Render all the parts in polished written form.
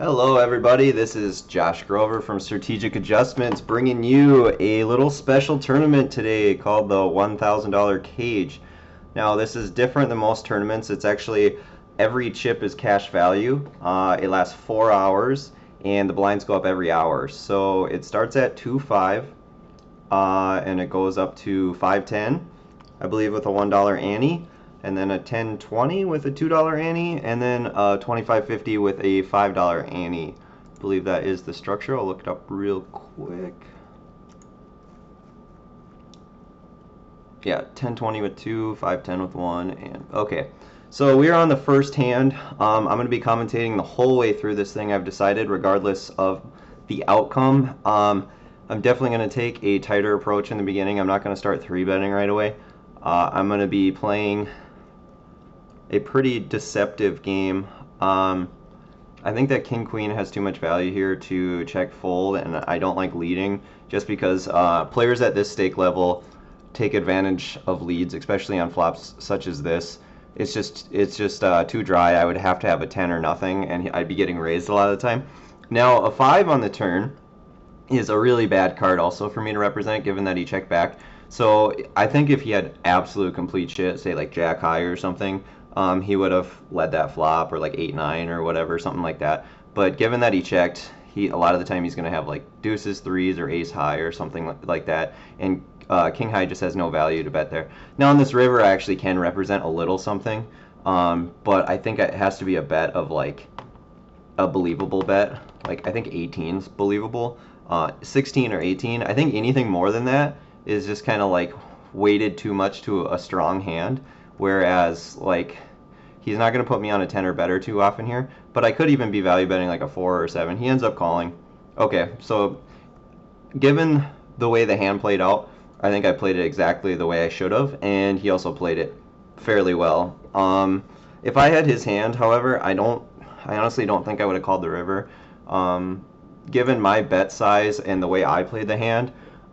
Hello everybody, this is Josh Grover from Strategic Adjustments bringing you a little special tournament today called the $1,000 Cage. Now this is different than most tournaments. It's actually every chip is cash value. It lasts 4 hours and the blinds go up every hour. So it starts at 2.5 and it goes up to 5.10, I believe, with a $1 ante, and then a 10.20 with a $2 ante, and then a 25.50 with a $5 ante. I believe that is the structure. I'll look it up real quick. Yeah, 10.20 with 2, 5.10 with 1, and okay. So we are on the first hand. I'm going to be commentating the whole way through this thing, I've decided, regardless of the outcome. I'm definitely going to take a tighter approach in the beginning. I'm not going to start 3-betting right away. I'm going to be playing a pretty deceptive game. I think that King Queen has too much value here to check fold, and I don't like leading just because players at this stake level take advantage of leads, especially on flops such as this. It's just too dry. I would have to have a 10 or nothing, and I'd be getting raised a lot of the time. Now a 5 on the turn is a really bad card also for me to represent, given that he checked back. So I think if he had absolute complete shit, say like Jack High or something, he would have led that flop, or like 8-9 or whatever, something like that. But given that he checked, a lot of the time he's going to have like deuces, threes, or ace high or something like that, and king high just has no value to bet there. Now on this river, I actually can represent a little something, but I think it has to be a bet of like a believable bet. Like I think 18's believable. 16 or 18. I think anything more than that is just kind of like weighted too much to a strong hand. Whereas like he's not going to put me on a 10 or better too often here. But I could even be value betting like a 4 or 7. He ends up calling. Okay, so given the way the hand played out, I think I played it exactly the way I should have, and he also played it fairly well. If I had his hand, however, I honestly don't think I would have called the river. Given my bet size and the way I played the hand,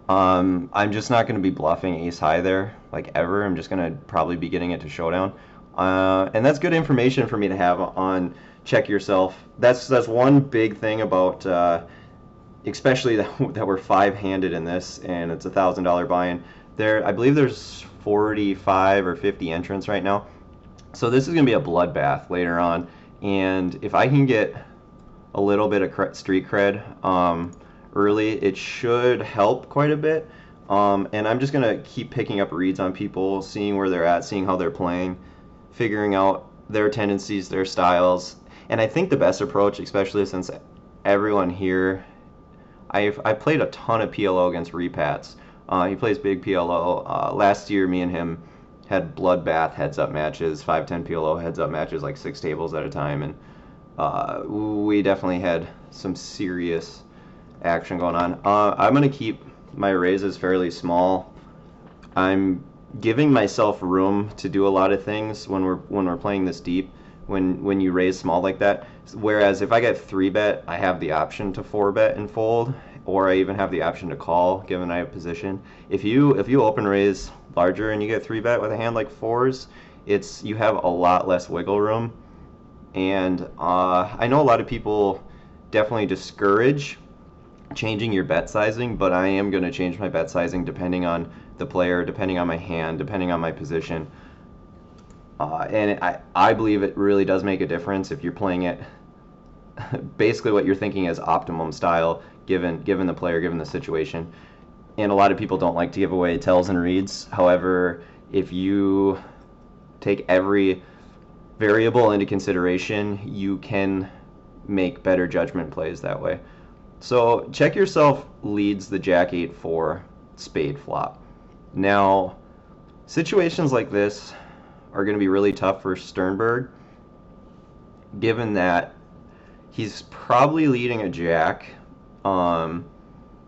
I'm just not going to be bluffing ace high there, like ever. I'm just going to probably be getting it to showdown. And that's good information for me to have on check yourself. That's one big thing about, especially that we're 5-handed in this, and it's $1,000 buy-in. I believe there's 45 or 50 entrants right now. So this is going to be a bloodbath later on. And if I can get a little bit of street cred early, it should help quite a bit. And I'm just going to keep picking up reads on people, seeing where they're at, seeing how they're playing, figuring out their tendencies, their styles. And I think the best approach, especially since everyone here, I played a ton of PLO against Repats. He plays big PLO. Last year, me and him had bloodbath heads-up matches, 5-10 PLO heads-up matches, like 6 tables at a time, and we definitely had some serious action going on. I'm going to keep my raises fairly small. I'm giving myself room to do a lot of things when we're playing this deep, when you raise small like that. Whereas if I get 3-bet, I have the option to 4-bet and fold, or I even have the option to call, given I have position. If you open raise larger and you get 3-bet with a hand like 4s, you have a lot less wiggle room. And I know a lot of people definitely discourage changing your bet sizing, but I am going to change my bet sizing depending on the player, depending on my hand, depending on my position. And I believe it really does make a difference if you're playing it basically what you're thinking is optimum style, given the player, given the situation. And a lot of people don't like to give away tells and reads. However, if you take every variable into consideration, you can make better judgment plays that way. So check yourself leads the Jack 8-4 spade flop. Now, situations like this are going to be really tough for Sternberg, given that he's probably leading a Jack,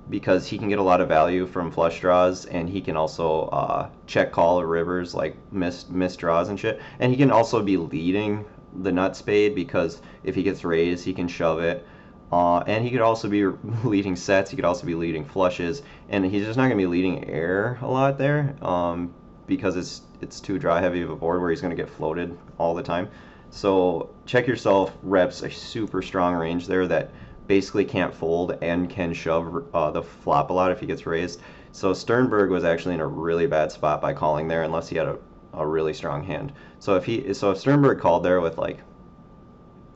because he can get a lot of value from flush draws, and he can also check call rivers like missed draws and shit. And he can also be leading the nut spade, because if he gets raised, he can shove it. And he could also be leading sets. He could also be leading flushes, and he's just not going to be leading air a lot there, because it's too draw heavy of a board where he's going to get floated all the time. So check yourself reps a super strong range there that basically can't fold and can shove the flop a lot if he gets raised. So Sternberg was actually in a really bad spot by calling there unless he had a really strong hand. So if Sternberg called there with like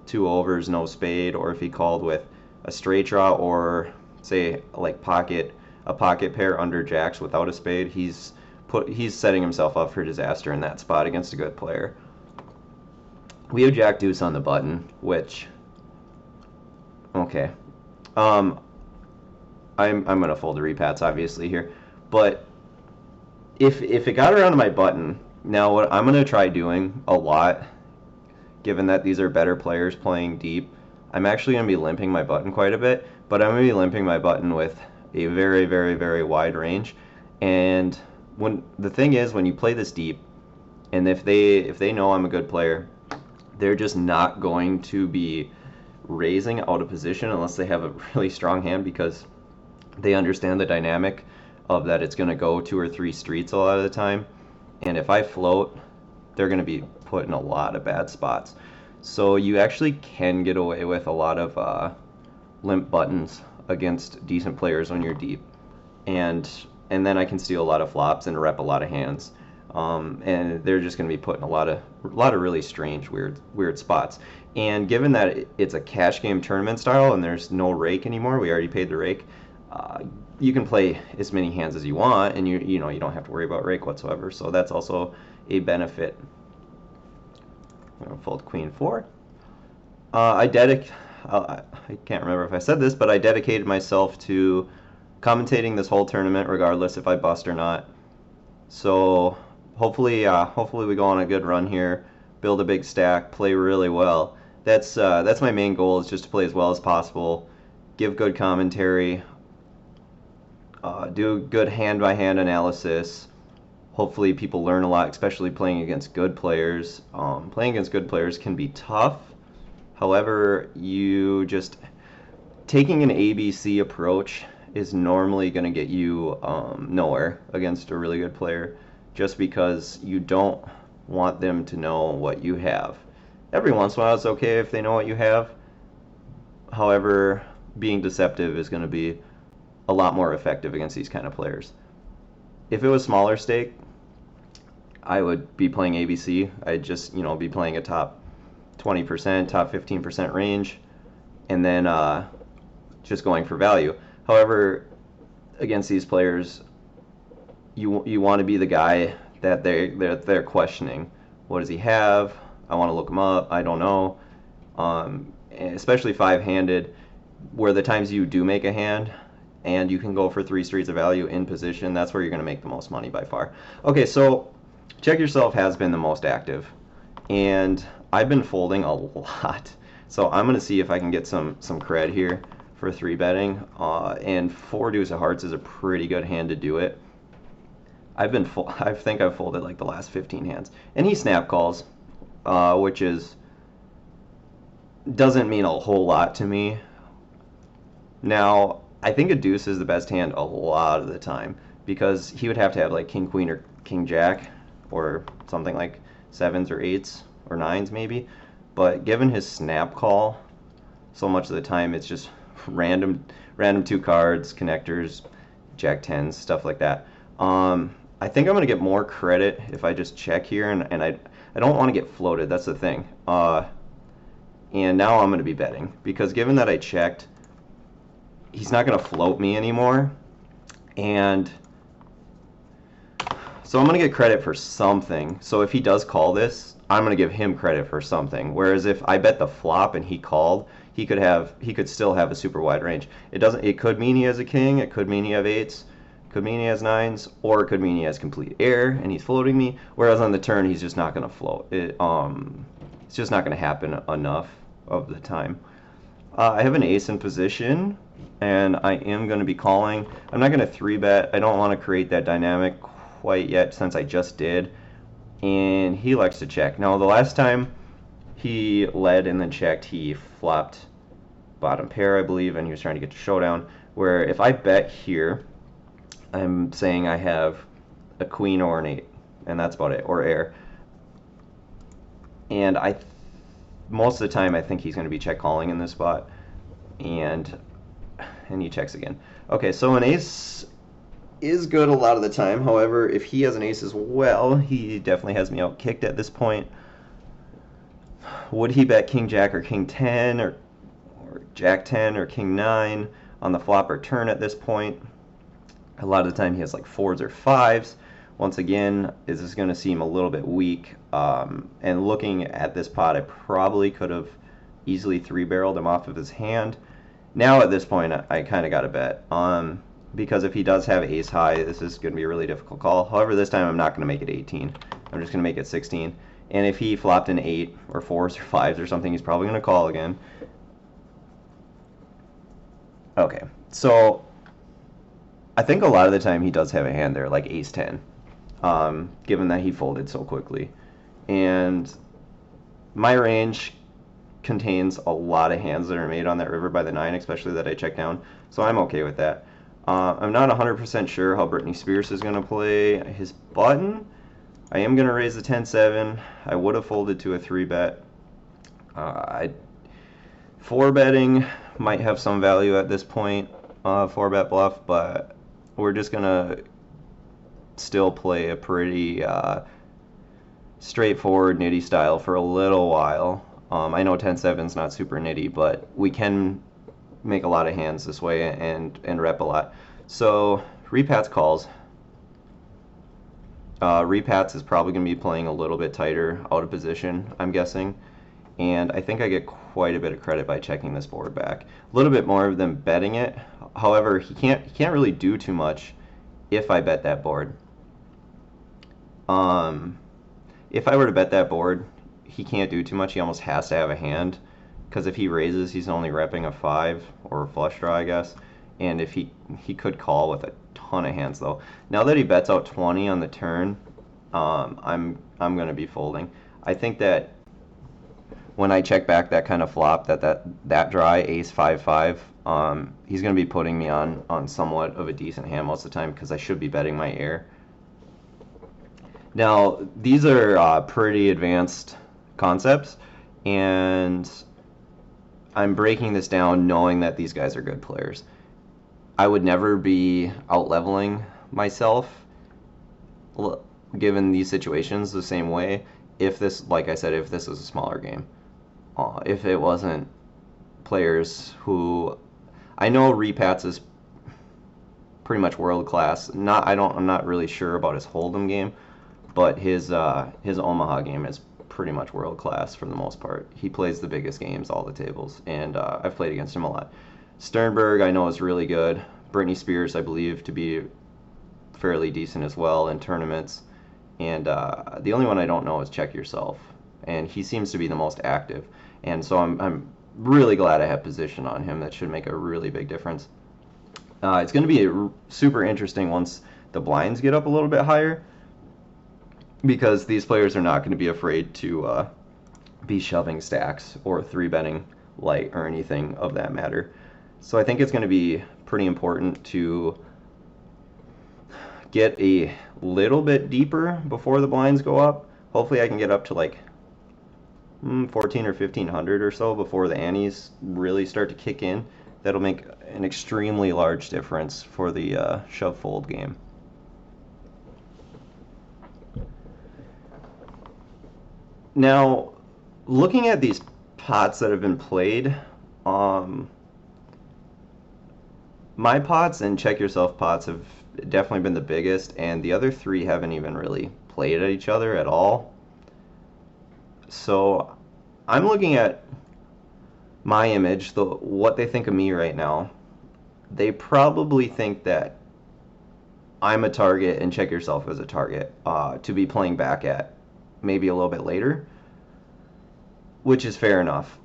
2 overs, no spade, or if he called with a straight draw or say like a pocket pair under jacks without a spade, he's setting himself up for disaster in that spot against a good player. We have Jack Deuce on the button, which okay. I'm gonna fold the repats obviously here, but if it got around to my button, now what I'm gonna try doing a lot, given that these are better players playing deep, I'm actually gonna be limping my button quite a bit, but I'm gonna be limping my button with a very, very, very wide range. And when the thing is, when you play this deep, and if they know I'm a good player, they're just not going to be raising out of position unless they have a really strong hand, because they understand the dynamic of that it's going to go 2 or 3 streets a lot of the time. And if I float, they're going to be put in a lot of bad spots. So you actually can get away with a lot of limp buttons against decent players when you're deep. And then I can steal a lot of flops and rep a lot of hands. And they're just going to be put in a lot of really strange, weird spots. And given that it's a cash game tournament style and there's no rake anymore, we already paid the rake. You can play as many hands as you want, and you don't have to worry about rake whatsoever. So that's also a benefit. I'm gonna fold Queen 4. I can't remember if I said this, but I dedicated myself to commentating this whole tournament, regardless if I bust or not. So hopefully we go on a good run here, build a big stack, play really well. That's my main goal, is just to play as well as possible, give good commentary, do good hand-by-hand analysis. Hopefully people learn a lot, especially playing against good players. Playing against good players can be tough. However, taking an ABC approach is normally going to get you nowhere against a really good player, just because you don't want them to know what you have. Every once in a while it's okay if they know what you have. However, being deceptive is going to be a lot more effective against these kind of players. If it was smaller stake, I would be playing ABC. I'd just, be playing a top 20%, top 15% range, and then just going for value. However, against these players, you want to be the guy that they're questioning. What does he have? I want to look him up. I don't know. Especially 5-handed, where the times you do make a hand and you can go for 3 streets of value in position, that's where you're going to make the most money by far. Okay, so Check Yourself has been the most active, and I've been folding a lot. So I'm going to see if I can get some cred here for 3-betting, and 4 deuce of hearts is a pretty good hand to do it. I think I've folded like the last 15 hands, and he snap calls, which doesn't mean a whole lot to me. Now, I think a deuce is the best hand a lot of the time, because he would have to have like king queen or king jack, or something like 7s or 8s or 9s maybe. But given his snap call, so much of the time it's just random 2 cards, connectors, jack 10s, stuff like that. I think I'm going to get more credit if I just check here, and I don't want to get floated. That's the thing. And now I'm going to be betting, because given that I checked, he's not going to float me anymore. And so I'm going to get credit for something. So if he does call this, I'm going to give him credit for something. Whereas if I bet the flop and he called, he could still have a super wide range. It could mean he has a king, it could mean he has 8s, could mean he has 9s, or it could mean he has complete air and he's floating me. Whereas on the turn, he's just not going to float. It's just not going to happen enough of the time. I have an ace in position, and I am going to be calling. I'm not going to 3-bet. I don't want to create that dynamic quite yet, since I just did. And he likes to check. Now, the last time he led and then checked, he flopped bottom pair, I believe, and he was trying to get to showdown, where if I bet here, I'm saying I have a queen or an 8, and that's about it, or air. And I most of the time I think he's going to be check calling in this spot, and he checks again. Okay, so an ace is good a lot of the time. However, if he has an ace as well, he definitely has me out kicked at this point. Would he bet king jack or king 10 or jack 10 or king 9 on the flop or turn at this point? A lot of the time he has like 4s or 5s. Once again, this is going to seem a little bit weak. And looking at this pot, I probably could have easily 3-barreled him off of his hand. Now at this point, I kind of got to bet. Because if he does have ace high, this is going to be a really difficult call. However, this time I'm not going to make it 18. I'm just going to make it 16. And if he flopped an 8 or 4s or 5s or something, he's probably going to call again. Okay, so I think a lot of the time he does have a hand there, like ace 10, given that he folded so quickly. And my range contains a lot of hands that are made on that river by the 9, especially that I check down, so I'm okay with that. I'm not 100% sure how Britney Spears is going to play his button. I am going to raise the 10-7. I would have folded to a 3-bet. 4-betting might have some value at this point, 4-bet bluff, but we're just going to still play a pretty straightforward nitty style for a little while. I know 10-7 is not super nitty, but we can make a lot of hands this way and rep a lot. So repats calls. Repats is probably going to be playing a little bit tighter out of position, I'm guessing. And I think I get quite a bit of credit by checking this board back. A little bit more than betting it. However, he can't really do too much if I bet that board. If I were to bet that board, he can't do too much. He almost has to have a hand, because if he raises, he's only repping a 5 or a flush draw, I guess. And if he could call with a ton of hands though. Now that he bets out 20 on the turn, I'm going to be folding. I think that when I check back that kind of flop, that dry ace 5-5, he's going to be putting me on somewhat of a decent hand most of the time, because I should be betting my air. Now these are pretty advanced concepts, and I'm breaking this down knowing that these guys are good players. I would never be out-leveling myself given these situations the same way if this, like I said, if this was a smaller game. If it wasn't players who, I know Repats is pretty much world class. I'm not really sure about his Hold'em game, but his Omaha game is pretty much world class for the most part. He plays the biggest games, all the tables, and I've played against him a lot. Sternberg I know is really good. Britney Spears I believe to be fairly decent as well in tournaments. And the only one I don't know is Check Yourself, and he seems to be the most active. And so I'm really glad I have position on him. That should make a really big difference. It's going to be super interesting once the blinds get up a little bit higher, because these players are not going to be afraid to be shoving stacks or 3-betting light or anything of that matter. So I think it's going to be pretty important to get a little bit deeper before the blinds go up. Hopefully I can get up to like 14 or 1500 or so before the antes really start to kick in. That'll make an extremely large difference for the shove fold game. Now, looking at these pots that have been played, my pots and Check Yourself pots have definitely been the biggest, and the other 3 haven't even really played at each other at all. So I'm looking at my image, what they think of me right now. They probably think that I'm a target and Check Yourself is a target to be playing back at maybe a little bit later, which is fair enough,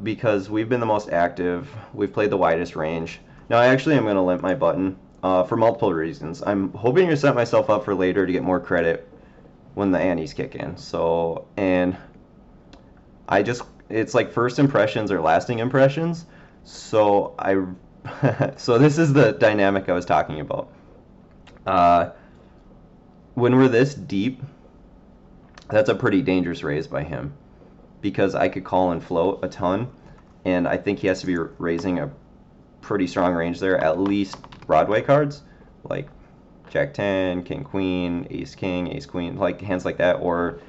because we've been the most active. We've played the widest range. Now actually I'm going to limp my button for multiple reasons. I'm hoping to set myself up for later to get more credit when the antes kick in. So, and it's like first impressions are lasting impressions. So so this is the dynamic I was talking about. When we're this deep, that's a pretty dangerous raise by him, because I could call and float a ton, and I think he has to be raising a pretty strong range there, at least Broadway cards, like Jack 10, King Queen, Ace King, Ace Queen, like hands like that, or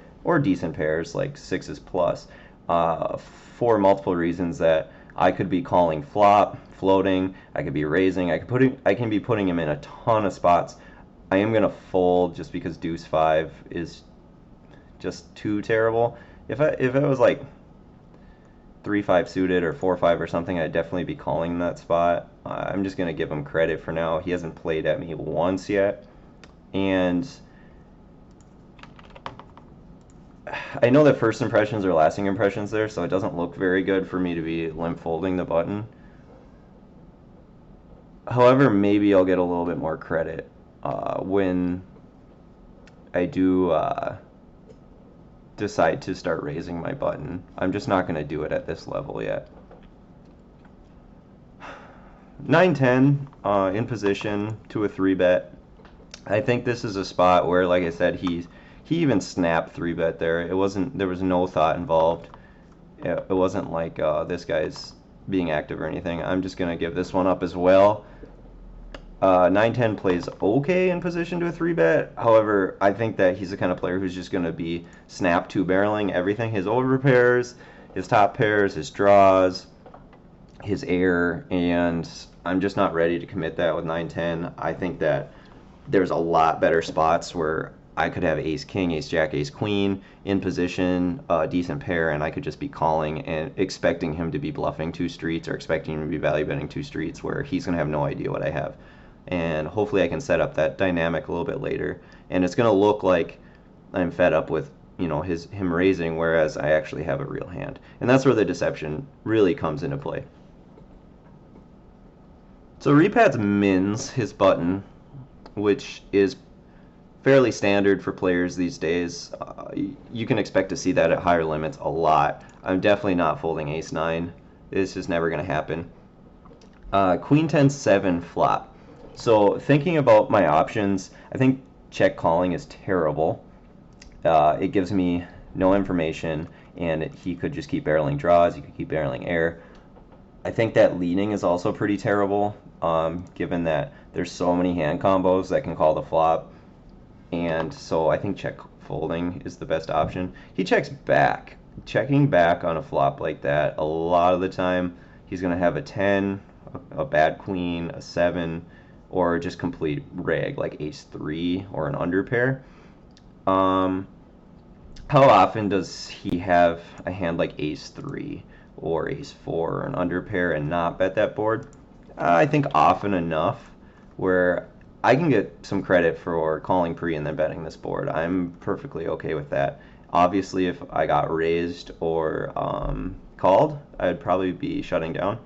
decent pairs like sixes plus, for multiple reasons that I could be calling flop, floating, I could be raising, I can be putting him in a ton of spots. I am gonna fold just because Deuce 5 is just too terrible. If it was like 3-5 suited or 4-5 or something, I'd definitely be calling that spot. I'm just gonna give him credit for now. He hasn't played at me once yet, and I know that first impressions are lasting impressions there, so it doesn't look very good for me to be limp folding the button. However, maybe I'll get a little bit more credit when I do decide to start raising my button. I'm just not going to do it at this level yet. 9-10 in position to a 3-bet. I think this is a spot where, like I said, he even snapped 3-bet there. There was no thought involved. It wasn't like this guy's being active or anything. I'm just going to give this one up as well. 9-10 plays okay in position to a 3-bet. However, I think that he's the kind of player who's just going to be snap 2-barreling everything. His over pairs, his top pairs, his draws, his air, and I'm just not ready to commit that with 9-10. I think that there's a lot better spots where I could have Ace King, Ace Jack, Ace Queen in position, a decent pair, and I could just be calling and expecting him to be bluffing 2 streets or expecting him to be value betting 2 streets where he's going to have no idea what I have. And hopefully I can set up that dynamic a little bit later, and it's going to look like I'm fed up with, you know, him raising, whereas I actually have a real hand. And that's where the deception really comes into play. So Repad's mins his button, which is fairly standard for players these days. You can expect to see that at higher limits a lot. I'm definitely not folding Ace 9. It's just never going to happen. Queen 10-7 flop. So thinking about my options, I think check calling is terrible. It gives me no information, and he could just keep barreling draws. He could keep barreling air. I think that leading is also pretty terrible, given that there's so many hand combos that can call the flop. And so I think check folding is the best option. He checks back. Checking back on a flop like that, a lot of the time he's going to have a 10, a bad queen, a 7, or just complete reg like Ace 3 or an underpair. How often does he have a hand like Ace 3 or Ace 4 or an underpair and not bet that board? I think often enough where I can get some credit for calling pre and then betting this board. I'm perfectly okay with that. Obviously, if I got raised or called, I'd probably be shutting down.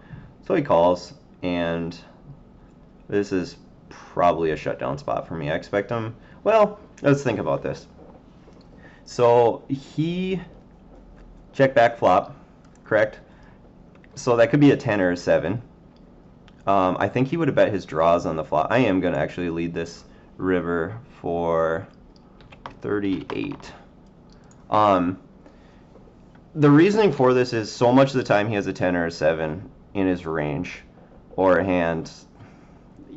So he calls, and this is probably a shutdown spot for me. I expect him. Well, let's think about this. So he check back flop, correct? So that could be a 10 or a 7. I think he would have bet his draws on the flop. I am going to actually lead this river for 38. The reasoning for this is so much of the time he has a 10 or a 7 in his range, or a hand.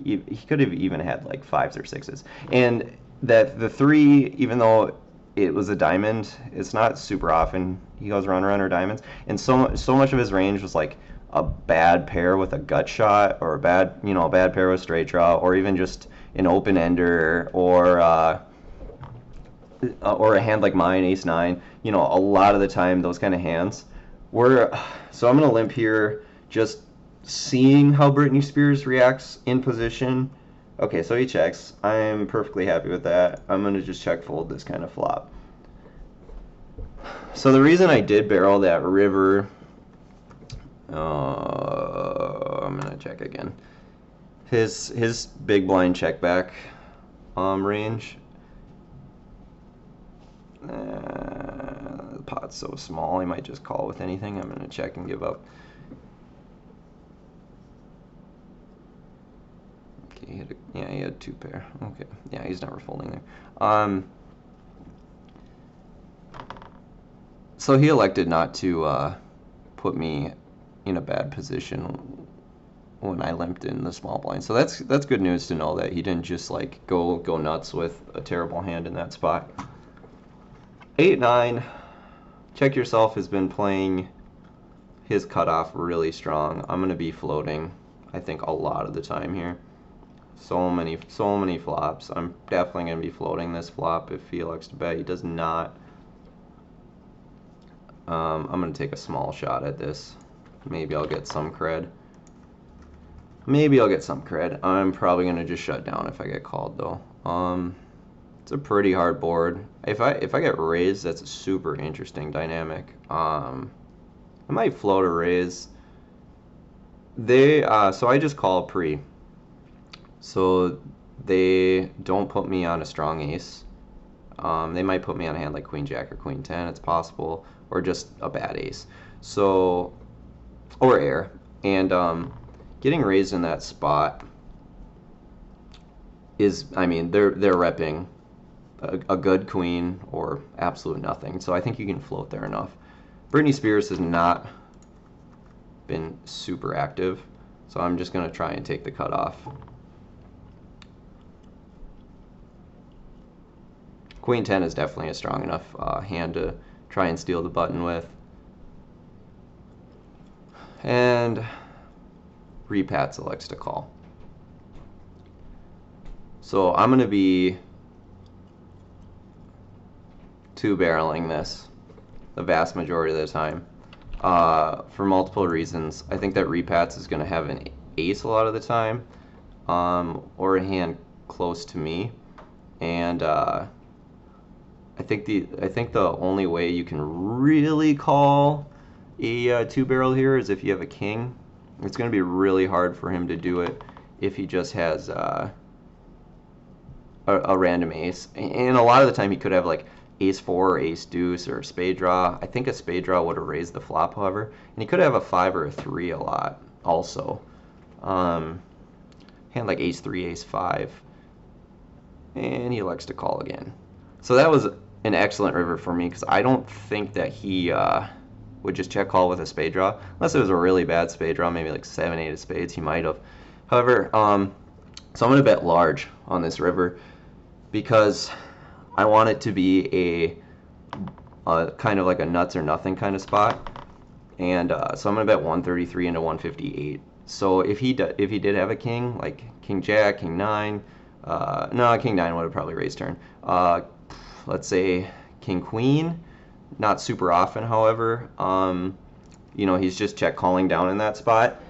He could have even had like 5s or 6s. And that the 3, even though it was a diamond, it's not super often he goes runner diamonds. And so much of his range was like a bad pair with a gut shot, or a bad pair with straight draw, or even just an open ender, or a hand like mine, Ace 9. A lot of the time those kind of hands were. So I'm gonna limp here, just seeing how Britney Spears reacts in position. Okay, so he checks. I'm perfectly happy with that. I'm gonna just check fold this kind of flop. So the reason I did barrel that river, I'm gonna check again. His big blind check back range. The pot's so small, he might just call with anything. I'm gonna check and give up. Okay, he had 2 pair. Okay, yeah, he's never folding there. So he elected not to put me in a bad position when I limped in the small blind. So that's good news to know that he didn't just like go nuts with a terrible hand in that spot. 8-9. Check Yourself has been playing his cutoff really strong. I'm gonna be floating, I think, a lot of the time here. So many flops. I'm definitely gonna be floating this flop if he elects to bet. He does not. I'm gonna take a small shot at this. Maybe I'll get some cred. I'm probably gonna just shut down if I get called though. It's a pretty hard board. If I get raised, that's a super interesting dynamic. I might float a raise. So I just call pre. So they don't put me on a strong ace. They might put me on a hand like Queen Jack or Queen 10. It's possible, or just a bad ace. So, or air, and getting raised in that spot is, I mean, they're repping a good queen or absolute nothing. So I think you can float there enough. Britney Spears has not been super active, so I'm just going to try and take the cutoff. Queen 10 is definitely a strong enough hand to try and steal the button with. And Repat selects to call. So I'm going to be two-barreling this the vast majority of the time for multiple reasons. I think that Repats is going to have an ace a lot of the time, or a hand close to me, and I think the only way you can really call a two-barrel here is if you have a king. It's going to be really hard for him to do it if he just has a random ace. And a lot of the time he could have like ace 4 or ace deuce or a spade draw. I think a spade draw would have raised the flop, however. And he could have a 5 or a 3 a lot also. Hand like ace 3, ace 5. And he elects to call again. So that was an excellent river for me because I don't think that he would just check call with a spade draw. Unless it was a really bad spade draw, maybe like 7, 8 of spades, he might have. However, so I'm going to bet large on this river because I want it to be a kind of like a nuts or nothing kind of spot. And so I'm going to bet 133 into 158. So if he did have a king, like king jack, king 9, no, king 9 would have probably raised turn. Let's say king queen, not super often, however. You know, he's just check calling down in that spot.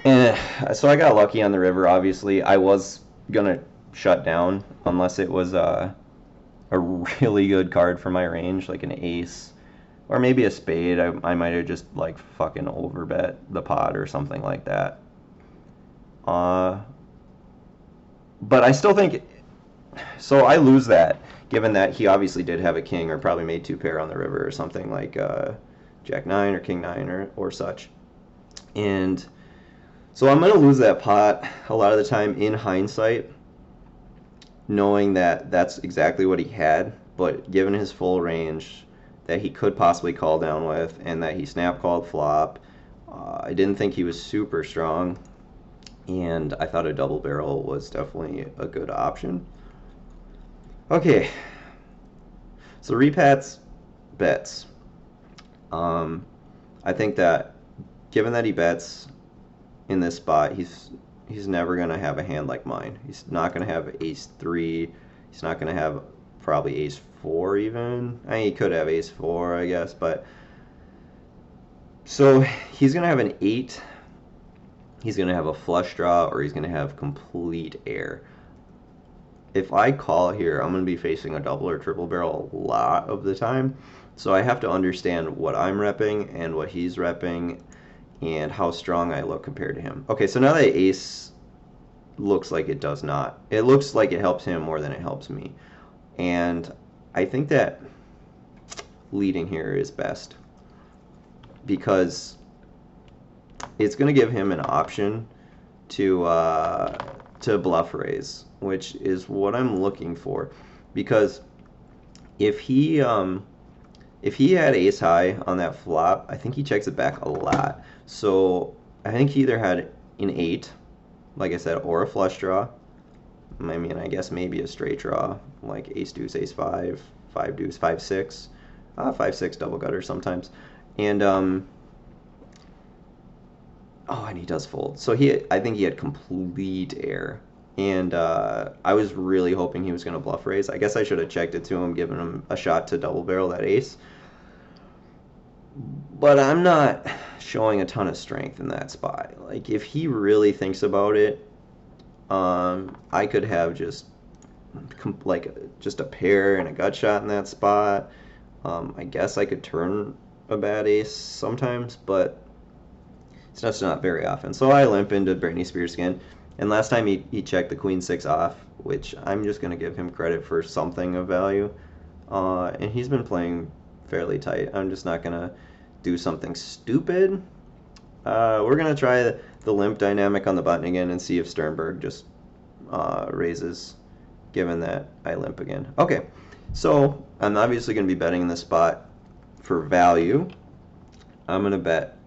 And so I got lucky on the river, obviously. I was gonna shut down unless it was a really good card for my range, like an ace or maybe a spade. I might have just like fucking overbet the pot or something like that. But I still think, so I lose that, given that he obviously did have a king or probably made 2 pair on the river or something like jack 9 or king 9 or such. And so I'm going to lose that pot a lot of the time in hindsight, knowing that that's exactly what he had, but given his full range that he could possibly call down with and that he snap called flop, I didn't think he was super strong, and I thought a double barrel was definitely a good option. Okay, so Repats bets. I think that given that he bets in this spot, he's never going to have a hand like mine. He's not going to have ace 3. He's not going to have probably ace 4 even. I mean, he could have ace 4, I guess, but so he's going to have an 8. He's going to have a flush draw, or he's going to have complete air. If I call here, I'm going to be facing a double or triple barrel a lot of the time. So I have to understand what I'm repping and what he's repping and how strong I look compared to him. Okay, so now that ace looks like it does not. It looks like it helps him more than it helps me. And I think that leading here is best because it's going to give him an option to bluff raise, which is what I'm looking for. Because if he If he had ace high on that flop, I think he checks it back a lot. So I think he either had an 8, like I said, or a flush draw. I mean, I guess maybe a straight draw, like ace deuce, ace 5, 5 deuce, 5 6, 5 6 double gutter sometimes. And oh, and he does fold. So I think he had complete air. And I was really hoping he was going to bluff raise. I guess I should have checked it to him, given him a shot to double barrel that ace. But I'm not showing a ton of strength in that spot. Like, if he really thinks about it, I could have just a pair and a gut shot in that spot. I guess I could turn a bad ace sometimes, but it's just not very often. So I limp into Britney Spears again. And last time he checked the queen 6 off, which I'm just going to give him credit for something of value. And he's been playing fairly tight. I'm just not going to do something stupid. We're going to try the limp dynamic on the button again and see if Sternberg just raises, given that I limp again. Okay, so I'm obviously going to be betting in this spot for value. I'm going to bet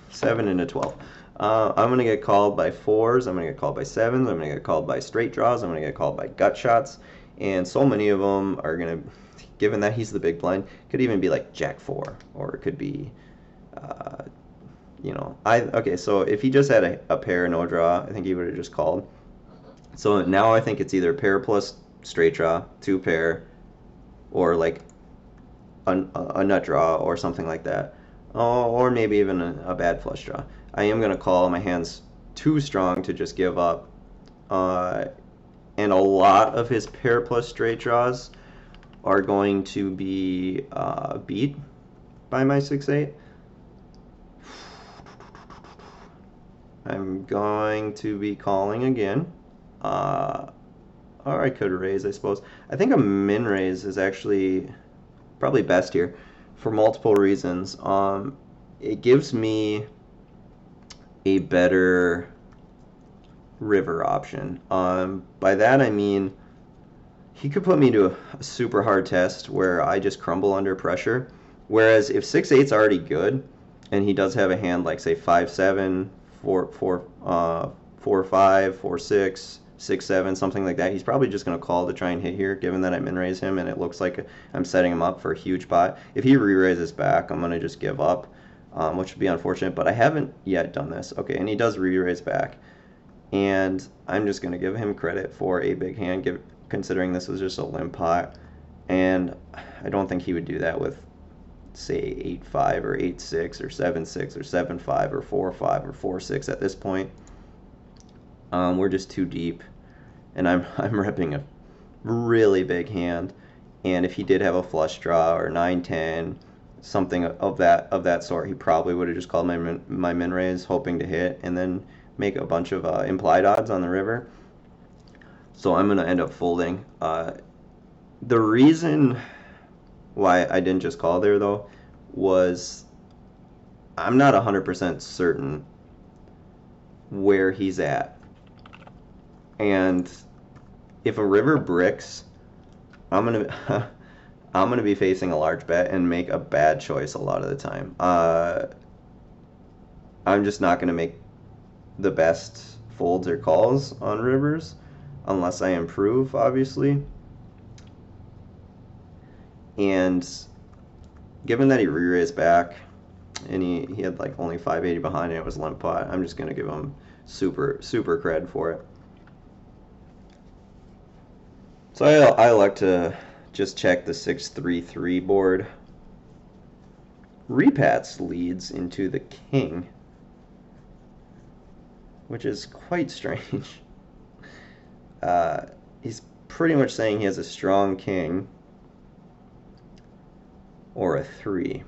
7 into 12. I'm going to get called by 4s, I'm going to get called by 7s, I'm going to get called by straight draws, I'm going to get called by gut shots, and so many of them are going to, given that he's the big blind, could even be like Jack 4, or it could be, okay, so if he just had a pair, no draw, I think he would have just called. So now I think it's either pair plus straight draw, 2 pair, or like a nut draw or something like that. Or maybe even a bad flush draw. I am going to call. My hand's too strong to just give up. And a lot of his pair plus straight draws are going to be beat by my 6-8. I'm going to be calling again. Or I could raise, I suppose. I think a min raise is actually probably best here for multiple reasons. It gives me a better river option. By that I mean he could put me to a super hard test where I just crumble under pressure. Whereas if 6-8's already good, and he does have a hand like say 5-7, 4-5, 4-6, 6-7, something like that, he's probably just going to call to try and hit here, given that I min raise him and it looks like I'm setting him up for a huge pot. If he re-raises back, I'm going to just give up, which would be unfortunate, but I haven't yet done this. Okay, and he does re-raise back, and I'm just going to give him credit for a big hand, considering this was just a limp pot, and I don't think he would do that with, say, 8-5 or 8-6 or 7-6 or 7-5 or 4-5 or 4-6 at this point. We're just too deep, and I'm repping a really big hand. And if he did have a flush draw or 9-10, something of that sort, he probably would have just called my min raise, hoping to hit, and then make a bunch of implied odds on the river. So I'm gonna end up folding. The reason why I didn't just call there though was I'm not 100% certain where he's at. And if a river bricks, I'm gonna be facing a large bet and make a bad choice a lot of the time. I'm just not gonna make the best folds or calls on rivers unless I improve, obviously. And given that he re-raised back and he had like only 580 behind and it was limp pot, I'm just gonna give him super cred for it. So I like to just check the 6-3-3 board. Repats leads into the king, which is quite strange. He's pretty much saying he has a strong king or a 3.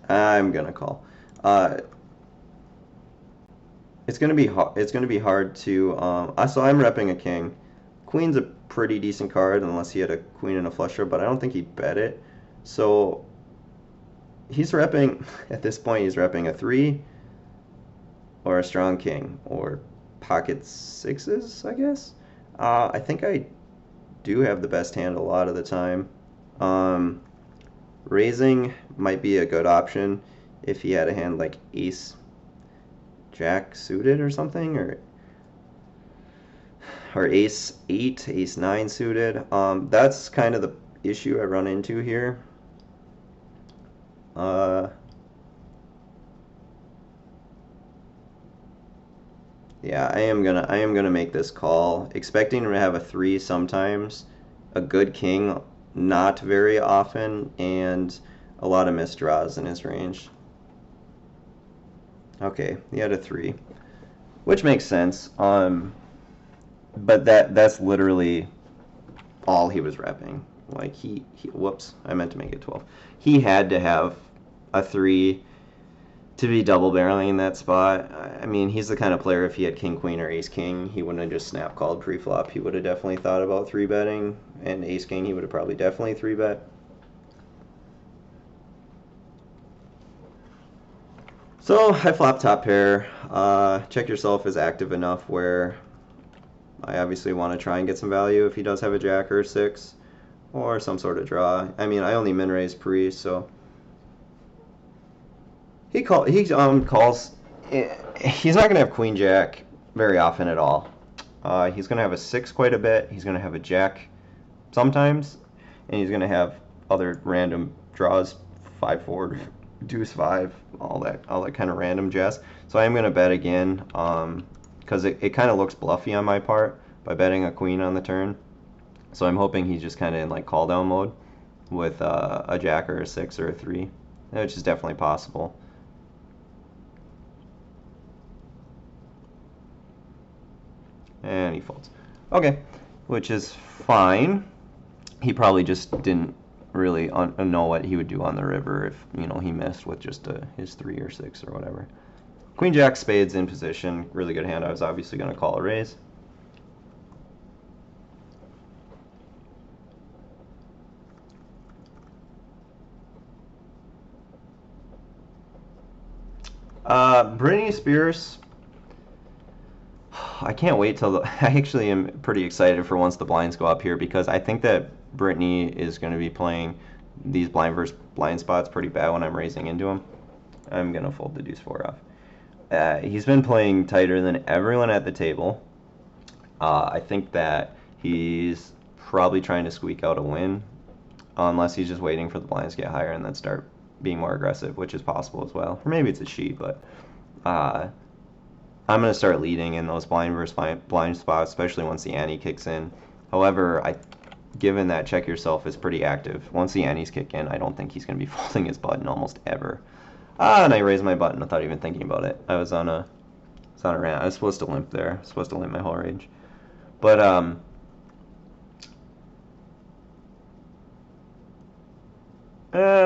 I'm gonna call. It's gonna be hard to. So I'm repping a king. Queen's a pretty decent card unless he had a queen and a flush draw, but I don't think he bet it. So he's repping, at this point, he's repping a 3 or a strong king or pocket 6s, I guess. I think I do have the best hand a lot of the time. Raising might be a good option if he had a hand like ace jack suited or something, or ace 8, ace 9 suited. That's kind of the issue I run into here. Yeah, I am gonna make this call, expecting to have a 3 sometimes, a good king not very often, and a lot of misdraws in his range. Okay, he had a 3, which makes sense. But that's literally all he was repping. Like he whoops, I meant to make it 12. He had to have a 3 to be double barreling in that spot. I mean, he's the kind of player, if he had king queen or ace king, he wouldn't have just snap called pre-flop. He would have definitely thought about 3 betting, and ace king he would have probably definitely 3 bet. So I flop top pair. Check yourself is active enough where I obviously want to try and get some value if he does have a jack or a 6 or some sort of draw. I mean, I only min raise pre, so he calls. He's not gonna have queen jack very often at all. He's gonna have a 6 quite a bit. He's gonna have a jack sometimes, and he's gonna have other random draws, 5-4, deuce 5, all that kind of random jazz. So I am gonna bet again, because it kind of looks bluffy on my part by betting a queen on the turn. So I'm hoping he's just kind of in like call down mode with a jack or a 6 or a 3, which is definitely possible. And he folds. Okay, which is fine. He probably just didn't really know what he would do on the river if, you know, he missed with just his 3 or 6 or whatever. Queen jack spades in position, really good hand. I was obviously going to call a raise. Britney Spears, I can't wait till I actually am pretty excited for once the blinds go up here, because I think that Britney is going to be playing these blind versus blind spots pretty bad when I'm raising into him. I'm going to fold the deuce 4 off. He's been playing tighter than everyone at the table. I think that he's probably trying to squeak out a win, unless he's just waiting for the blinds to get higher and then start being more aggressive, which is possible as well. Or maybe it's a she, but I'm going to start leading in those blind versus blind spots, especially once the ante kicks in. However, given that check yourself is pretty active, once the antes kick in, I don't think he's going to be folding his button almost ever. And I raised my button without even thinking about it. I was on a rant. I was supposed to limp there. I was supposed to limp my whole range. But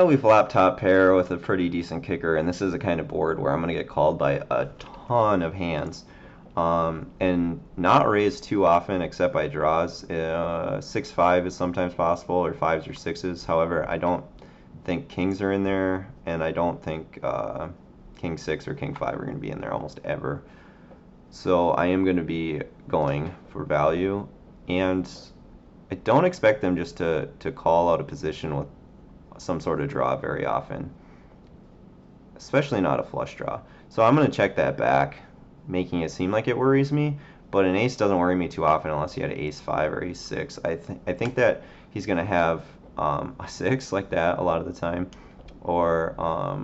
we flop top pair with a pretty decent kicker, and this is a kind of board where I'm going to get called by a ton of hands, and not raise too often except by draws. 6-5 is sometimes possible, or 5s or 6s. However, I don't think kings are in there, and I don't think king 6 or king 5 are going to be in there almost ever. So I am going to be going for value, and I don't expect them just to call out a position with some sort of draw very often, especially not a flush draw. So I'm going to check that back, making it seem like it worries me, but an ace doesn't worry me too often unless he had an ace 5 or ace 6. I think that he's going to have a 6 like that a lot of the time, or a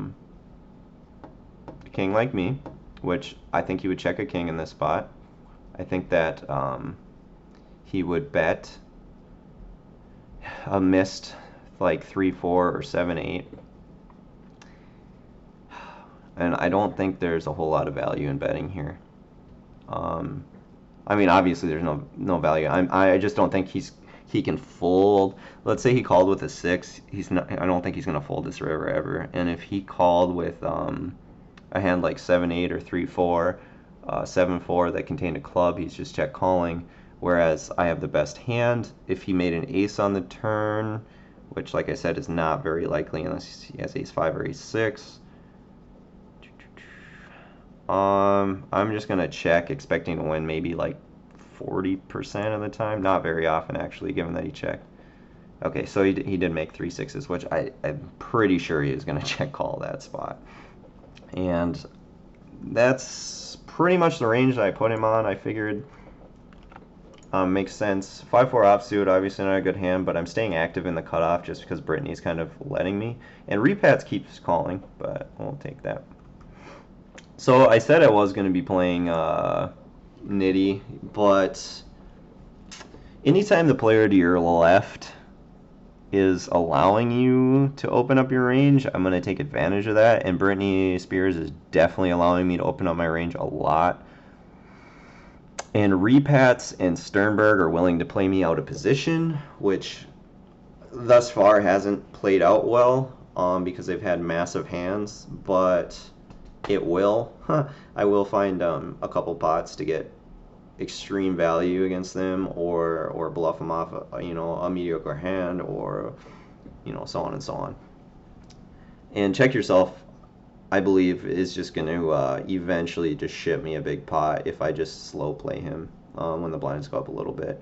king like me, which I think he would check a king in this spot. I think that he would bet a missed like 3-4 or 7-8, and I don't think there's a whole lot of value in betting here. I mean, obviously there's no value. I just don't think he can fold. Let's say he called with a 6. I don't think he's gonna fold this river ever. And if he called with a hand like 7-8 or 3-4, 7-4 that contained a club, he's just check calling. Whereas I have the best hand. If he made an ace on the turn, which, like I said, is not very likely unless he has ace-5 or ace-6. I'm just gonna check, expecting to win maybe like 40% of the time. Not very often, actually, given that he checked. Okay, so he did make 3 6s, which I'm pretty sure he is gonna check call that spot. And that's pretty much the range that I put him on. I figured makes sense. 5-4 offsuit, obviously not a good hand, but I'm staying active in the cutoff just because Brittany's kind of letting me. And repats keeps calling, but we'll take that. So I said I was going to be playing Nitty, but anytime the player to your left is allowing you to open up your range, I'm going to take advantage of that. And Brittany Spears is definitely allowing me to open up my range a lot. And Repats and Sternberg are willing to play me out of position, which thus far hasn't played out well because they've had massive hands, but it will. I will find a couple pots to get extreme value against them, or bluff them off a mediocre hand, or so on and so on. And Check Yourself, I believe, is just going to eventually just ship me a big pot if I just slow play him when the blinds go up a little bit.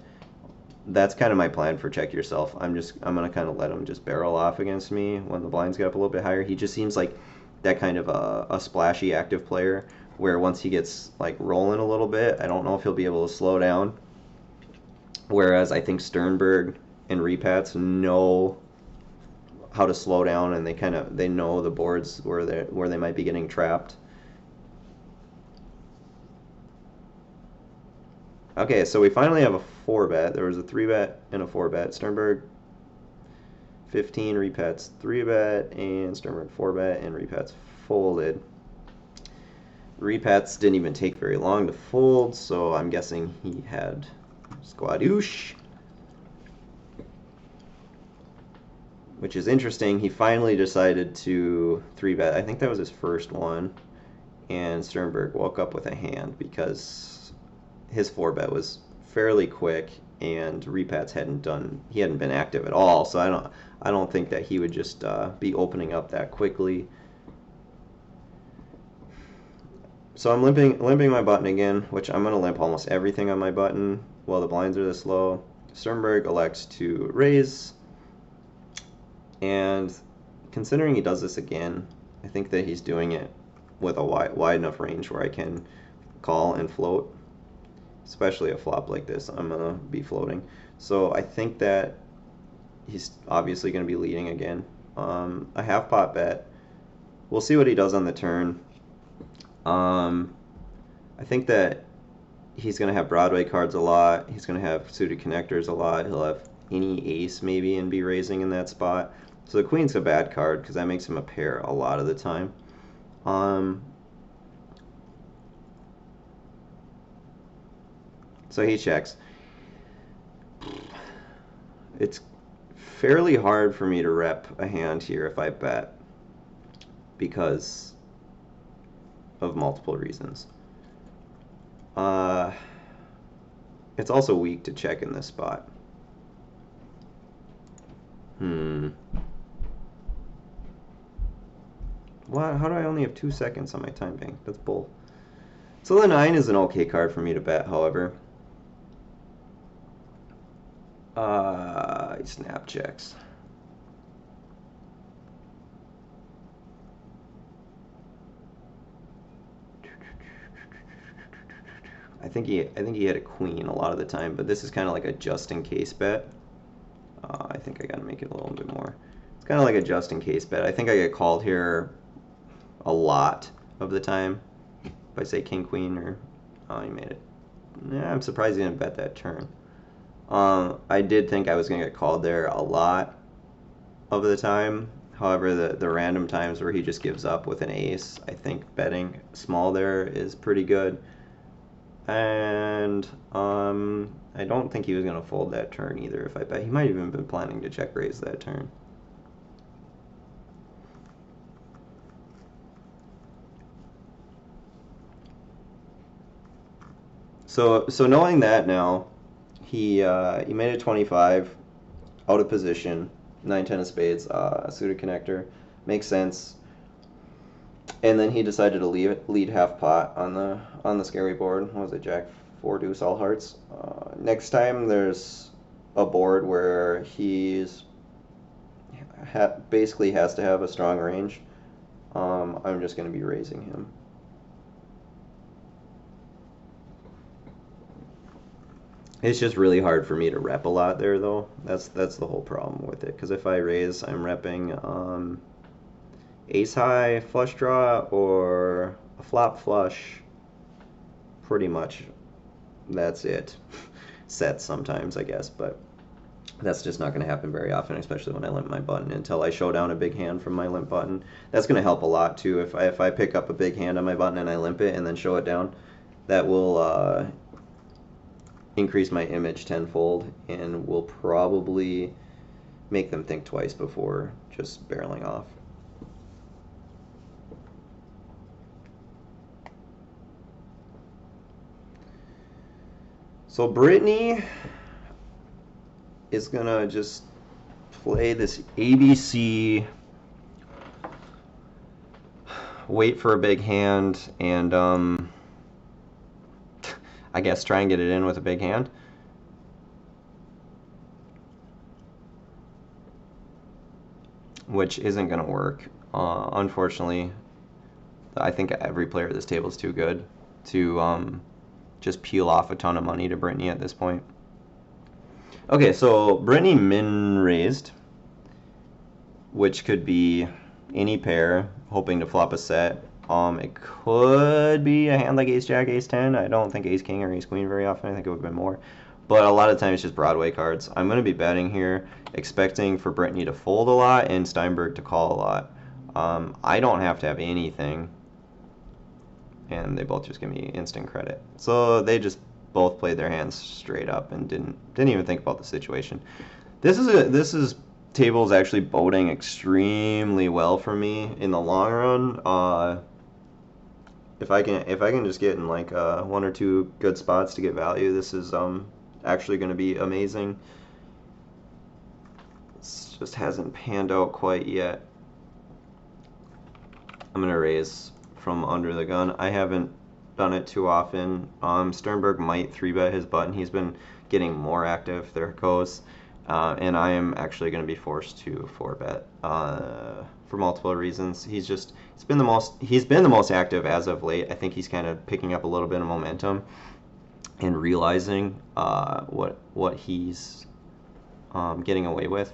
That's kind of my plan for Check Yourself. I'm going to kind of let him just barrel off against me when the blinds get up a little bit higher. He just seems like that kind of a splashy active player where once he gets like rolling a little bit, I don't know if he'll be able to slow down. Whereas I think Sternberg and Repats know how to slow down, and they know the boards where they might be getting trapped. Okay, so we finally have a 4-bet. There was a 3-bet and a 4-bet. Sternberg 15, Repats 3-bet, and Sternberg 4-bet, and Repats folded. Repats didn't even take very long to fold, so I'm guessing he had squadouche. Which is interesting. He finally decided to 3-bet. I think that was his first one. And Sternberg woke up with a hand because his 4-bet was fairly quick, and Repats hadn't been active at all. So I don't think that he would just be opening up that quickly. So I'm limping my button again, which I'm going to limp almost everything on my button while the blinds are this low. Sternberg elects to raise. And considering he does this again, I think that he's doing it with a wide enough range where I can call and float. Especially a flop like this, I'm going to be floating. So I think that he's obviously going to be leading again. A half pot bet. We'll see what he does on the turn. I think that he's going to have Broadway cards a lot. He's going to have suited connectors a lot. He'll have any ace maybe and be raising in that spot. So the queen's a bad card because that makes him a pair a lot of the time. So he checks. It's fairly hard for me to rep a hand here if I bet because of multiple reasons. It's also weak to check in this spot. What? How do I only have 2 seconds on my time bank? That's bull. So the 9 is an okay card for me to bet, however. He snap checks. I think he had a queen a lot of the time, but this is kind of like a just-in-case bet. I think I got to make it a little bit more. It's kind of like a just-in-case bet. I think I get called here a lot of the time. If I say king-queen or... Oh, he made it. Yeah, I'm surprised he didn't bet that turn. I did think I was going to get called there a lot of the time. However, the random times where he just gives up with an ace, I think betting small there is pretty good. And I don't think he was going to fold that turn either if I bet. He might even been planning to check raise that turn. So knowing that now, he made a 25 out of position. 9-10 of spades, a suited connector. Makes sense. And then he decided to lead half pot on the scary board. What was it, Jack 4 deuce all hearts? Next time there's a board where he's basically has to have a strong range, I'm just going to be raising him. It's just really hard for me to rep a lot there, though. That's the whole problem with it. Because if I raise, I'm repping ace high flush draw or a flop flush. Pretty much, that's it. Sets sometimes, I guess, but that's just not going to happen very often, especially when I limp my button until I show down a big hand from my limp button. That's going to help a lot too. If I pick up a big hand on my button and I limp it and then show it down, that will increase my image tenfold and will probably make them think twice before just barreling off. So Brittany is gonna just play this ABC, wait for a big hand, and I guess try and get it in with a big hand. Which isn't going to work. Unfortunately, I think every player at this table is too good to just peel off a ton of money to Brittany at this point. Okay, so Brittany min raised, which could be any pair, hoping to flop a set. It could be a hand like ace jack, ace 10. I don't think ace king or ace queen very often. I think it would have been more. But a lot of times it's just Broadway cards. I'm going to be betting here, expecting for Brittany to fold a lot and Steinberg to call a lot. I don't have to have anything. And they both just give me instant credit. So they just both played their hands straight up and didn't even think about the situation. This table is actually boding extremely well for me in the long run. If I can just get in like 1 or 2 good spots to get value, this is actually going to be amazing. It just hasn't panned out quite yet. I'm going to raise from under the gun. I haven't done it too often. Sternberg might 3-bet his button. He's been getting more active. There it goes. And I am actually going to be forced to 4-bet for multiple reasons. He's been the most active as of late. I think he's kind of picking up a little bit of momentum and realizing what he's getting away with.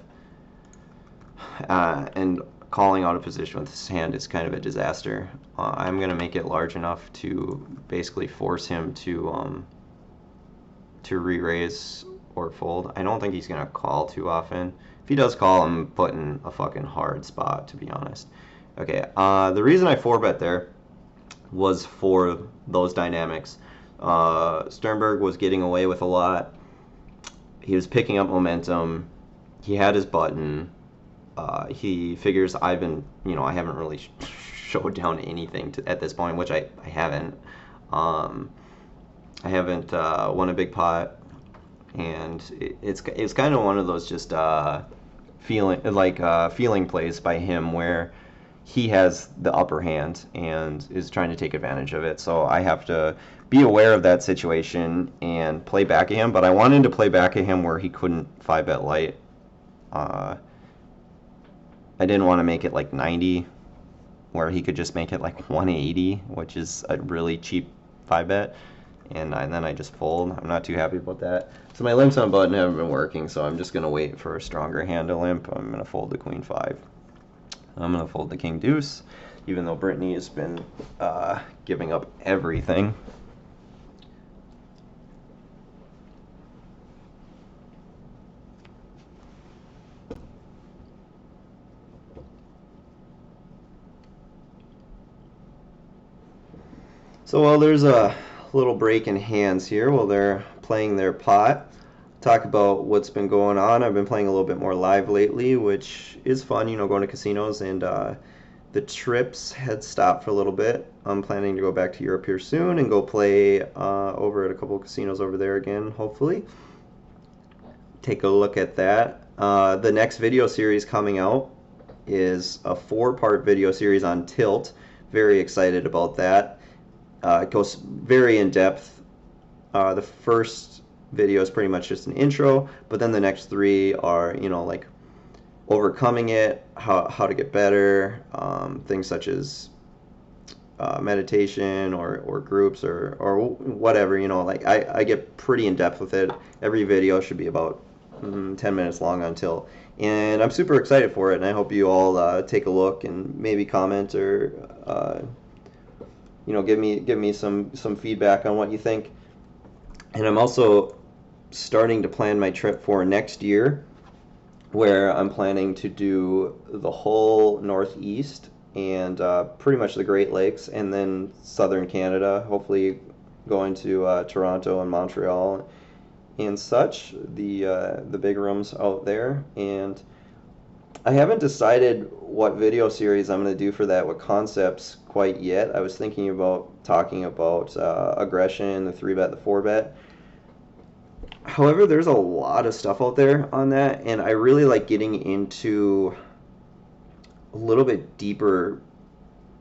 And calling out of position with his hand is kind of a disaster. I'm going to make it large enough to basically force him to re-raise or fold. I don't think he's going to call too often. If he does call, I'm putting a fucking hard spot, to be honest. Okay, the reason I 4-bet there was for those dynamics. Sternberg was getting away with a lot. He was picking up momentum. He had his button. He figures I haven't really showed down anything at this point, which I haven't. I haven't won a big pot, and it's kind of one of those just feeling plays by him where he has the upper hand and is trying to take advantage of it. So I have to be aware of that situation and play back at him. But I wanted to play back at him where he couldn't 5-bet light. I didn't want to make it like 90, where he could just make it like 180, which is a really cheap 5-bet. And then I just fold. I'm not too happy about that. So my limps on button haven't been working, so I'm just going to wait for a stronger hand to limp. I'm going to fold the queen 5. I'm going to fold the king deuce, even though Brittany has been giving up everything. So while there's a little break in hands here while they're playing their pot, talk about what's been going on. I've been playing a little bit more live lately, which is fun, going to casinos, and the trips had stopped for a little bit. I'm planning to go back to Europe here soon and go play over at a couple of casinos over there again, hopefully. Take a look at that. The next video series coming out is a 4-part video series on tilt. Very excited about that. It goes very in depth. The first video is pretty much just an intro, but then the next 3 are, you know, like overcoming it, how to get better, things such as meditation or groups or whatever, you know, like I get pretty in depth with it. Every video should be about 10 minutes long on tilt, and I'm super excited for it, and I hope you all take a look and maybe comment or you know, give me some feedback on what you think. And I'm also starting to plan my trip for next year, where I'm planning to do the whole Northeast and pretty much the Great Lakes, and then southern Canada, hopefully going to Toronto and Montreal and such, the big rooms out there. And I haven't decided what video series I'm going to do for that, what concepts quite yet. I was thinking about talking about aggression, the 3-bet, the 4-bet. However, there's a lot of stuff out there on that, and I really like getting into a little bit deeper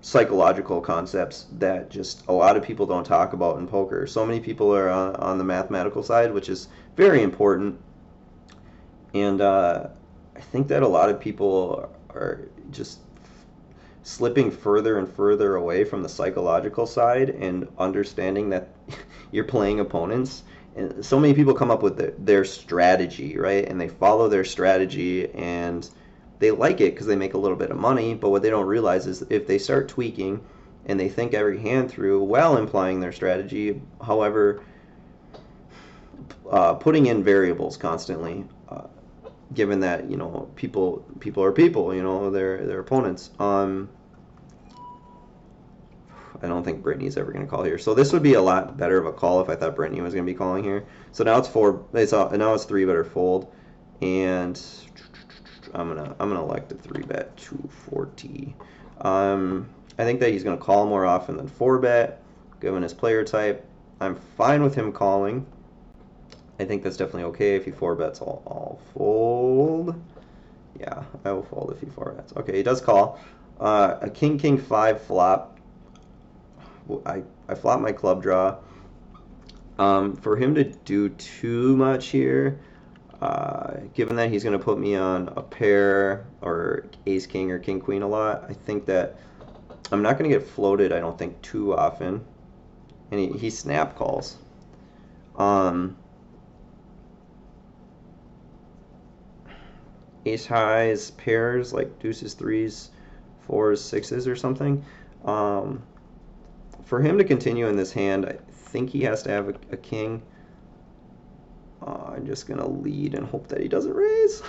psychological concepts that just a lot of people don't talk about in poker. So many people are on the mathematical side, which is very important, and I think that a lot of people are just slipping further and further away from the psychological side and understanding that you're playing opponents. And so many people come up with their strategy, right? And they follow their strategy and they like it because they make a little bit of money. But what they don't realize is if they start tweaking and they think every hand through while implying their strategy, however, putting in variables constantly, given that, you know, people are people, you know, they're opponents. I don't think Brittany's ever going to call here. So this would be a lot better of a call if I thought Brittany was going to be calling here. So now it's now it's 3-bet fold, and I'm gonna elect a 3-bet 240. I think that he's going to call more often than 4-bet, given his player type. I'm fine with him calling. I think that's definitely okay. If he 4-bets, I'll fold. Yeah, I will fold if he 4-bets. Okay, he does call. A king 5 flop. I flop my club draw. For him to do too much here, given that he's going to put me on a pair or ace king or king queen a lot, I think that I'm not going to get floated, I don't think, too often. And he snap calls. Ace highs, pairs like deuces, threes, fours, sixes or something. For him to continue in this hand, I think he has to have a king. I'm just going to lead and hope that he doesn't raise.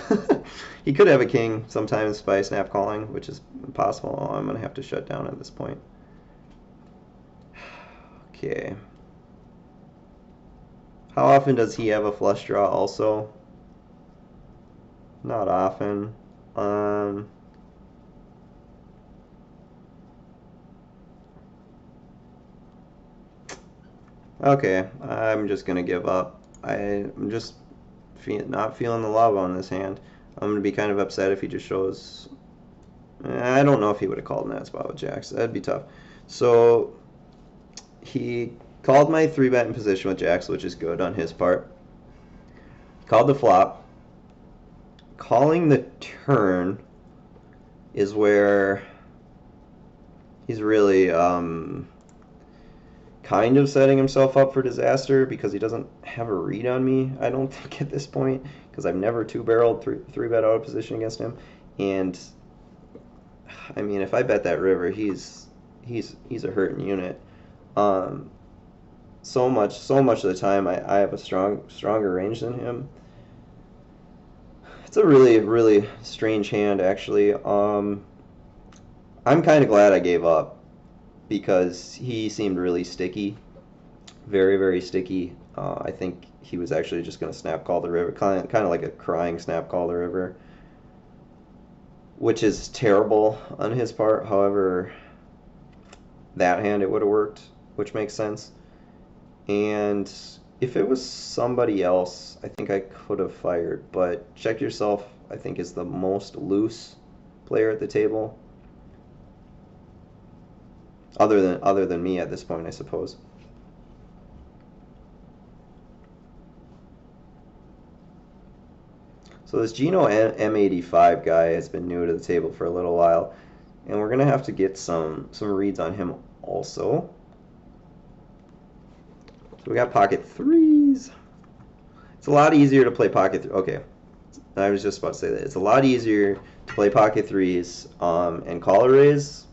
He could have a king sometimes by snap calling, which is impossible. Oh, I'm going to have to shut down at this point. Okay. How often does he have a flush draw also? Not often. Okay, I'm just going to give up. I'm just not feeling the love on this hand. I'm going to be kind of upset if he just shows... I don't know if he would have called in that spot with jacks. That'd be tough. So he called my 3-bet in position with jacks, which is good on his part. Called the flop. Calling the turn is where he's really kind of setting himself up for disaster, because he doesn't have a read on me, I don't think, at this point, because I've never 2-barreled 3-bet out of position against him. And I mean, if I bet that river, he's a hurting unit. So much of the time I have a stronger range than him. It's a really strange hand, actually. I'm kind of glad I gave up, because he seemed really sticky, very sticky. I think he was actually just going to snap call the river, kind of like a crying snap call the river, which is terrible on his part. However, that hand it would have worked, which makes sense. And If it was somebody else, I think I could have fired, but Check Yourself, I think, is the most loose player at the table, other than me at this point, I suppose. So this Gino M85 guy has been new to the table for a little while, and we're gonna have to get some reads on him also. So we got pocket threes. It's a lot easier to play pocket three. Okay, I was just about to say that. It's a lot easier to play pocket threes and call a raise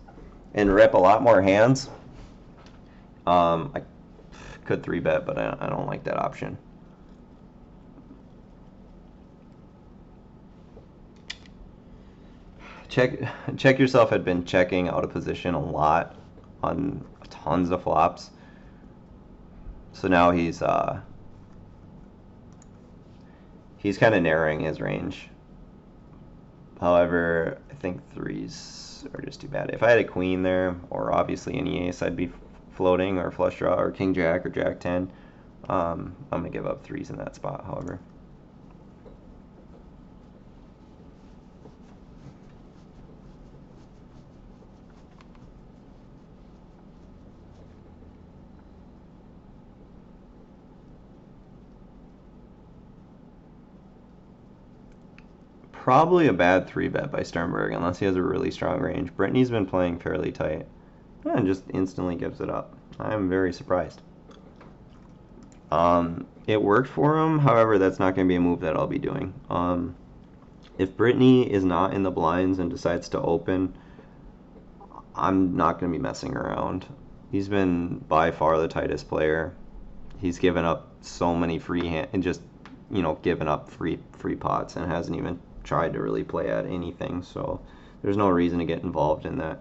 and rip a lot more hands. I could 3-bet, but I don't like that option. Check Yourself had been checking out of position a lot on tons of flops. So now he's kind of narrowing his range. However, I think threes are just too bad. If I had a queen there, or obviously any ace, I'd be floating, or flush draw, or king jack, or jack 10. I'm going to give up threes in that spot, however. Probably a bad 3-bet by Sternberg, unless he has a really strong range. Brittany's been playing fairly tight and just instantly gives it up. I'm very surprised. It worked for him, however, that's not going to be a move that I'll be doing. If Brittany is not in the blinds and decides to open, I'm not going to be messing around. He's been by far the tightest player. He's given up so many free hand and just, given up free pots and hasn't even tried to really play at anything. So there's no reason to get involved in that.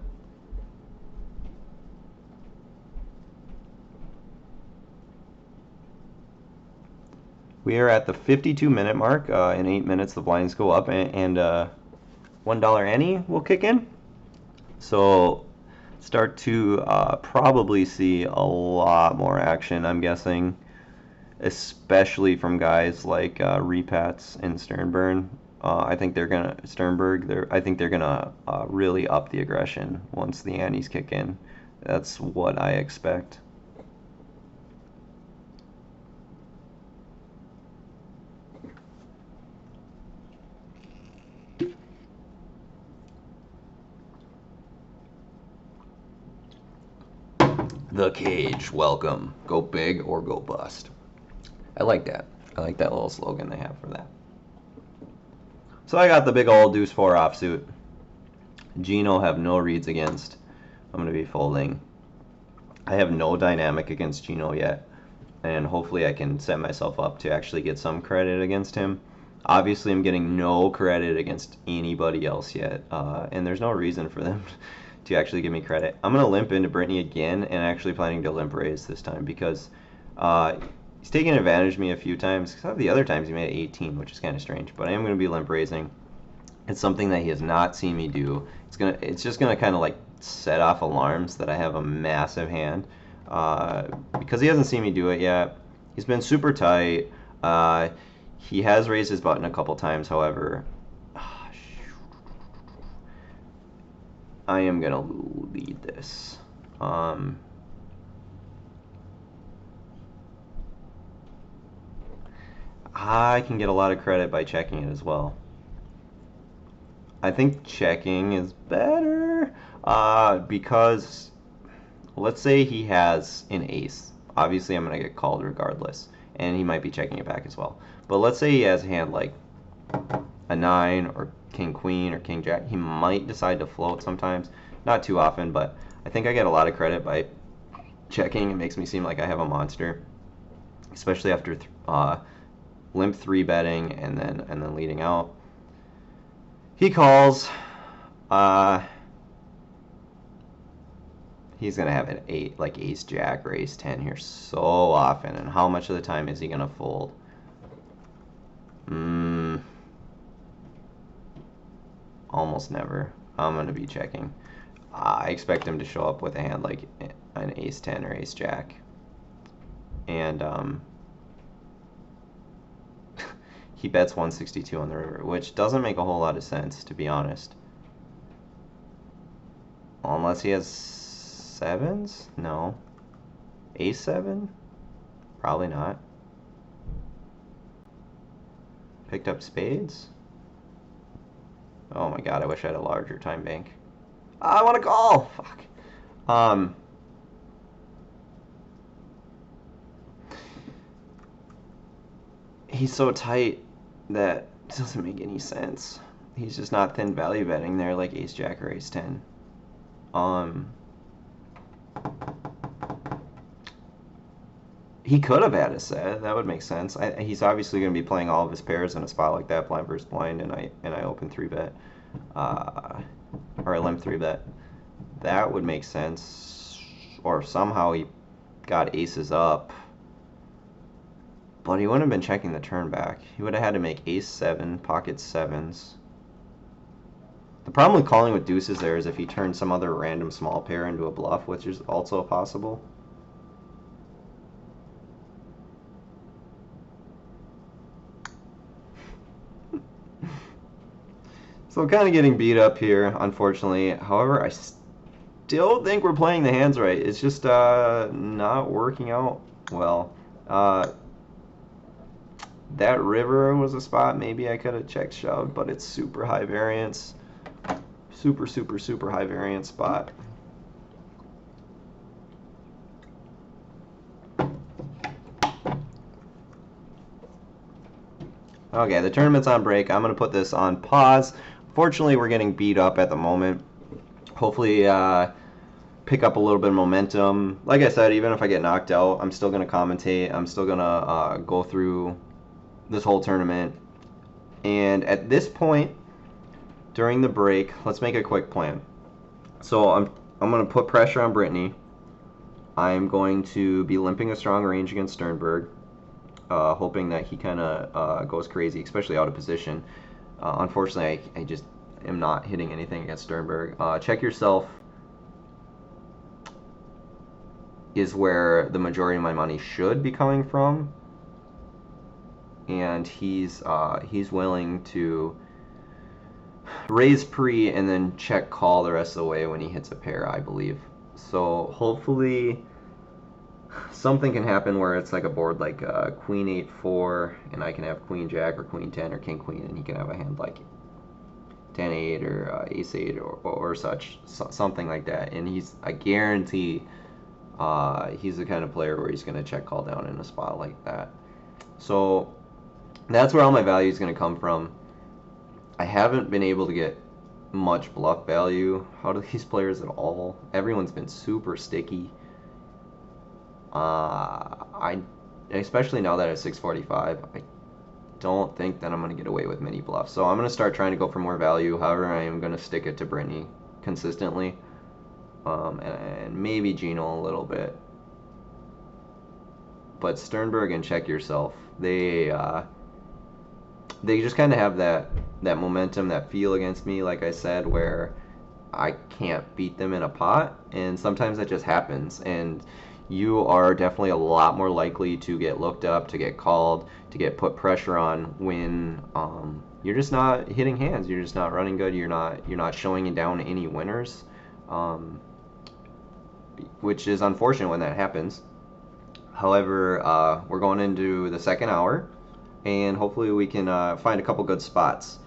We are at the 52-minute mark. In 8 minutes, the blinds go up, and $1 ante will kick in. So start to probably see a lot more action, I'm guessing, especially from guys like Repats and Sternberg. I think they're gonna really up the aggression once the antes kick in. That's what I expect. The Cage, welcome. Go big or go bust. I like that. I like that little slogan they have for that. So I got the big old deuce 4 offsuit. Gino have no reads against. I'm going to be folding. I have no dynamic against Gino yet, and hopefully I can set myself up to actually get some credit against him. Obviously, I'm getting no credit against anybody else yet, and there's no reason for them to actually give me credit. I'm going to limp into Brittany again, and actually planning to limp raise this time because he's taken advantage of me a few times. The other times he made it 18, which is kind of strange, but I am going to be limp raising. It's something that he has not seen me do. It's just gonna kind of like set off alarms that I have a massive hand because he hasn't seen me do it yet. He's been super tight. He has raised his button a couple times, however. I am gonna lead this. I can get a lot of credit by checking it as well. I think checking is better because let's say he has an ace. Obviously, I'm going to get called regardless, and he might be checking it back as well. But let's say he has a hand like a 9 or king queen or king jack. He might decide to float sometimes. Not too often, but I think I get a lot of credit by checking. It makes me seem like I have a monster, especially after limp 3-betting and then leading out. He calls. He's gonna have an 8, like ace jack or ace 10 here so often. And how much of the time is he gonna fold? Almost never. I'm gonna be checking. I expect him to show up with a hand like an ace 10 or ace jack. And he bets 162 on the river, which doesn't make a whole lot of sense, to be honest. Unless he has sevens? No. Ace 7? Probably not. Picked up spades? Oh my god, I wish I had a larger time bank. I want to call! Fuck. He's so tight that it doesn't make any sense. He's just not thin value betting there like ace jack or ace 10. He could have had a set. That would make sense. He's obviously going to be playing all of his pairs in a spot like that, blind versus blind, and I open 3-bet, or I limp 3-bet. That would make sense. Or somehow he got aces up, but he wouldn't have been checking the turn back. He would have had to make ace 7, pocket 7s. The problem with calling with deuces there is if he turns some other random small pair into a bluff, which is also possible. So kind of getting beat up here, unfortunately. However, I still think we're playing the hands right. It's just not working out well. That river was a spot maybe I could have checked shoved, but it's super high variance. Super, super, super high variance spot. Okay, the tournament's on break. I'm going to put this on pause. Fortunately, we're getting beat up at the moment. Hopefully, pick up a little bit of momentum. Like I said, even if I get knocked out, I'm still going to commentate. I'm still going to go through this whole tournament. And at this point, during the break, let's make a quick plan. So I'm going to put pressure on Brittany. I'm going to be limping a strong range against Sternberg, hoping that he kind of goes crazy, especially out of position. Unfortunately, I just am not hitting anything against Sternberg. Check yourself is where the majority of my money should be coming from, and he's willing to raise pre and then check call the rest of the way when he hits a pair, I believe. So hopefully something can happen where it's like a board like queen 8-4, and I can have queen jack or queen 10 or king queen, and he can have a hand like 10-8 or ace 8 or such, something like that. And I guarantee he's the kind of player where he's going to check call down in a spot like that. So that's where all my value is going to come from. I haven't been able to get much bluff value out of these players at all. Everyone's been super sticky. Especially now that it's 645, I don't think that I'm going to get away with many bluffs. So I'm going to start trying to go for more value. However, I am going to stick it to Brittany consistently, and maybe Gino a little bit. But Sternberg and Check Yourself, they just kind of have that momentum, that feel against me, like I said, where I can't beat them in a pot, and sometimes that just happens, and you are definitely a lot more likely to get looked up, to get called, to get put pressure on when you're just not hitting hands, you're just not running good, you're not showing down any winners, which is unfortunate when that happens. However, we're going into the second hour, and hopefully we can find a couple good spots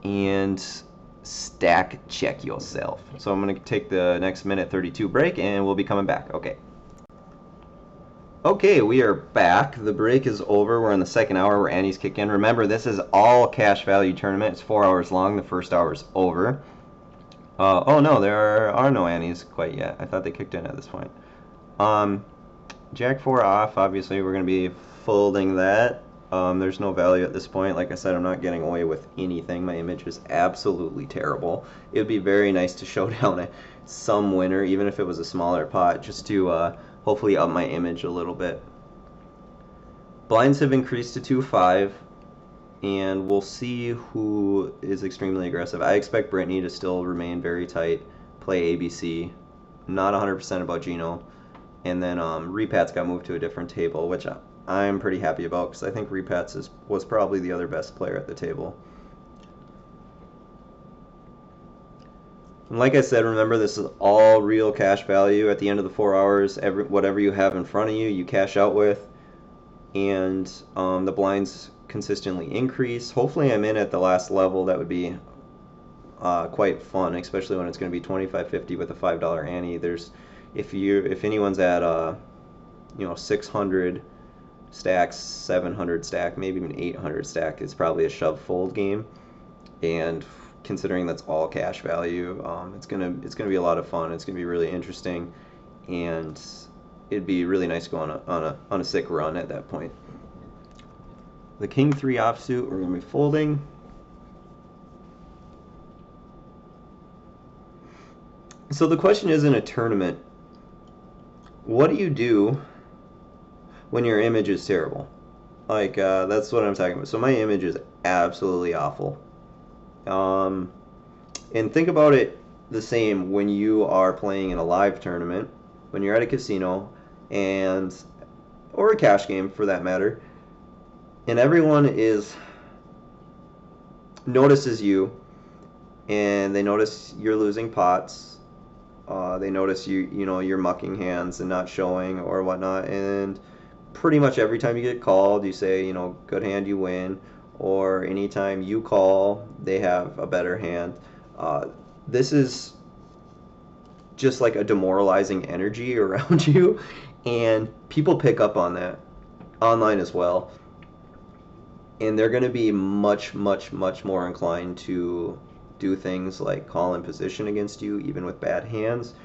and stack check yourself. So I'm going to take the next minute 32 break, and we'll be coming back. Okay, we are back. The break is over. We're in the second hour where Annie's kick in. Remember, this is all cash value tournament. It's 4 hours long. The first hour is over. Oh no, there are no Annies quite yet. I thought they kicked in at this point. Jack 4 off. Obviously, we're going to be folding that. There's no value at this point. Like I said, I'm not getting away with anything. My image is absolutely terrible. It would be very nice to show down some winner, even if it was a smaller pot, just to hopefully up my image a little bit. Blinds have increased to 2-5, and we'll see who is extremely aggressive. I expect Brittany to still remain very tight, play ABC. I'm not 100% about Gino. And then Repat's got moved to a different table, which I'm pretty happy about because I think Repats was probably the other best player at the table. And like I said, remember this is all real cash value. At the end of the 4 hours, whatever you have in front of you, you cash out with, and the blinds consistently increase. Hopefully, I'm in at the last level. That would be quite fun, especially when it's going to be 25.50 with a $5 ante. If anyone's at 600 stacks, 700 stack, maybe even 800 stack, is probably a shove fold game, and considering that's all cash value, it's gonna be a lot of fun. It's gonna be really interesting, and it'd be really nice to go on a sick run at that point. The King 3 offsuit, we're gonna be folding. So the question is, in a tournament, what do you do when your image is terrible? Like, that's what I'm talking about. So my image is absolutely awful. And think about it the same when you are playing in a live tournament, when you're at a casino, or a cash game for that matter, and everyone notices you, and they notice you're losing pots. They notice you're mucking hands and not showing or whatnot, and pretty much every time you get called, you say, good hand, you win, or anytime you call, they have a better hand. This is just like a demoralizing energy around you, and people pick up on that online as well, and they're going to be much, much, much more inclined to do things like call in position against you, even with bad hands.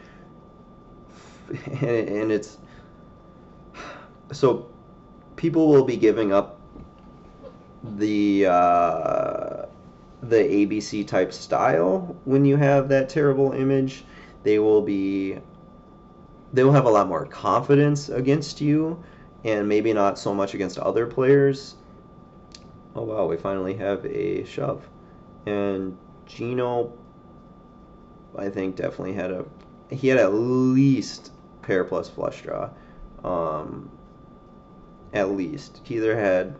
And it's so people will be giving up the ABC type style when you have that terrible image. They will have a lot more confidence against you, and maybe not so much against other players. Oh wow, we finally have a shove. And Gino, I think, definitely had at least pair plus flush draw. At least. He either had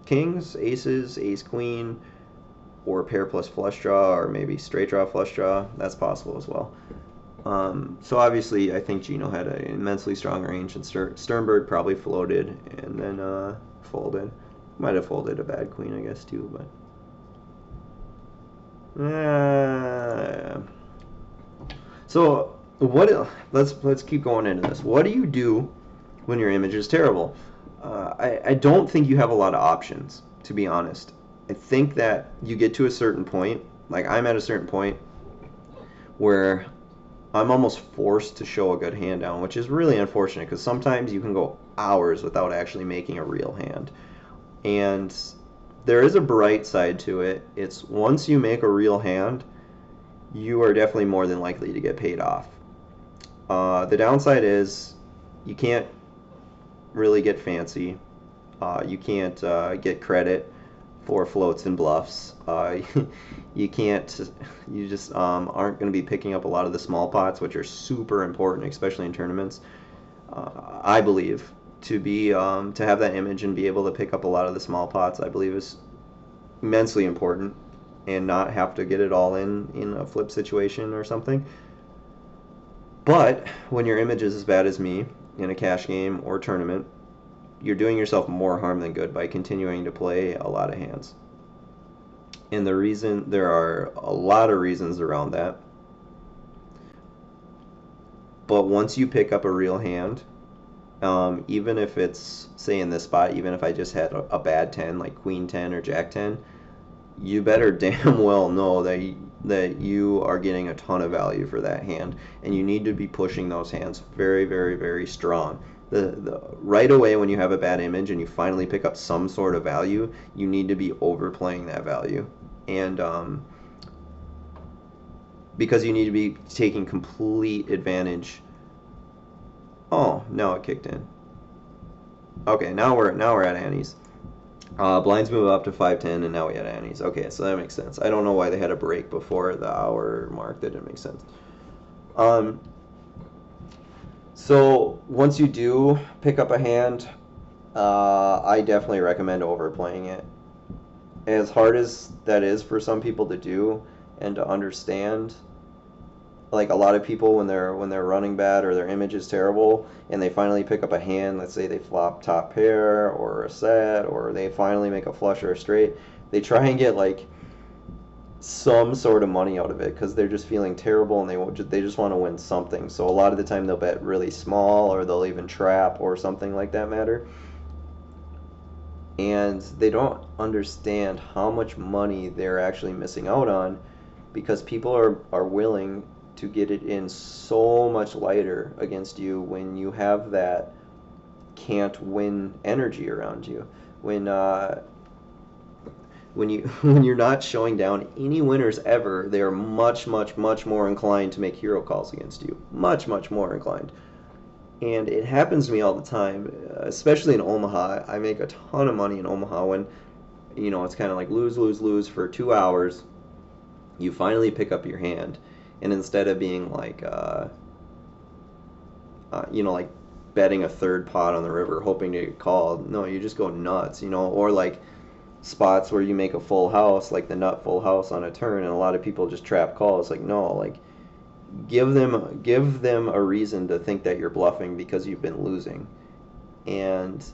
kings, aces, ace queen, or pair plus flush draw, or maybe straight draw flush draw. That's possible as well. So obviously, I think Gino had an immensely strong range, and Sternberg probably floated and then folded. Might have folded a bad queen, I guess, too, but. So let's keep going into this. What do you do when your image is terrible? I don't think you have a lot of options, to be honest. I think that you get to a certain point, like I'm at a certain point, where I'm almost forced to show a good hand down, which is really unfortunate because sometimes you can go hours without actually making a real hand. And there is a bright side to it. It's once you make a real hand, you are definitely more than likely to get paid off. The downside is you can't really get fancy. You can't get credit for floats and bluffs. You just aren't going to be picking up a lot of the small pots, which are super important, especially in tournaments. I believe to have that image and be able to pick up a lot of the small pots, I believe is immensely important, and not have to get it all in a flip situation or something. But when your image is as bad as me in a cash game or tournament, you're doing yourself more harm than good by continuing to play a lot of hands. And there are a lot of reasons around that. But once you pick up a real hand, even if it's, say in this spot, even if I just had a bad 10, like Queen 10 or Jack 10, you better damn well know that you are getting a ton of value for that hand, and you need to be pushing those hands very, very, very strong. Right away when you have a bad image and you finally pick up some sort of value, you need to be overplaying that value, and because you need to be taking complete advantage. Oh, now it kicked in. Okay, now we're at antes. Blinds move up to 510, and now we had antes. Okay, so that makes sense. I don't know why they had a break before the hour mark. That didn't make sense. So once you do pick up a hand, I definitely recommend overplaying it. As hard as that is for some people to do and to understand, like a lot of people when they're running bad or their image is terrible and they finally pick up a hand, let's say they flop top pair or a set or they finally make a flush or a straight, they try and get like some sort of money out of it because they're just feeling terrible and they just want to win something. So a lot of the time they'll bet really small or they'll even trap or something like that matter. And they don't understand how much money they're actually missing out on because people are willing to get it in so much lighter against you when you have that can't win energy around you. When you when you're not showing down any winners ever, they are much, much, much more inclined to make hero calls against you. Much, much more inclined. And it happens to me all the time, especially in Omaha. I make a ton of money in Omaha when, it's kind of like lose, lose, lose for 2 hours. You finally pick up your hand, and instead of being like, like betting a third pot on the river, hoping to get called, no, you just go nuts, or like spots where you make a full house, like the nut full house on a turn, and a lot of people just trap call. It's like, no, like give them a reason to think that you're bluffing because you've been losing. And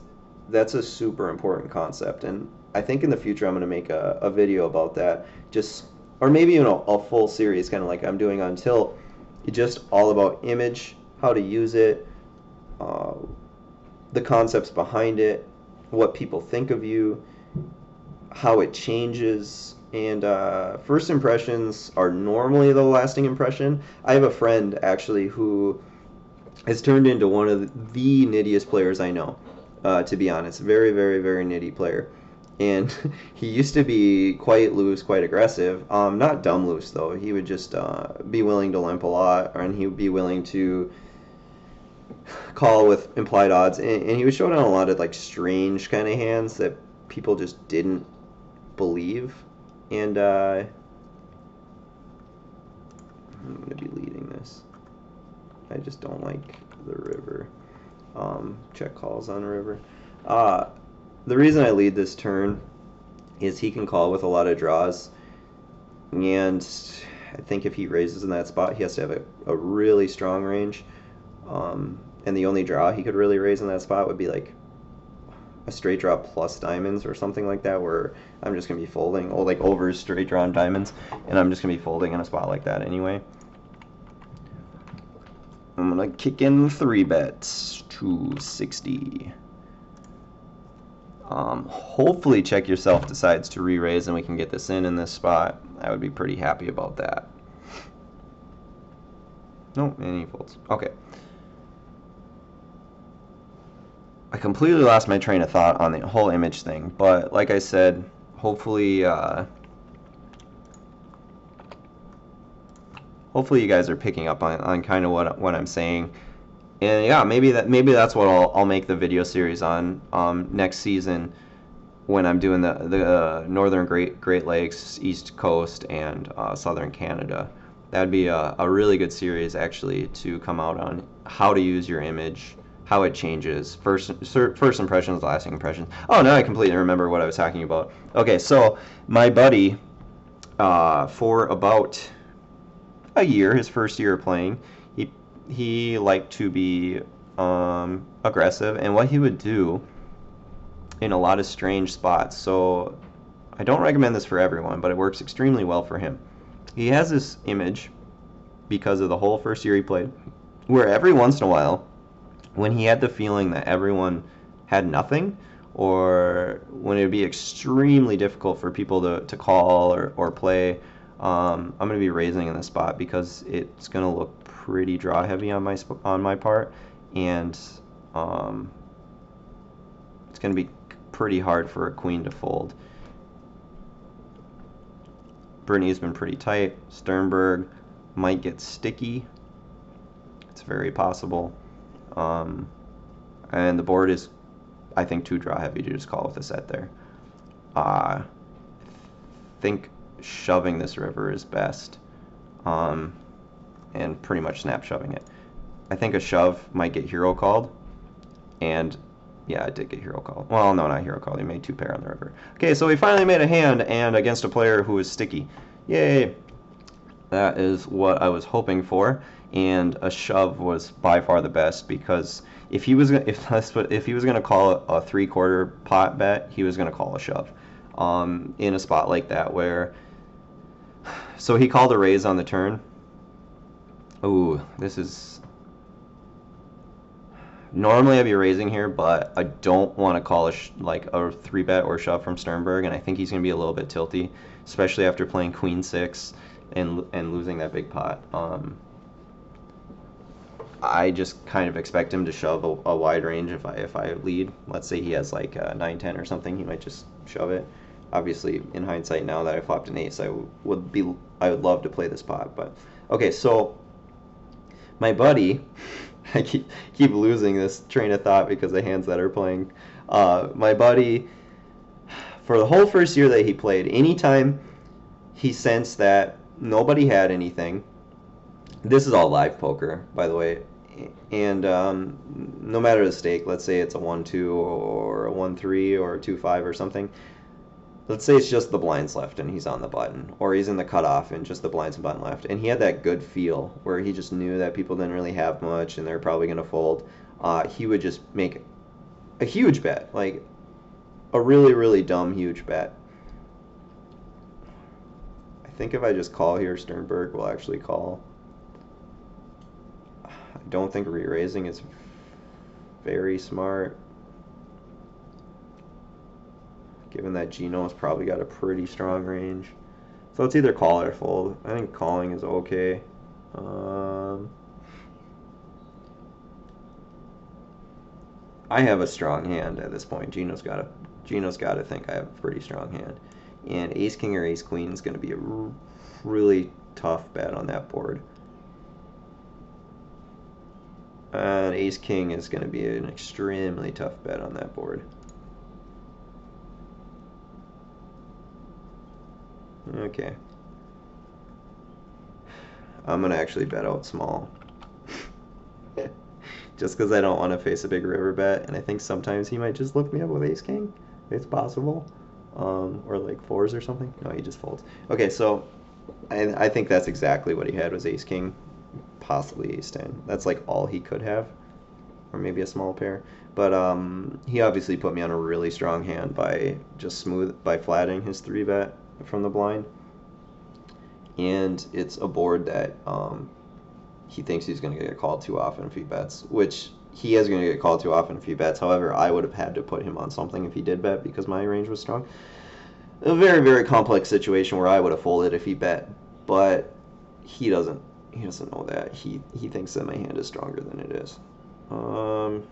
that's a super important concept, and I think in the future I'm going to make a video about that, just or maybe a full series kind of like I'm doing on Tilt, just all about image, how to use it, uh, the concepts behind it, what people think of you, how it changes. And first impressions are normally the lasting impression. I have a friend actually who has turned into one of the nittiest players I know, to be honest. Very, very, very nitty player. And he used to be quite loose, quite aggressive. Not dumb loose, though. He would just be willing to limp a lot, and he would be willing to call with implied odds. And he would show down a lot of like strange kind of hands that people just didn't believe. And I'm going to be leading this. I just don't like the river. Check calls on river. The reason I lead this turn is he can call with a lot of draws, and I think if he raises in that spot, he has to have a really strong range. And the only draw he could really raise in that spot would be like a straight draw plus diamonds or something like that, where I'm just going to be folding, or like over straight draw and diamonds, and I'm just going to be folding in a spot like that anyway. I'm going to kick in 3 bets to 60. Hopefully Check Yourself decides to re-raise and we can get this in this spot. I would be pretty happy about that. Nope, and he folds. Okay. I completely lost my train of thought on the whole image thing, but like I said, hopefully hopefully you guys are picking up on kind of what I'm saying. And yeah, maybe that's what I'll make the video series on next season when I'm doing the northern Great Lakes, East Coast, and southern Canada. That'd be a really good series actually to come out on how to use your image, how it changes, first impressions, lasting impressions. Oh, now I completely remember what I was talking about. Okay, so my buddy, for about a year, his first year of playing, he liked to be aggressive, and what he would do in a lot of strange spots. So I don't recommend this for everyone, but it works extremely well for him. He has this image because of the whole first year he played, where every once in a while, when he had the feeling that everyone had nothing, or when it would be extremely difficult for people to call or play, I'm going to be raising in this spot because it's going to look pretty draw heavy on my part, and it's going to be pretty hard for a queen to fold. Brittany's been pretty tight. Sternberg might get sticky. It's very possible. And the board is, I think, too draw heavy to just call with a set there. I think shoving this river is best, and pretty much snap shoving it. I think a shove might get hero called, and Yeah, I did get hero call. Well, no, not hero call. He made 2 pair on the river. Okay, so he finally made a hand, and against a player who was sticky. Yay! That is what I was hoping for, and a shove was by far the best, because if he was gonna call a 3/4 pot bet, he was gonna call a shove, in a spot like that where. So he called a raise on the turn. Ooh, this is. Normally I'd be raising here, but I don't want to call like a 3-bet or shove from Sternberg, and I think he's going to be a little bit tilty, especially after playing Queen 6 and losing that big pot. I just kind of expect him to shove a wide range if I lead. Let's say he has like 9-10 or something, he might just shove it. Obviously, in hindsight, now that I flopped an ace, I would love to play this pot. But okay, so my buddy. I keep losing this train of thought because of hands that are playing. My buddy, for the whole first year that he played, anytime he sensed that nobody had anything, this is all live poker, by the way, and no matter the stake, let's say it's a 1-2 or a 1-3 or a 2-5 or something. Let's say it's just the blinds left and he's on the button, or he's in the cutoff and just the blinds and button left, and he had that good feel where he just knew that people didn't really have much and they're probably going to fold. He would just make a huge bet, like a really, really dumb huge bet. I think if I just call here, Sternberg will actually call. I don't think re-raising is very smart, given that Gino's probably got a pretty strong range. So it's either call or fold. I think calling is okay. I have a strong hand at this point. Gino's got to think I have a pretty strong hand. And ace king or ace queen is going to be a really tough bet on that board. And ace king is going to be an extremely tough bet on that board. Okay. I'm going to actually bet out small. Just because I don't want to face a big river bet, and I think sometimes he might just look me up with ace king. It's possible. Or like 4s or something. No, he just folds. Okay, so I think that's exactly what he had, was ace king, possibly ace 10. That's like all he could have, or maybe a small pair. But he obviously put me on a really strong hand by just flatting his 3-bet from the blind, and it's a board that he thinks he's going to get called too often if he bets, which he is going to get called too often if he bets. However, I would have had to put him on something if he did bet because my range was strong. A very, very complex situation where I would have folded if he bet, but he doesn't know that. He thinks that my hand is stronger than it is. I'm going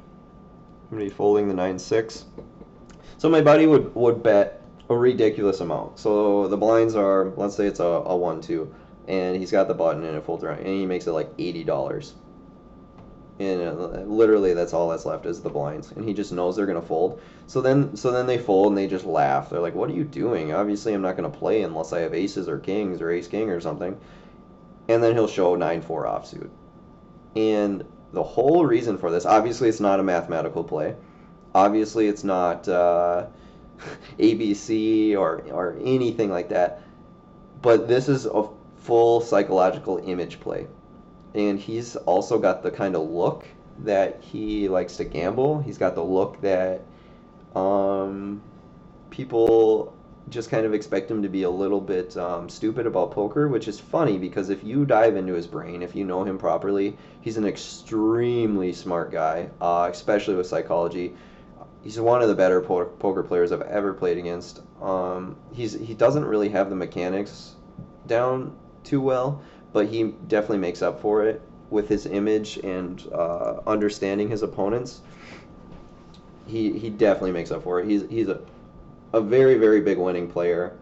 to be folding the 9-6. So my buddy would bet a ridiculous amount. So the blinds are, let's say it's a 1-2, and he's got the button and it folds around, and he makes it like $80. And literally that's all that's left is the blinds, and he just knows they're gonna fold. So then they fold and they just laugh. They're like, "What are you doing? Obviously I'm not gonna play unless I have aces or kings or ace king or something." And then he'll show 9-4 offsuit. And the whole reason for this, obviously it's not a mathematical play. Obviously it's not ABC or anything like that, but this is a full psychological image play, and he's also got the kind of look that he likes to gamble. He's got the look that people just kind of expect him to be a little bit stupid about poker, which is funny because if you dive into his brain, if you know him properly, he's an extremely smart guy, especially with psychology. He's one of the better poker players I've ever played against. He doesn't really have the mechanics down too well, but he definitely makes up for it with his image and understanding his opponents. He definitely makes up for it. He's a very, very big winning player,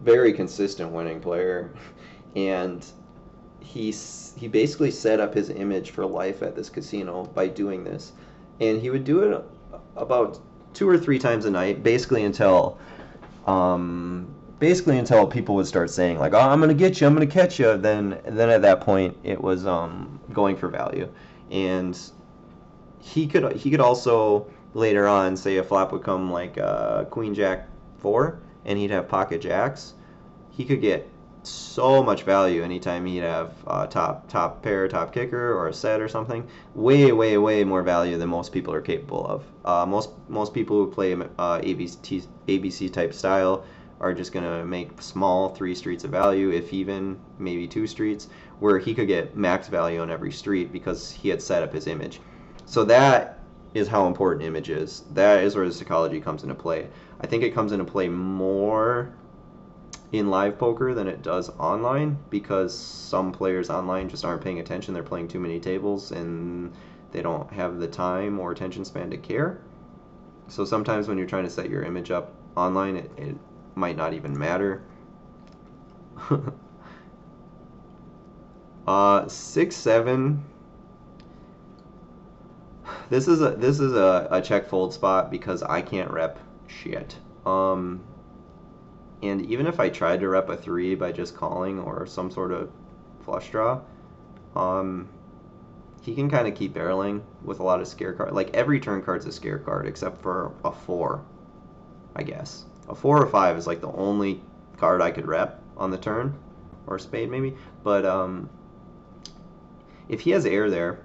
very consistent winning player, and he basically set up his image for life at this casino by doing this, and he would do it about 2 or 3 times a night, basically until people would start saying like, "Oh, I'm gonna get you, I'm gonna catch you." Then at that point, it was going for value, and he could also later on, say a flop would come like Queen Jack 4, and he'd have pocket jacks, he could get so much value anytime he'd have top pair, top kicker, or a set or something. Way more value than most people are capable of. Most people who play ABC type style are just gonna make small 3 streets of value, if even maybe 2 streets, where he could get max value on every street because he had set up his image. So that is how important image is. That is where the psychology comes into play. I think it comes into play more in live poker than it does online, because some players online just aren't paying attention. They're playing too many tables and they don't have the time or attention span to care. So sometimes when you're trying to set your image up online, it might not even matter. 6-7. This is a check fold spot because I can't rep shit. And even if I tried to rep a 3 by just calling or some sort of flush draw, he can kind of keep barreling with a lot of scare cards. Like, every turn card's a scare card except for a 4, I guess. A 4 or 5 is like the only card I could rep on the turn, or spade maybe. But if he has air there,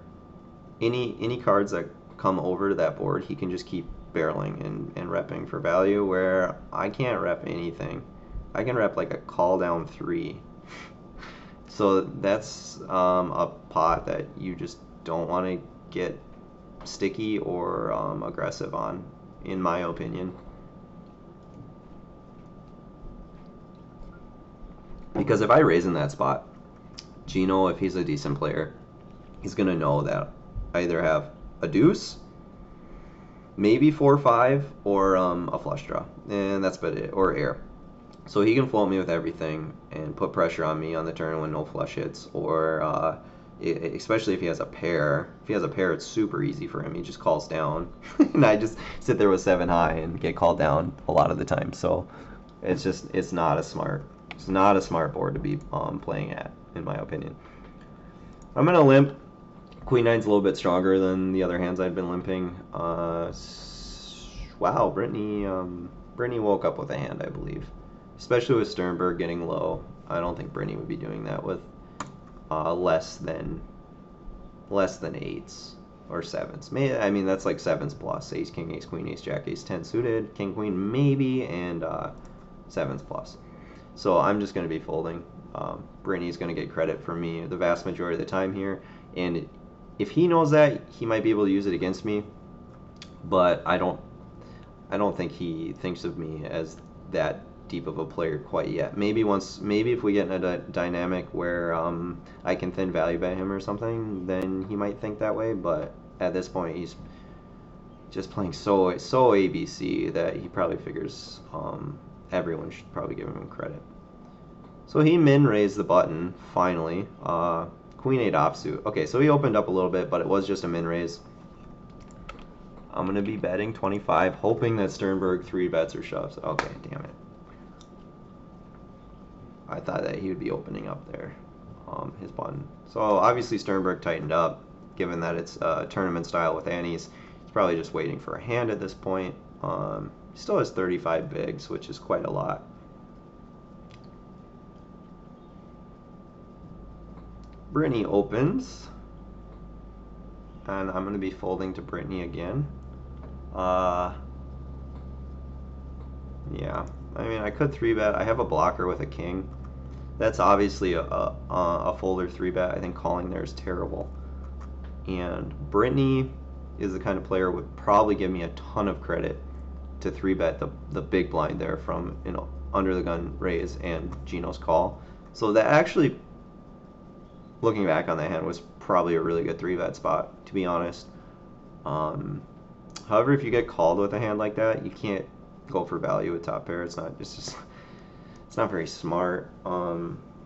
any cards that come over to that board, he can just keep barreling and repping for value, where I can't rep anything. I can rep like a call down 3. So that's a pot that you just don't want to get sticky or aggressive on, in my opinion. Because if I raise in that spot, Gino, if he's a decent player, he's going to know that I either have a deuce, maybe 4-5, or a flush draw, and that's about it, or air. So he can float me with everything and put pressure on me on the turn when no flush hits, or especially if he has a pair. If he has a pair, it's super easy for him. He just calls down, and I just sit there with 7 high and get called down a lot of the time. So it's not a smart board to be playing at, in my opinion. I'm gonna limp. Queen 9's a little bit stronger than the other hands I'd been limping. Wow, Brittany woke up with a hand, I believe. Especially with Sternberg getting low. I don't think Brittany would be doing that with less than 8s or 7s. I mean, that's like 7s plus. Ace, King, Ace, Queen, Ace, Jack, Ace, 10 suited, King, Queen maybe, and 7s plus. So I'm just going to be folding. Brittany's going to get credit for me the vast majority of the time here. And if he knows that, he might be able to use it against me. But I don't think he thinks of me as that deep of a player quite yet. Maybe if we get in a dynamic where I can thin value bet him or something, then he might think that way. But at this point, he's just playing so ABC that he probably figures everyone should probably give him credit. So he min raised the button finally. Queen 8 offsuit. Okay, so he opened up a little bit, but it was just a min raise. I'm gonna be betting 25, hoping that Sternberg 3 bets or shoves. Okay, damn it. I thought that he would be opening up there, his button. So obviously Sternberg tightened up, given that it's tournament style with antes. He's probably just waiting for a hand at this point. He still has 35 bigs, which is quite a lot. Brittany opens, and I'm going to be folding to Brittany again. Yeah, I mean, I could 3-bet. I have a blocker with a king. That's obviously a folder 3-bet. I think calling there is terrible. And Brittany is the kind of player who would probably give me a ton of credit to 3-bet the big blind there from, under the gun raise and Gino's call. So that actually, looking back on that hand, was probably a really good 3-bet spot, to be honest. However, if you get called with a hand like that, you can't go for value with top pair. It's not very smart.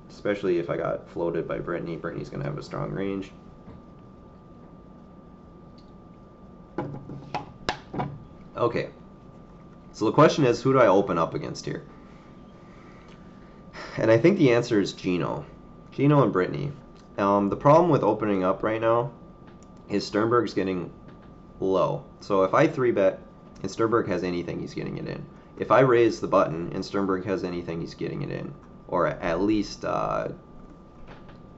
Especially if I got floated by Brittany. Brittany's gonna have a strong range. Okay. So the question is, who do I open up against here? And I think the answer is Gino. Gino and Brittany. The problem with opening up right now is Sternberg's getting low. So if I 3-bet and Sternberg has anything, he's getting it in. If I raise the button and Sternberg has anything, he's getting it in. Or at least,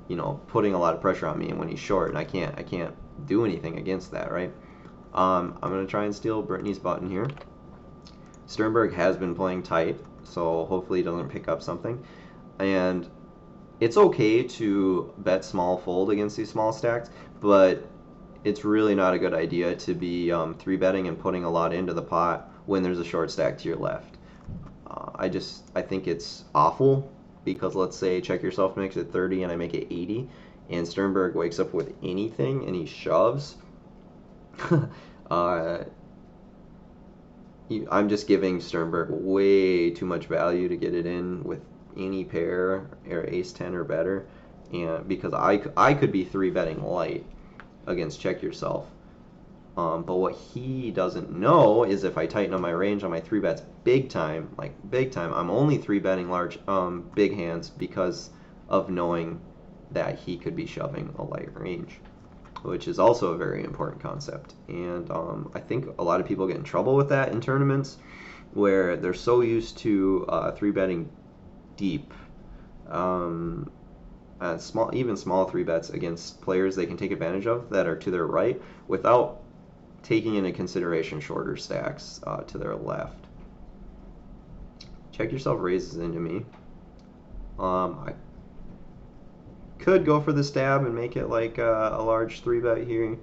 you know, putting a lot of pressure on me. And when he's short, and I can't do anything against that, right? I'm gonna try and steal Brittany's button here. Sternberg has been playing tight, so hopefully he doesn't pick up something. And it's okay to bet small fold against these small stacks, but it's really not a good idea to be 3-betting and putting a lot into the pot when there's a short stack to your left. I think it's awful, because let's say Check Yourself makes it 30 and I make it 80, and Sternberg wakes up with anything and he shoves. I'm just giving Sternberg way too much value to get it in with any pair or ace 10 or better, and because I could be 3-betting light against Check Yourself. But what he doesn't know is if I tighten up my range on my 3-bets big time, I'm only 3-betting large, big hands because of knowing that he could be shoving a light range, which is also a very important concept. And I think a lot of people get in trouble with that in tournaments where they're so used to 3-betting deep, even small 3-bets against players they can take advantage of that are to their right, without taking into consideration shorter stacks to their left. Check Yourself raises into me. I could go for the stab and make it like a large 3-bet here.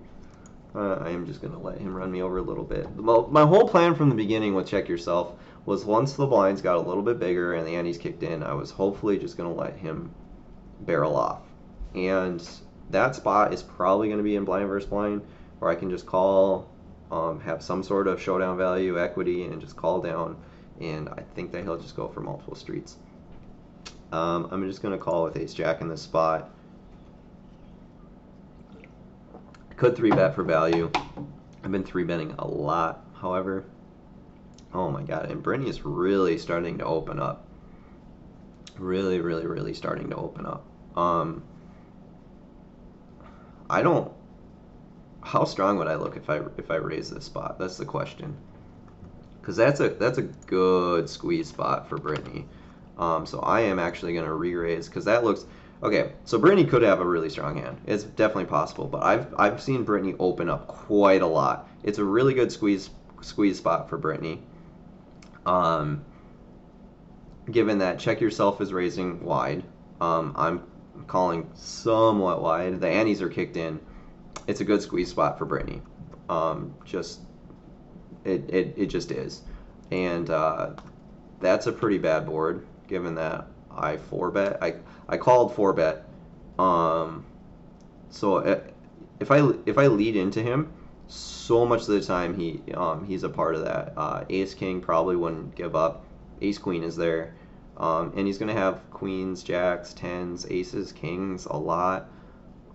I am just going to let him run me over a little bit. Well, my whole plan from the beginning with Check Yourself was once the blinds got a little bit bigger and the antes kicked in, I was hopefully just going to let him barrel off. And that spot is probably going to be in blind versus blind, where I can just call, have some sort of showdown value, equity, and just call down. And I think that he'll just go for multiple streets. I'm just going to call with ace-jack in this spot. Could 3-bet for value. I've been 3-betting a lot, however. Oh my god, and Brittany is really starting to open up. Really starting to open up. I don't... How strong would I look if I raise this spot? That's the question. Because that's a good squeeze spot for Brittany. So I am actually going to re-raise, because that looks... Okay, so Brittany could have a really strong hand. It's definitely possible, but I've seen Brittany open up quite a lot. It's a really good squeeze spot for Brittany. Given that Check Yourself is raising wide, I'm calling somewhat wide. The antes are kicked in. It's a good squeeze spot for Brittany. It just is, and that's a pretty bad board. Given that I 4-bet, I called 4-bet. So if I lead into him, so much of the time he's a part of that. Ace King probably wouldn't give up. Ace Queen is there, and he's gonna have queens, jacks, tens, aces, kings a lot.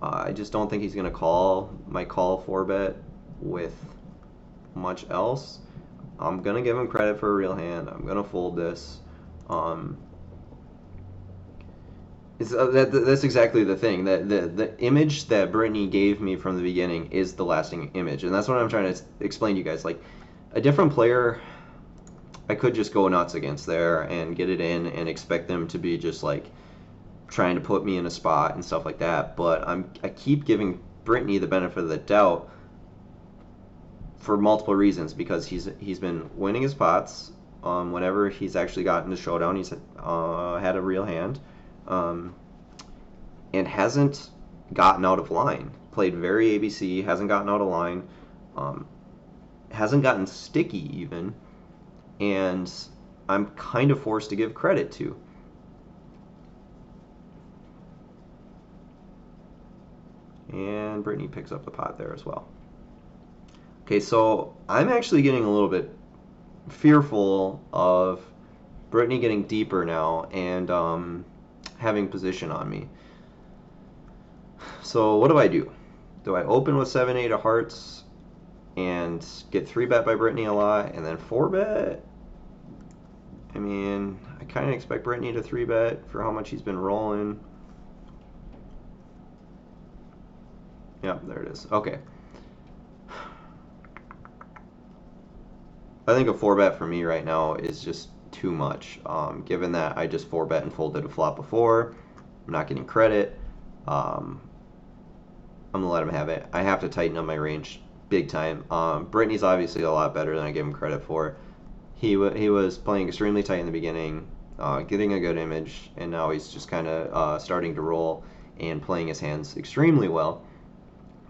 I just don't think he's gonna call 4-bet with much else. I'm gonna give him credit for a real hand. I'm gonna fold this. That's exactly the thing. The image that Brittany gave me from the beginning is the lasting image, and that's what I'm trying to explain to you guys. Like, a different player, I could just go nuts against there and get it in and expect them to be just like trying to put me in a spot and stuff like that. But I keep giving Brittany the benefit of the doubt for multiple reasons, because he's been winning his pots. Whenever he's actually gotten to showdown, he's had a real hand, and hasn't gotten out of line. Played very ABC, hasn't gotten out of line, hasn't gotten sticky even, and I'm kind of forced to give credit to. And Brittany picks up the pot there as well. Okay, so I'm actually getting a little bit fearful of Brittany getting deeper now and having position on me. So what do I do? Do I open with 7-8 of hearts and get 3-bet by Brittany a lot and then 4-bet? I mean, I kind of expect Brittany to 3-bet for how much he's been rolling. Yep, there it is. Okay. I think a 4-bet for me right now is just too much. Given that I just 4-bet and folded a flop before, I'm not getting credit. Um, I'm gonna let him have it. I have to tighten up my range big time. Brittany's obviously a lot better than I give him credit for. He was playing extremely tight in the beginning, getting a good image, and now he's just kind of starting to roll and playing his hands extremely well,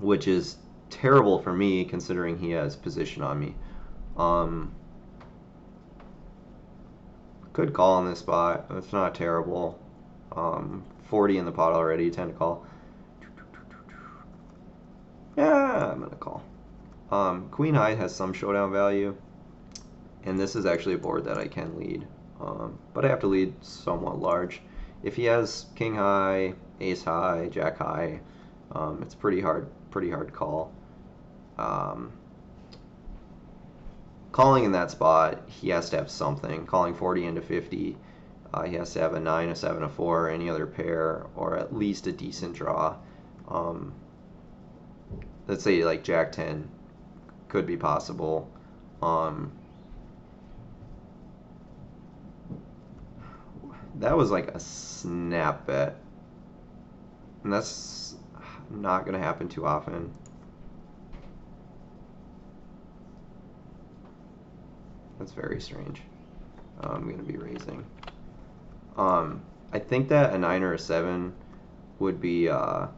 which is terrible for me considering he has position on me. Could call on this spot. It's not terrible. 40 in the pot already. 10 to call. Yeah, I'm gonna call. Queen high has some showdown value, and this is actually a board that I can lead, but I have to lead somewhat large. If he has king high, ace high, jack high, it's pretty hard to call. Calling in that spot, he has to have something. Calling 40 into 50, he has to have a 9, a 7, a 4, any other pair, or at least a decent draw. Let's say like jack 10 could be possible. That was like a snap bet, and that's not going to happen too often. That's very strange. I'm going to be raising. I think that a 9 or a 7 would be a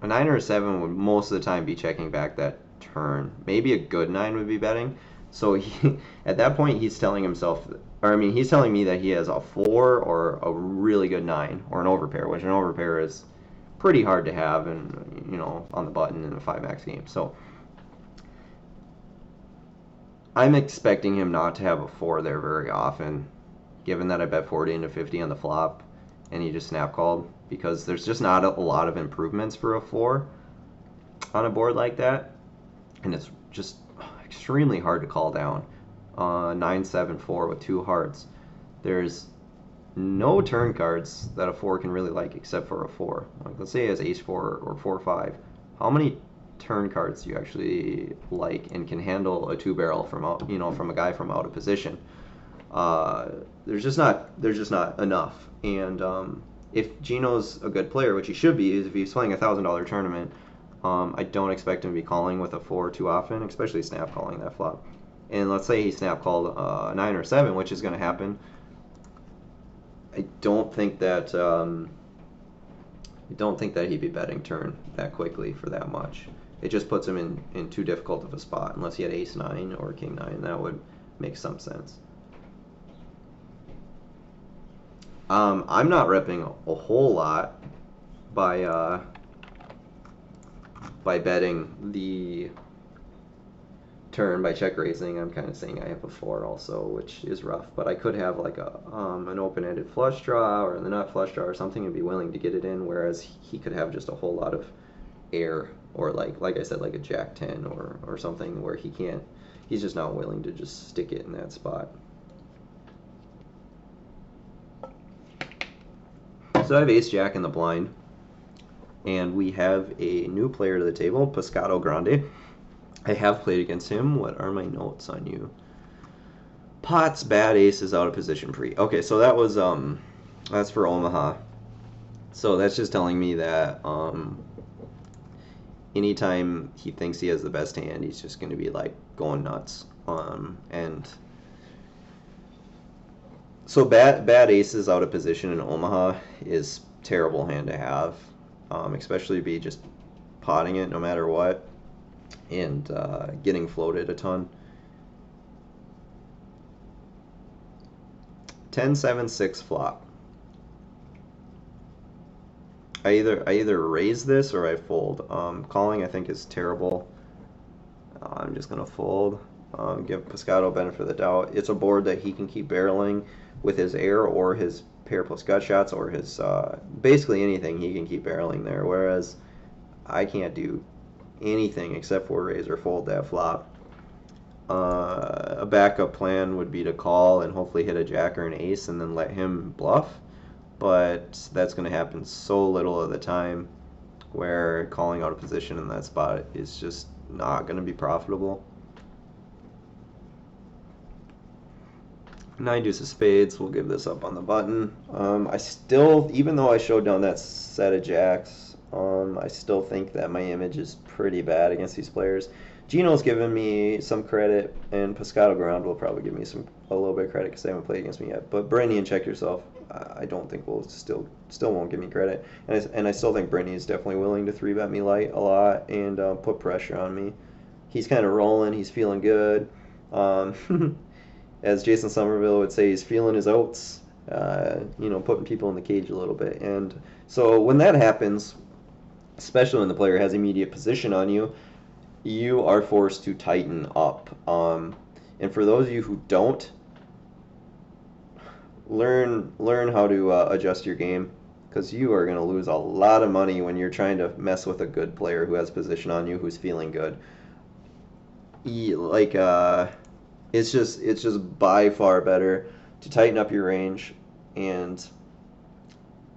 9 or a 7 would most of the time be checking back that turn. Maybe a good 9 would be betting. So at that point, he's telling himself, or I mean, he's telling me that he has a 4 or a really good 9 or an overpair, which an overpair is pretty hard to have, and on the button in a 5-max game. So I'm expecting him not to have a 4 there very often, given that I bet 40 into 50 on the flop, and he just snap called, because there's just not a lot of improvements for a 4 on a board like that, and it's just extremely hard to call down. 9-7-4 with 2 hearts. There's no turn cards that a 4 can really like except for a 4. Like, let's say he has ace 4 or 4-5. How many turn cards do you actually like and can handle a 2-barrel from out, from a guy from out of position? There's just not enough. And if Gino's a good player, which he should be, is if he's playing a $1,000 tournament, I don't expect him to be calling with a 4 too often, especially snap calling that flop. And let's say he snap called a 9 or 7, which is going to happen. I don't think that he'd be betting turn that quickly for that much. It just puts him in too difficult of a spot. Unless he had ace 9 or king 9, that would make some sense. I'm not repping a whole lot by betting the turn by check raising. I'm kind of saying I have a 4 also, which is rough, but I could have like an open-ended flush draw or the nut flush draw or something and be willing to get it in, whereas he could have just a whole lot of air, or like I said, like a jack 10 or something where he's just not willing to just stick it in that spot. So I have ace jack in the blind, and we have a new player to the table, Pescado Grande. I have played against him. What are my notes on you? Pots, bad aces, out of position pre. Okay, so that was that's for Omaha. So that's just telling me that anytime he thinks he has the best hand, he's just going to be like going nuts. And so bad aces out of position in Omaha is terrible hand to have, especially be just potting it no matter what, and getting floated a ton. 10-7-6 flop. I either raise this or I fold. Calling I think is terrible. I'm just gonna fold. Give Pescado benefit of the doubt. It's a board that he can keep barreling with his air or his pair plus gut shots or his basically anything he can keep barreling there. Whereas I can't do anything except for raise or fold that flop. A backup plan would be to call and hopefully hit a jack or an ace and then let him bluff, but that's going to happen so little of the time where calling out of position in that spot is just not going to be profitable. Nine deuce of spades. We'll give this up on the button. I still, even though I showed down that set of jacks, I still think that my image is pretty bad against these players. Gino's given me some credit, and Pescado Ground will probably give me a little bit of credit because they haven't played against me yet. But Brittany and Check Yourself, I don't think will still won't give me credit, and I still think Brittany is definitely willing to 3-bet me light a lot and put pressure on me. He's kind of rolling. He's feeling good. As Jason Somerville would say, he's feeling his oats. Putting people in the cage a little bit. And so when that happens, especially when the player has immediate position on you, you are forced to tighten up. And for those of you who don't, learn how to adjust your game, because you are going to lose a lot of money when you're trying to mess with a good player who has position on you, who's feeling good. It's just by far better to tighten up your range and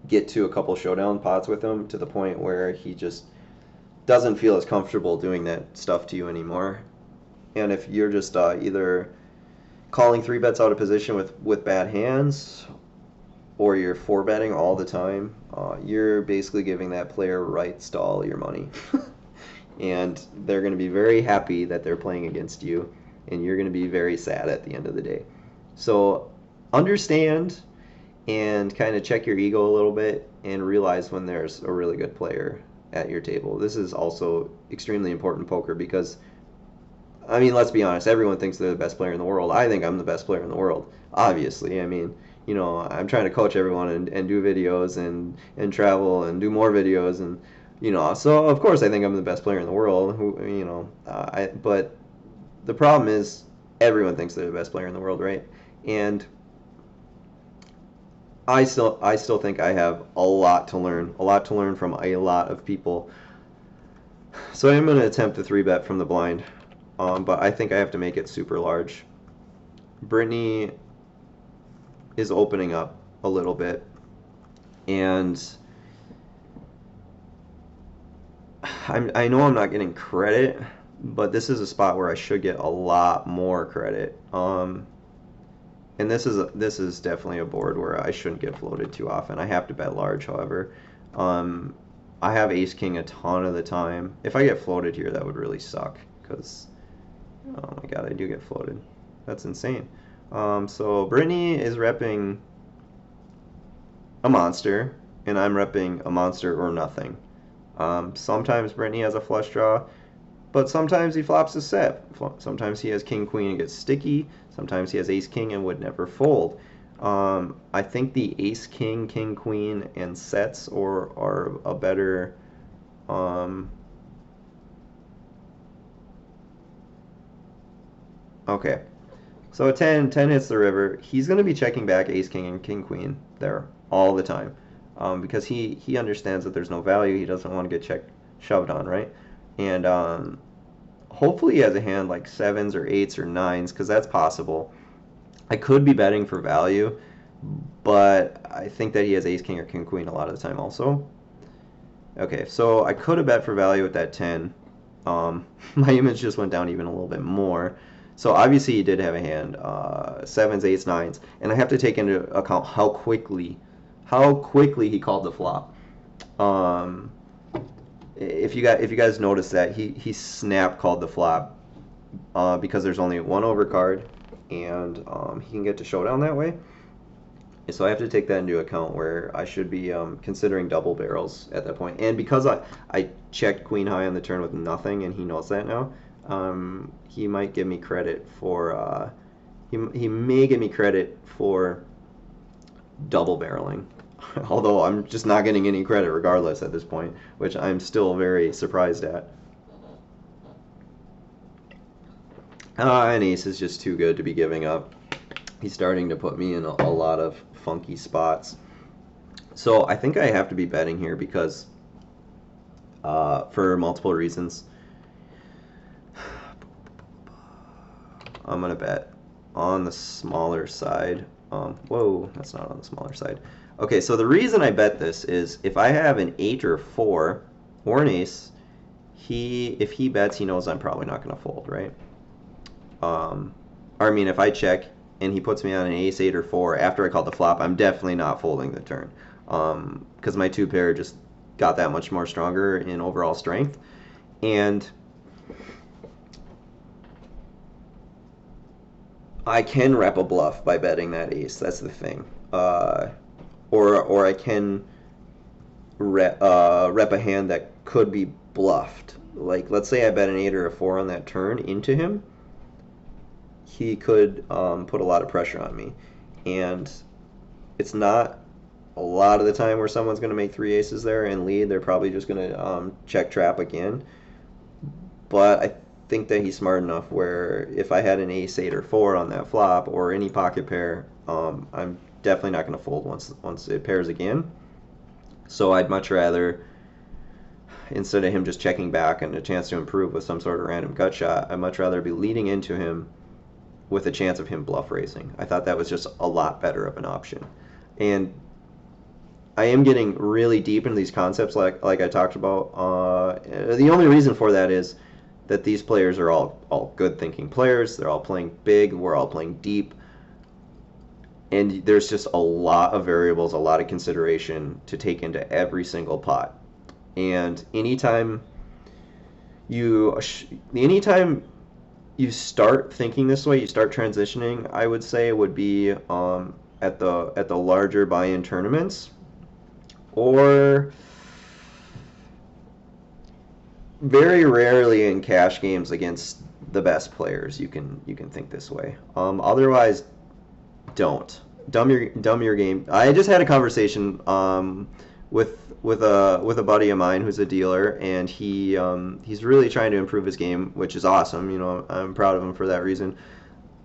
get to a couple showdown pots with him to the point where he just doesn't feel as comfortable doing that stuff to you anymore. And if you're just either calling 3-bets out of position with bad hands, or you're 4-betting all the time, you're basically giving that player rights to all your money. And they're going to be very happy that they're playing against you, and you're going to be very sad at the end of the day. So understand and kind of check your ego a little bit and realize when there's a really good player at your table. This is also extremely important in poker because, I mean, let's be honest, everyone thinks they're the best player in the world. I think I'm the best player in the world, obviously. I mean, I'm trying to coach everyone and do videos and travel and do more videos, and so of course I think I'm the best player in the world. But the problem is everyone thinks they're the best player in the world, right? And I still think I have a lot to learn from a lot of people. So I'm going to attempt to 3-bet from the blind, but I think I have to make it super large. Brittany is opening up a little bit, and I know I'm not getting credit, but this is a spot where I should get a lot more credit. And this is definitely a board where I shouldn't get floated too often. I have to bet large, however. I have ace king a ton of the time. If I get floated here, that would really suck because, oh my god, I do get floated. That's insane. So Brittany is repping a monster, and I'm repping a monster or nothing. Sometimes Brittany has a flush draw, but sometimes he flops a set. Sometimes he has king queen and gets sticky. Sometimes he has ace king and would never fold. I think the ace king, king queen, and sets are a better. Okay, so a 10 hits the river. He's going to be checking back ace king and king queen there all the time, because he understands that there's no value. He doesn't want to get shoved on, right? And hopefully he has a hand like 7s or 8s or 9s, because that's possible. I could be betting for value, but I think that he has ace king or king queen a lot of the time also. Okay, so I could have bet for value with that 10. My image just went down even a little bit more. So obviously he did have a hand, 7s, 8s, 9s, and I have to take into account how quickly he called the flop. If you guys notice that he snap called the flop because there's only one overcard, and he can get to showdown that way. So I have to take that into account where I should be considering double barrels at that point. And because I checked queen high on the turn with nothing, and he knows that now, he might give me credit for he may give me credit for double barreling. Although I'm just not getting any credit regardless at this point, which I'm still very surprised at. An ace is just too good to be giving up. He's starting to put me in a lot of funky spots. So I think I have to be betting here because for multiple reasons. I'm going to bet on the smaller side. Whoa, that's not on the smaller side. Okay, so the reason I bet this is if I have an 8 or 4 or an ace, if he bets, he knows I'm probably not going to fold, right? Or I mean, if I check, and he puts me on an ace 8 or 4 after I called the flop, I'm definitely not folding the turn, because my two pair just got that much more stronger in overall strength. And I can rep a bluff by betting that ace. That's the thing. Or I can rep a hand that could be bluffed. Like, let's say I bet an 8 or a 4 on that turn into him. He could put a lot of pressure on me. And it's not a lot of the time where someone's going to make 3 aces there and lead. They're probably just going to check trap again. But I think that he's smart enough where if I had an ace 8 or 4 on that flop or any pocket pair, I'm definitely not going to fold once it pairs again. So I'd much rather, instead of him just checking back and a chance to improve with some sort of random gut shot, I'd much rather be leading into him with a chance of him bluff raising. I thought that was just a lot better of an option. And I am getting really deep into these concepts like I talked about. The only reason for that is that these players are all good thinking players. They're all playing big. We're all playing deep. And there's just a lot of variables, a lot of consideration to take into every single pot. And anytime you start thinking this way, you start transitioning, I would say it would be at the larger buy-in tournaments, or very rarely in cash games against the best players. You can think this way. Otherwise, don't dumb your game. I just had a conversation with a buddy of mine who's a dealer, and he's really trying to improve his game, which is awesome. You know, I'm proud of him for that reason.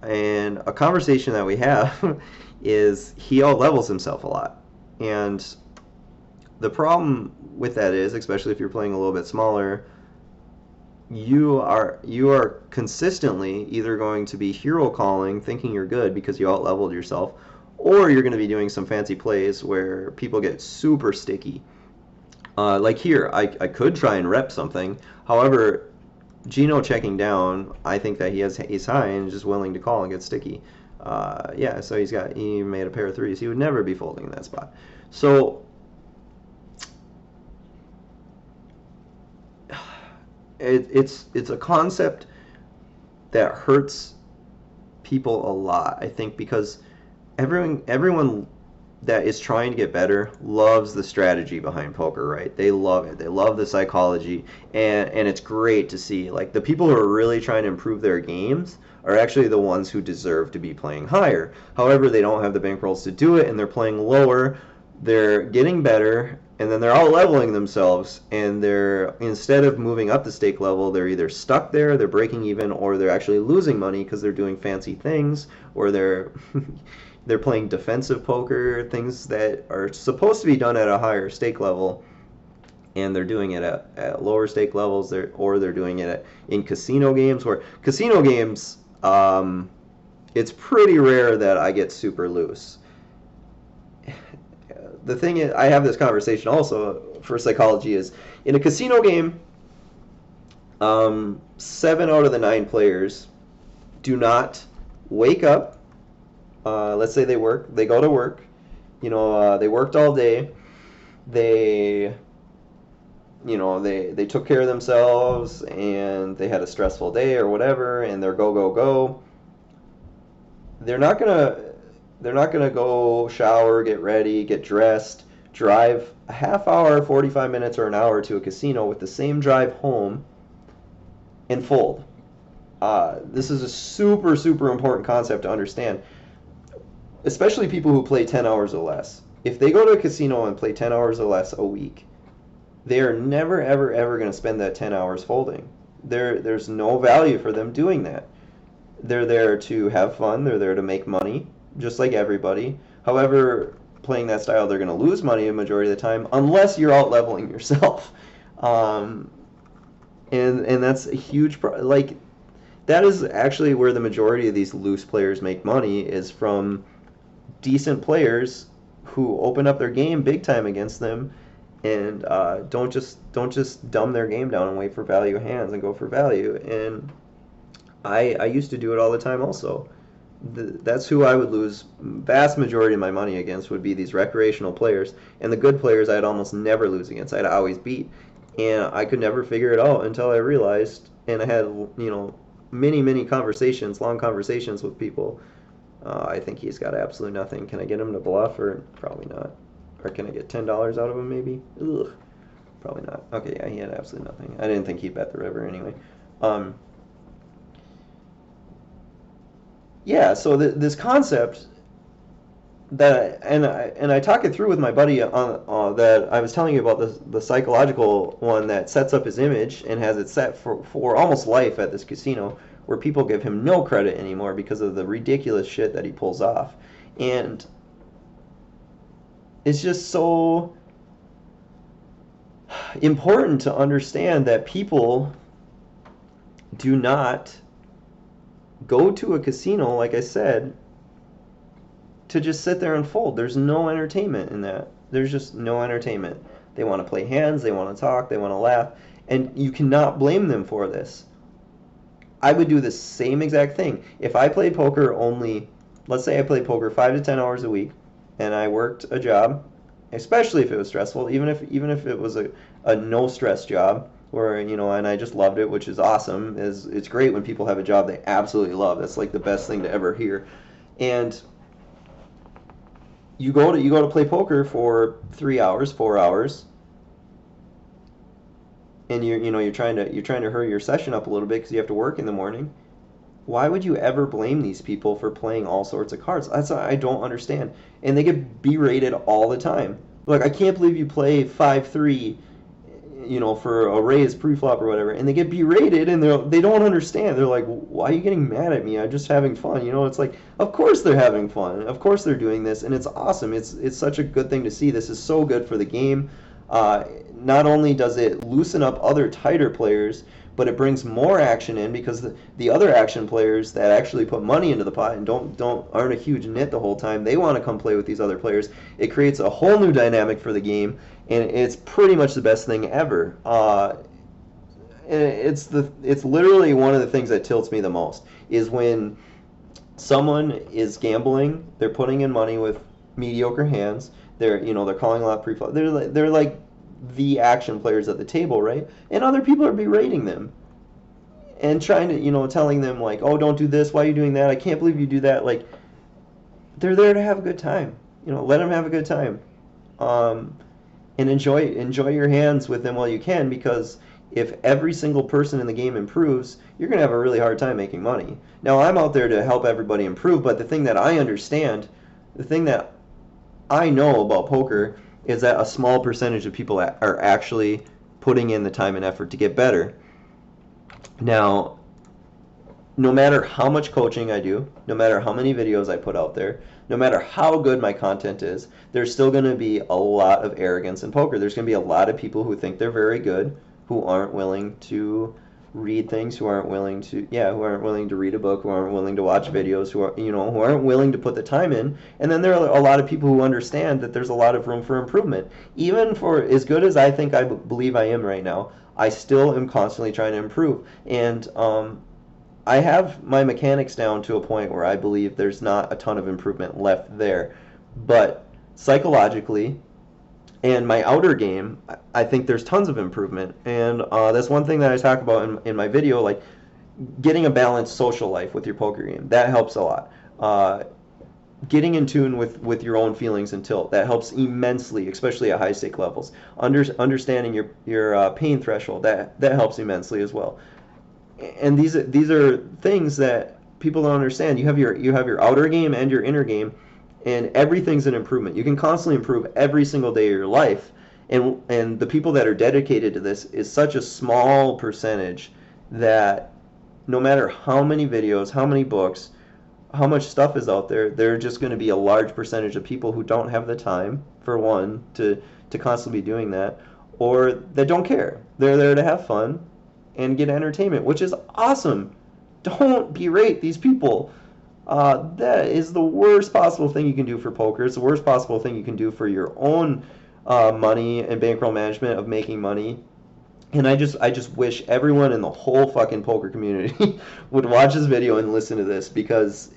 And a conversation that we have is he out levels himself a lot, and the problem with that is, especially if you're playing a little bit smaller, you are consistently either going to be hero calling, thinking you're good because you out leveled yourself, or you're going to be doing some fancy plays where people get super sticky. Like here, I could try and rep something. However, Gino checking down, I think that he has ace high and is just willing to call and get sticky. Yeah, so he made a pair of threes. He would never be folding in that spot. So it's a concept that hurts people a lot, I think, because everyone that is trying to get better loves the strategy behind poker, right? They love it. They love the psychology, and it's great to see. Like, the people who are really trying to improve their games are actually the ones who deserve to be playing higher. However, they don't have the bankrolls to do it, and they're playing lower. They're getting better, and then they're all leveling themselves, and they're, instead of moving up the stake level, they're either stuck there, they're breaking even, or they're actually losing money because they're doing fancy things, or they're they're playing defensive poker, things that are supposed to be done at a higher stake level, and they're doing it at lower stake levels, or they're doing it in casino games, where casino games, it's pretty rare that I get super loose. The thing is, I have this conversation also for psychology, is in a casino game, 7 out of the 9 players do not wake up. Let's say they go to work, they worked all day, they took care of themselves, and they had a stressful day or whatever, and they're go. They're not gonna go shower, get ready, get dressed, drive a half hour, 45 minutes, or an hour to a casino with the same drive home and fold. This is a super, super important concept to understand, especially people who play 10 hours or less. If they go to a casino and play 10 hours or less a week, they are never, ever, ever going to spend that 10 hours folding. There's no value for them doing that. They're there to have fun. They're there to make money, just like everybody. However, playing that style, they're going to lose money a majority of the time, unless you're out leveling yourself. And that's a huge like, that is actually where the majority of these loose players make money, is from decent players who open up their game big time against them, and don't just dumb their game down and wait for value hands and go for value. And I used to do it all the time also. that's who I would lose vast majority of my money against, would be these recreational players. And the good players I'd almost never lose against. I'd always beat. And I could never figure it out until I realized, and I had, many conversations, long conversations with people. I think he's got absolutely nothing. Can I get him to bluff? Or probably not. Or can I get $10 out of him maybe? Ugh. Probably not. Okay, yeah, he had absolutely nothing. I didn't think he'd bet the river anyway. Yeah, so this concept that, and I talk it through with my buddy on that I was telling you about, the psychological one that sets up his image and has it set for almost life at this casino, where people give him no credit anymore because of the ridiculous shit that he pulls off. And it's just so important to understand that people do not go to a casino, like I said, to just sit there and fold. There's no entertainment in that. There's just no entertainment. They want to play hands, they want to talk, they want to laugh, and you cannot blame them for this. I would do the same exact thing. If I played poker only, let's say I played poker 5 to 10 hours a week, and I worked a job, especially if it was stressful, even if it was a no stress job, where, and I just loved it, which is awesome. It's great when people have a job they absolutely love. That's like the best thing to ever hear. And you go to play poker for 3 hours, 4 hours, and you're trying to hurry your session up a little bit because you have to work in the morning. Why would you ever blame these people for playing all sorts of cards? That's what I don't understand. And they get berated all the time. Like, I can't believe you play 5-3, for a raise pre-flop or whatever, and they get berated, and they don't understand. They're like, why are you getting mad at me? I'm just having fun. It's like, of course they're having fun. Of course they're doing this, and it's awesome. It's such a good thing to see. This is so good for the game. Not only does it loosen up other tighter players, but it brings more action in, because the other action players that actually put money into the pot and aren't a huge nit the whole time, they want to come play with these other players. It creates a whole new dynamic for the game, and it's pretty much the best thing ever. It's literally one of the things that tilts me the most, is when someone is gambling, they're putting in money with mediocre hands, they're calling a lot pre-flop. They're like the action players at the table, right? And other people are berating them and trying to, telling them like, oh, don't do this, why are you doing that, I can't believe you do that. Like, they're there to have a good time. Let them have a good time. And enjoy your hands with them while you can, because if every single person in the game improves, you're going to have a really hard time making money. Now, I'm out there to help everybody improve, but the thing that I understand, the thing that I know about poker, is that a small percentage of people are actually putting in the time and effort to get better. Now, no matter how much coaching I do, no matter how many videos I put out there, no matter how good my content is, there's still going to be a lot of arrogance in poker. There's going to be a lot of people who think they're very good, who aren't willing to read things, who aren't willing to read a book, who aren't willing to watch videos, who aren't willing to put the time in. And then there are a lot of people who understand that there's a lot of room for improvement. Even for as good as I think I believe I am right now, I still am constantly trying to improve. And I have my mechanics down to a point where I believe there's not a ton of improvement left there. But psychologically, and my outer game, I think there's tons of improvement. And that's one thing that I talk about in my video, like getting a balanced social life with your poker game. That helps a lot. Getting in tune with your own feelings and tilt, that helps immensely, especially at high stake levels. Understanding your pain threshold, that helps immensely as well. And these are things that people don't understand. You have your outer game and your inner game, and everything's an improvement. You can constantly improve every single day of your life, and the people that are dedicated to this is such a small percentage that no matter how many videos, how many books, how much stuff is out there, there are just going to be a large percentage of people who don't have the time, for one, to constantly be doing that, or that don't care. They're there to have fun and get entertainment, which is awesome. Don't berate these people. That is the worst possible thing you can do for poker. It's the worst possible thing you can do for your own money and bankroll management of making money. And I just wish everyone in the whole fucking poker community would watch this video and listen to this, because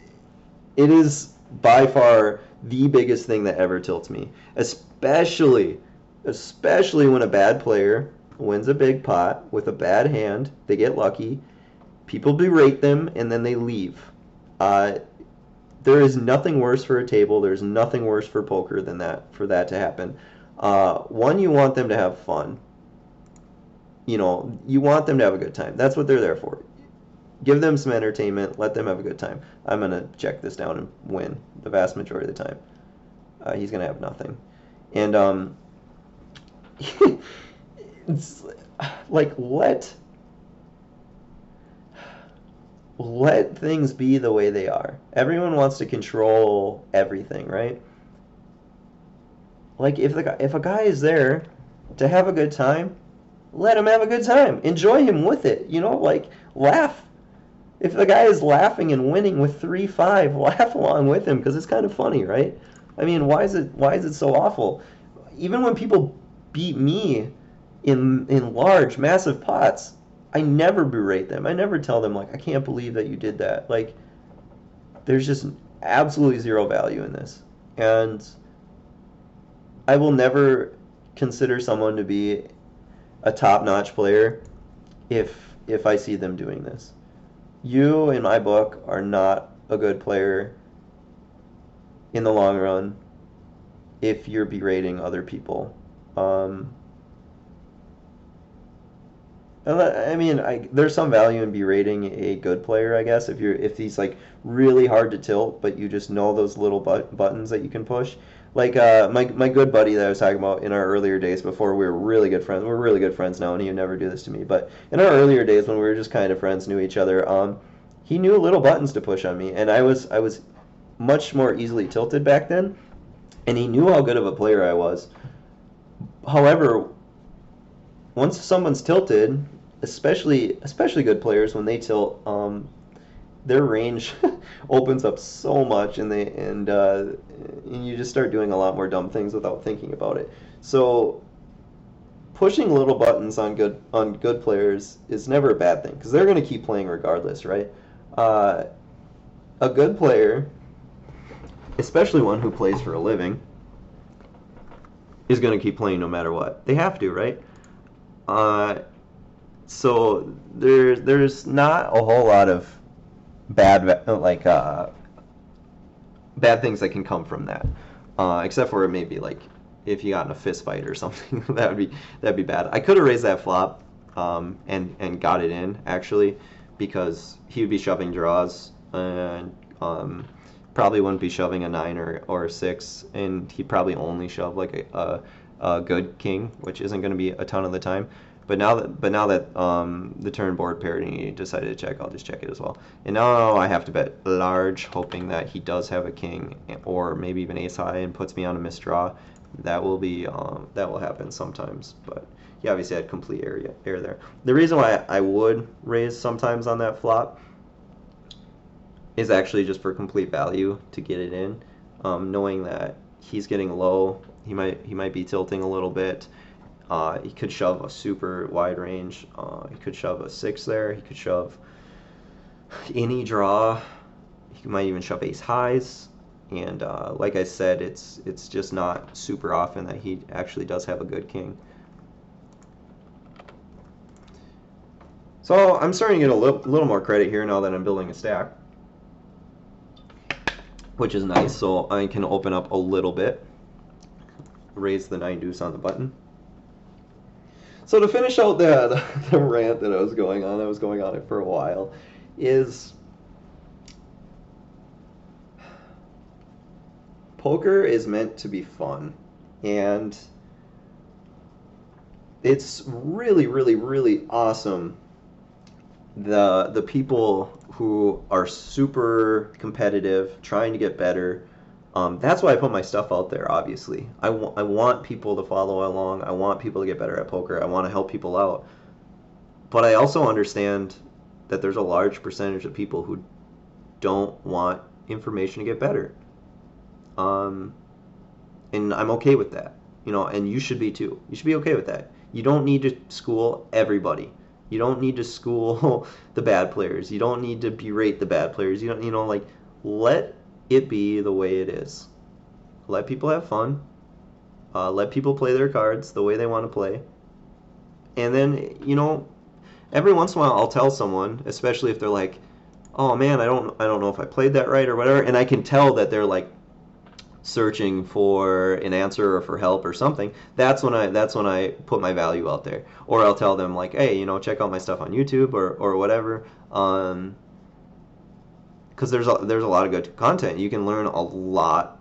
It is by far the biggest thing that ever tilts me, especially when a bad player wins a big pot with a bad hand. They get lucky. People berate them and then they leave. Uh, there is nothing worse for a table. There's nothing worse for poker than that, for that to happen. One, you want them to have fun. You know, you want them to have a good time. That's what they're there for. Give them some entertainment. Let them have a good time. I'm going to check this down and win the vast majority of the time. He's going to have nothing. And it's like, let things be the way they are. Everyone wants to control everything, right? Like, if a guy is there to have a good time, let him have a good time. Enjoy him with it. You know, like, laugh. If the guy is laughing and winning with 3-5, laugh along with him because it's kind of funny, right? I mean, why is it so awful? Even when people beat me in large, massive pots, I never berate them. I never tell them, like, I can't believe that you did that. Like, there's just absolutely zero value in this. And I will never consider someone to be a top-notch player if I see them doing this. You, in my book, are not a good player in the long run if you're berating other people. I mean, there's some value in berating a good player, I guess, if he's like really hard to tilt, but you just know those little buttons that you can push. Like my good buddy that I was talking about in our earlier days before we were really good friends. We're really good friends now, and he would never do this to me. But in our earlier days when we were just kind of friends, knew each other, he knew little buttons to push on me, and I was much more easily tilted back then, and he knew how good of a player I was. However, once someone's tilted, especially good players, when they tilt, their range opens up so much, and you just start doing a lot more dumb things without thinking about it. So pushing little buttons on good players is never a bad thing because they're going to keep playing regardless, right? A good player, especially one who plays for a living, is going to keep playing no matter what. They have to, right? So there's not a whole lot of bad things that can come from that, except for maybe like if you got in a fist fight or something. that'd be bad. I could have raised that flop and got it in actually, because he would be shoving draws and probably wouldn't be shoving a 9 or a 6, and he'd probably only shove like a good king, which isn't going to be a ton of the time. But now that the turn board paired and he decided to check, I'll just check it as well. And now I have to bet large, hoping that he does have a king or maybe even ace high and puts me on a misdraw. That will happen sometimes, but he obviously had complete air there. The reason why I would raise sometimes on that flop is actually just for complete value to get it in, knowing that he's getting low. He might be tilting a little bit. He could shove a super wide range. He could shove a 6 there. He could shove any draw. He might even shove ace highs. And like I said, it's just not super often that he actually does have a good king. So I'm starting to get a little more credit here now that I'm building a stack, which is nice. So I can open up a little bit, raise the 9 deuce on the button. So to finish out the rant that I was going on it for a while, is poker is meant to be fun, and it's really, really, really awesome the people who are super competitive, trying to get better. That's why I put my stuff out there, obviously. I want people to follow along. I want people to get better at poker. I want to help people out. But I also understand that there's a large percentage of people who don't want information to get better. And I'm okay with that. And you should be too. You should be okay with that. You don't need to school everybody. You don't need to school the bad players. You don't need to berate the bad players. You don't, let it be the way it is. Let people have fun. Let people play their cards the way they want to play. And then, you know, every once in a while I'll tell someone, especially if they're like, "Oh man, I don't know if I played that right or whatever," and I can tell that they're like searching for an answer or for help or something. That's when I put my value out there. Or I'll tell them like, "Hey, you know, check out my stuff on YouTube or whatever." Because there's a lot of good content. You can learn a lot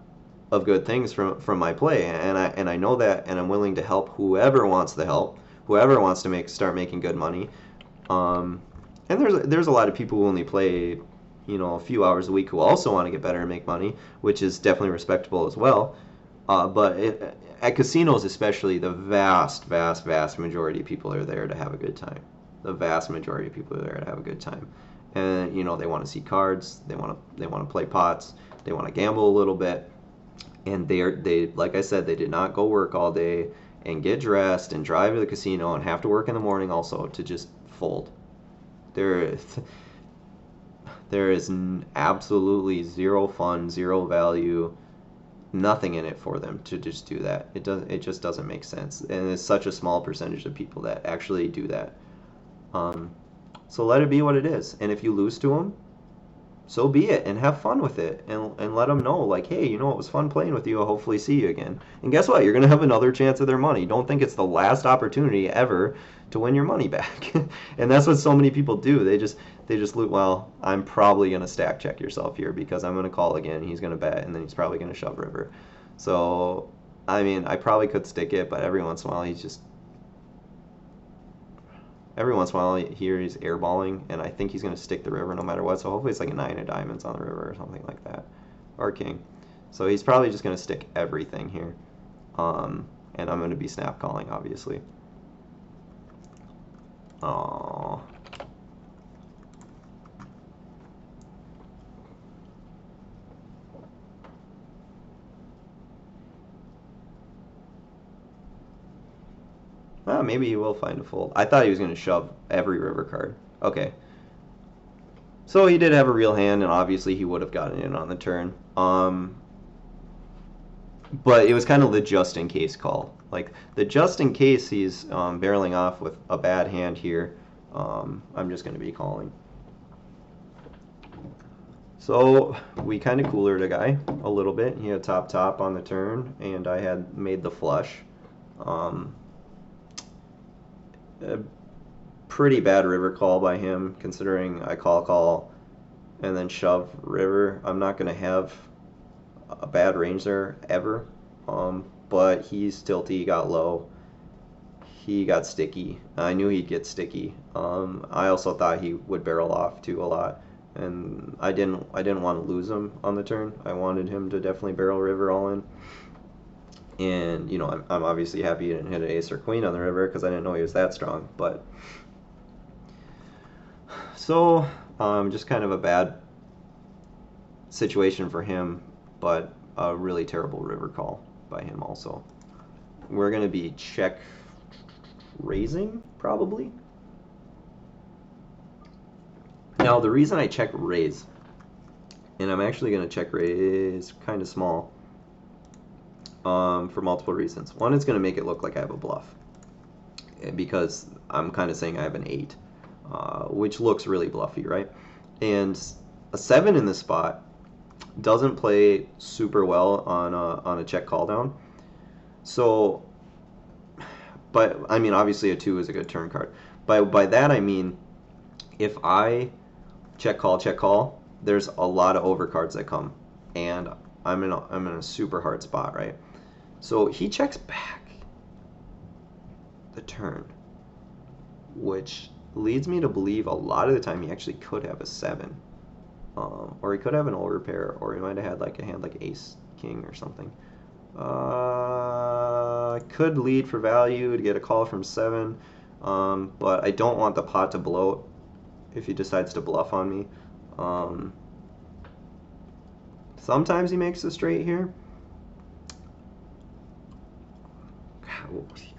of good things from my play, and I know that, and I'm willing to help whoever wants the help, whoever wants to start making good money. And there's a lot of people who only play, you know, a few hours a week who also want to get better and make money, which is definitely respectable as well. At casinos especially, the vast majority of people are there to have a good time. The vast majority of people are there to have a good time, and you know they want to see cards, they want to play pots, they want to gamble a little bit, and they like I said, they did not go work all day and get dressed and drive to the casino and have to work in the morning also to just fold. There, there is absolutely zero fun, zero value, nothing in it for them to just do that. It just doesn't make sense, and it's such a small percentage of people that actually do that. Um, so let it be what it is, and if you lose to them, so be it, and have fun with it, and let them know like, hey, you know, it was fun playing with you. I'll hopefully see you again. And guess what? You're gonna have another chance of their money. Don't think it's the last opportunity ever to win your money back. And that's what so many people do. They just loot. Well, I'm probably gonna stack check yourself here because I'm gonna call again. He's gonna bet, and then he's probably gonna shove river. So, I mean, I probably could stick it, but every once in a while he's airballing, and I think he's going to stick the river no matter what. So hopefully it's like a 9 of diamonds on the river or something like that, or king. So he's probably just going to stick everything here, and I'm going to be snap calling, obviously. Aww. Well, maybe he will find a fold. I thought he was going to shove every river card. Okay. So he did have a real hand, and obviously he would have gotten in on the turn. But it was kind of the just in case call. Like the just in case he's barreling off with a bad hand here, I'm just going to be calling. So we kind of coolered a guy a little bit. He had top on the turn, and I had made the flush. A pretty bad river call by him, considering I call, and then shove river. I'm not going to have a bad range there ever, but he's tilty, he got low, he got sticky. I knew he'd get sticky. I also thought he would barrel off too a lot, and I didn't want to lose him on the turn. I wanted him to definitely barrel river all in. And, you know, I'm obviously happy he didn't hit an ace or queen on the river because I didn't know he was that strong. But so, just kind of a bad situation for him, but a really terrible river call by him also. We're going to be check raising, probably. Now, the reason I check raise, and I'm actually going to check raise kind of small, for multiple reasons. One, it's going to make it look like I have a bluff, because I'm kind of saying I have an 8, which looks really bluffy, right? And a 7 in this spot doesn't play super well on a check call down. So, but I mean, obviously a 2 is a good turn card. By that I mean, if I check call, there's a lot of overcards that come, and I'm in a super hard spot, right? So he checks back the turn, which leads me to believe a lot of the time he actually could have a 7, or he could have an overpair, or he might have had like a hand like ace king or something. Could lead for value to get a call from 7, but I don't want the pot to bloat if he decides to bluff on me. Sometimes he makes a straight here.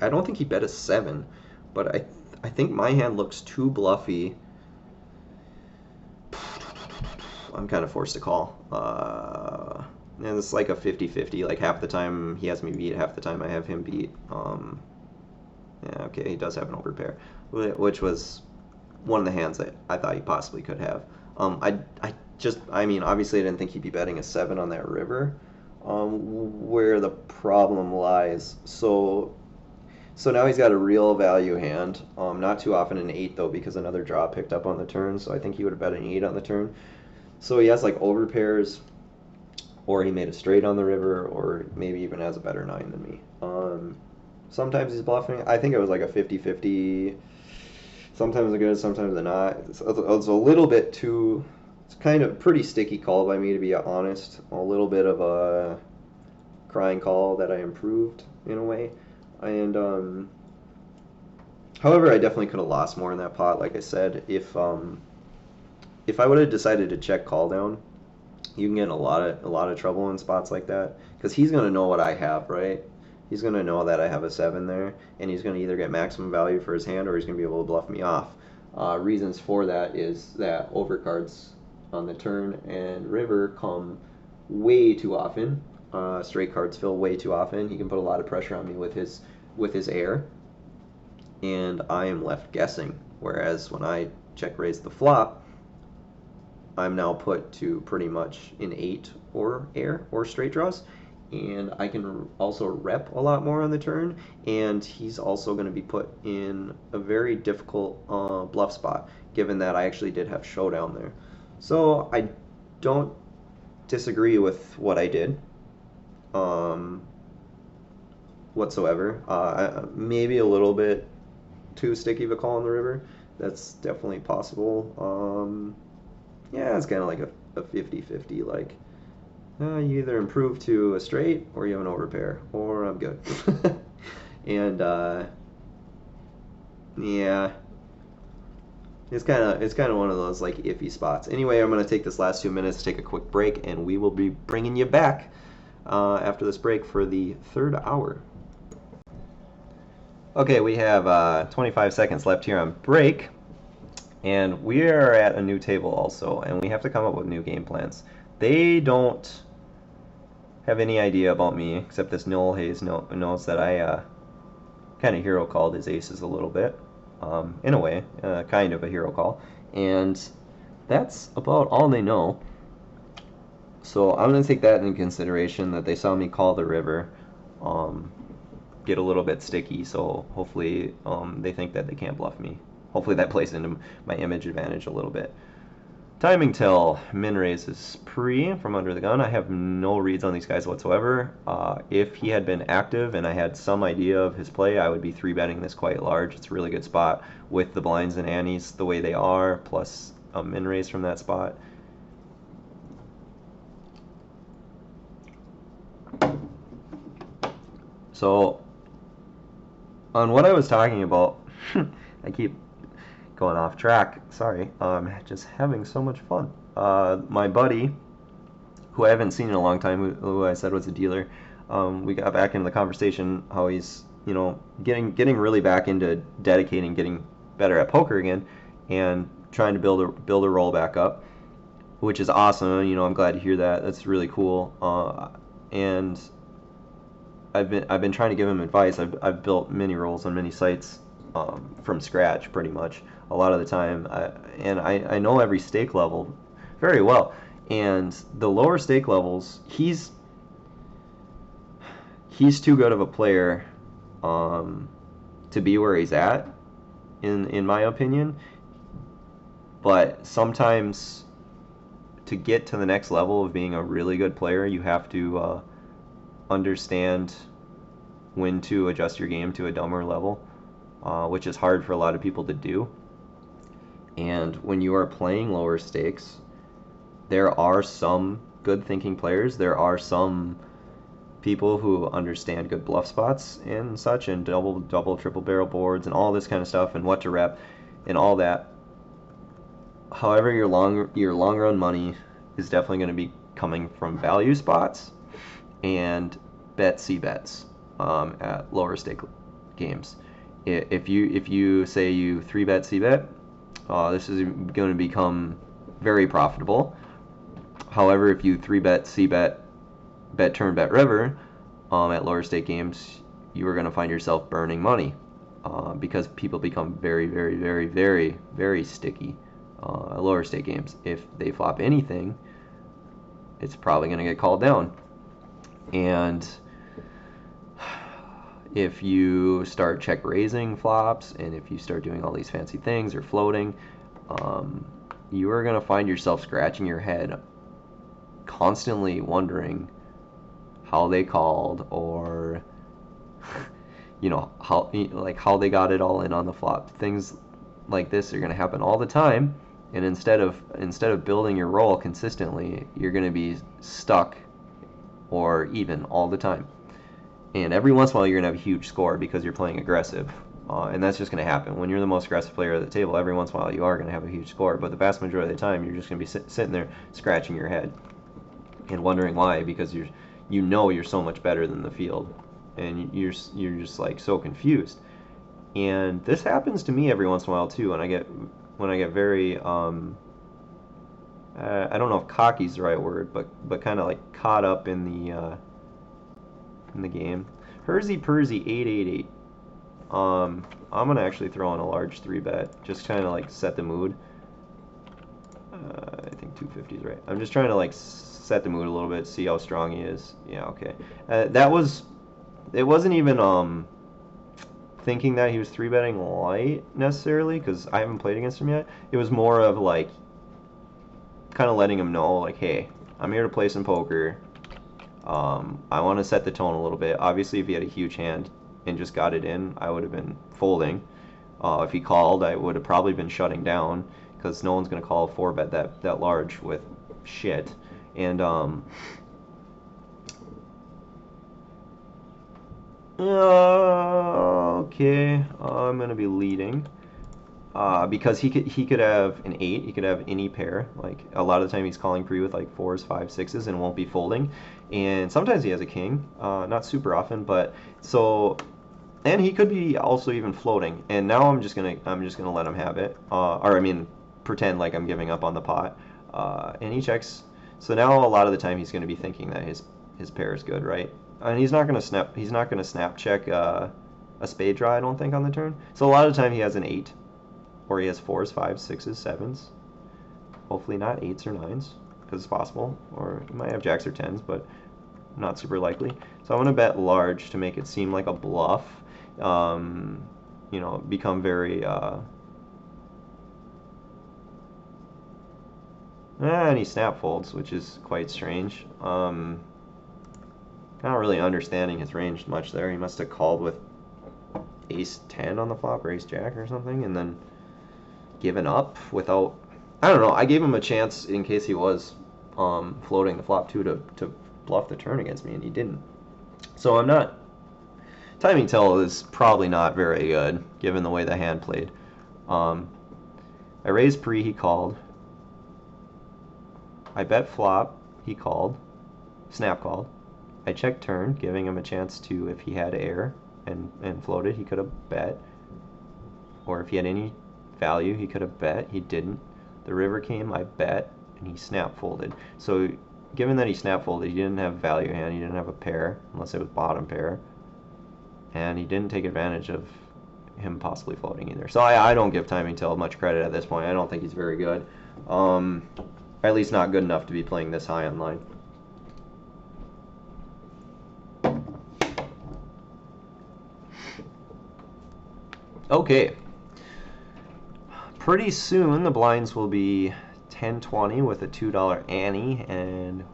I don't think he bet a 7, but I think my hand looks too bluffy. I'm kind of forced to call. And it's like a 50-50. Like half the time he has me beat, half the time I have him beat. Yeah, okay, he does have an overpair, which was one of the hands that I thought he possibly could have. I mean, obviously I didn't think he'd be betting a 7 on that river, where the problem lies. So now he's got a real value hand. Not too often an 8 though, because another draw picked up on the turn, so I think he would have bet an 8 on the turn. So he has like overpairs, or he made a straight on the river, or maybe even has a better 9 than me. Sometimes he's bluffing. I think it was like a 50-50. Sometimes they're good, sometimes they're not. It's a little bit too... It's kind of pretty sticky call by me, to be honest. A little bit of a crying call that I improved in a way. And however, I definitely could have lost more in that pot. Like I said, if I would have decided to check call down, you can get in a lot of trouble in spots like that, because he's gonna know what I have, right? He's gonna know that I have a 7 there, and he's gonna either get maximum value for his hand, or he's gonna be able to bluff me off. Reasons for that is that overcards on the turn and river come way too often. Straight cards fill way too often. He can put a lot of pressure on me with his air, and I am left guessing. Whereas when I check raise the flop, I'm now put to pretty much an 8 or air or straight draws, and I can also rep a lot more on the turn, and he's also going to be put in a very difficult bluff spot, given that I actually did have showdown there. So I don't disagree with what I did whatsoever. Maybe a little bit too sticky of a call on the river. That's definitely possible. Yeah, it's kind of like a 50-50, like you either improve to a straight or you have an overpair, or I'm good. And yeah, it's kind of one of those like iffy spots. Anyway, I'm gonna take this last 2 minutes to take a quick break, and we will be bringing you back after this break for the third hour. Okay, we have 25 seconds left here on break, and we are at a new table also, and we have to come up with new game plans. They don't have any idea about me, except this Noel Hayes knows that I kind of hero called his aces a little bit, in a way, kind of a hero call, and that's about all they know. So I'm going to take that into consideration, that they saw me call the river, get a little bit sticky, so hopefully they think that they can't bluff me. Hopefully that plays into my image advantage a little bit. Timing till min raise is pre from under the gun. I have no reads on these guys whatsoever. If he had been active and I had some idea of his play, I would be 3-betting this quite large. It's a really good spot with the blinds and antes the way they are, plus a min raise from that spot. So on what I was talking about, I keep going off track, sorry. I'm just having so much fun. My buddy, who I haven't seen in a long time, who I said was a dealer, we got back into the conversation how he's, you know, getting really back into dedicating, getting better at poker again, and trying to build a roll back up, which is awesome. You know, I'm glad to hear that. That's really cool. And I've been trying to give him advice. I've built mini rolls on many sites from scratch, pretty much a lot of the time, and I know every stake level very well. And the lower stake levels, he's too good of a player to be where he's at, in my opinion. But sometimes to get to the next level of being a really good player, you have to understand when to adjust your game to a dumber level, which is hard for a lot of people to do. And when you are playing lower stakes, there are some good thinking players. There are some people who understand good bluff spots and such, and double, triple barrel boards and all this kind of stuff, and what to rep and all that. However, your long run money is definitely going to be coming from value spots and bet-C bets at lower stake games. If you say you 3-bet C-bet, this is going to become very profitable. However, if you 3-bet, C-bet, bet turn, bet river at lower stake games, you are going to find yourself burning money because people become very, very, very, very, very sticky at lower stake games. If they flop anything, it's probably going to get called down. And if you start check raising flops, and if you start doing all these fancy things or floating, you are going to find yourself scratching your head, constantly wondering how they called, or how they got it all in on the flop. Things like this are going to happen all the time, and instead of building your roll consistently, you're going to be stuck or even all the time. And every once in a while you're going to have a huge score because you're playing aggressive. And that's just going to happen. When you're the most aggressive player at the table, every once in a while you are going to have a huge score. But the vast majority of the time, you're just going to be sitting there scratching your head and wondering why, because you're so much better than the field. And you're just like so confused. And this happens to me every once in a while too. When I get very, I don't know if cocky is the right word, but kind of like caught up in the game. Hersey Persy 888. I'm gonna actually throw in a large 3-bet, just kind of like set the mood. I think 250 is right. I'm just trying to like set the mood a little bit, see how strong he is. Yeah, okay. It wasn't even thinking that he was 3-betting light necessarily, because I haven't played against him yet. It was more of like kind of letting him know, like, hey, I'm here to play some poker. I want to set the tone a little bit. Obviously, if he had a huge hand and just got it in, I would have been folding. If he called, I would have probably been shutting down, because no one's going to call a 4-bet that large with shit. And okay, I'm going to be leading. Because he could have an 8, he could have any pair. Like a lot of the time he's calling pre with like 4s, 5s, 6s and won't be folding. And sometimes he has a king, not super often, but so, and he could be also even floating. And now I'm just gonna let him have it, or I mean, pretend like I'm giving up on the pot. And he checks. So now a lot of the time he's gonna be thinking that his pair is good, right? And he's not gonna snap check a spade draw, I don't think, on the turn. So a lot of the time he has an 8. Or he has 4s, 5s, 6s, 7s. Hopefully not 8s or 9s, because it's possible. Or he might have jacks or 10s, but not super likely. So I'm going to bet large to make it seem like a bluff. Become very... and he snap folds, which is quite strange. Not really understanding his range much there. He must have called with ace 10 on the flop, or ace jack or something, and then given up without, I don't know, I gave him a chance in case he was floating the flop too to bluff the turn against me, and he didn't. So I'm not, timing tell is probably not very good given the way the hand played. I raised pre, he called. I bet flop, he called, snap called. I checked turn, giving him a chance to, if he had air and floated, he could have bet, or if he had any value, he could have bet. He didn't. The river came, I bet, and he snap folded. So given that he snap folded, he didn't have value hand, he didn't have a pair, unless it was bottom pair, and he didn't take advantage of him possibly floating either. So I don't give timing tell much credit at this point. I don't think he's very good. At least not good enough to be playing this high online. Okay. Pretty soon the blinds will be 10-20 with a $2 ante, and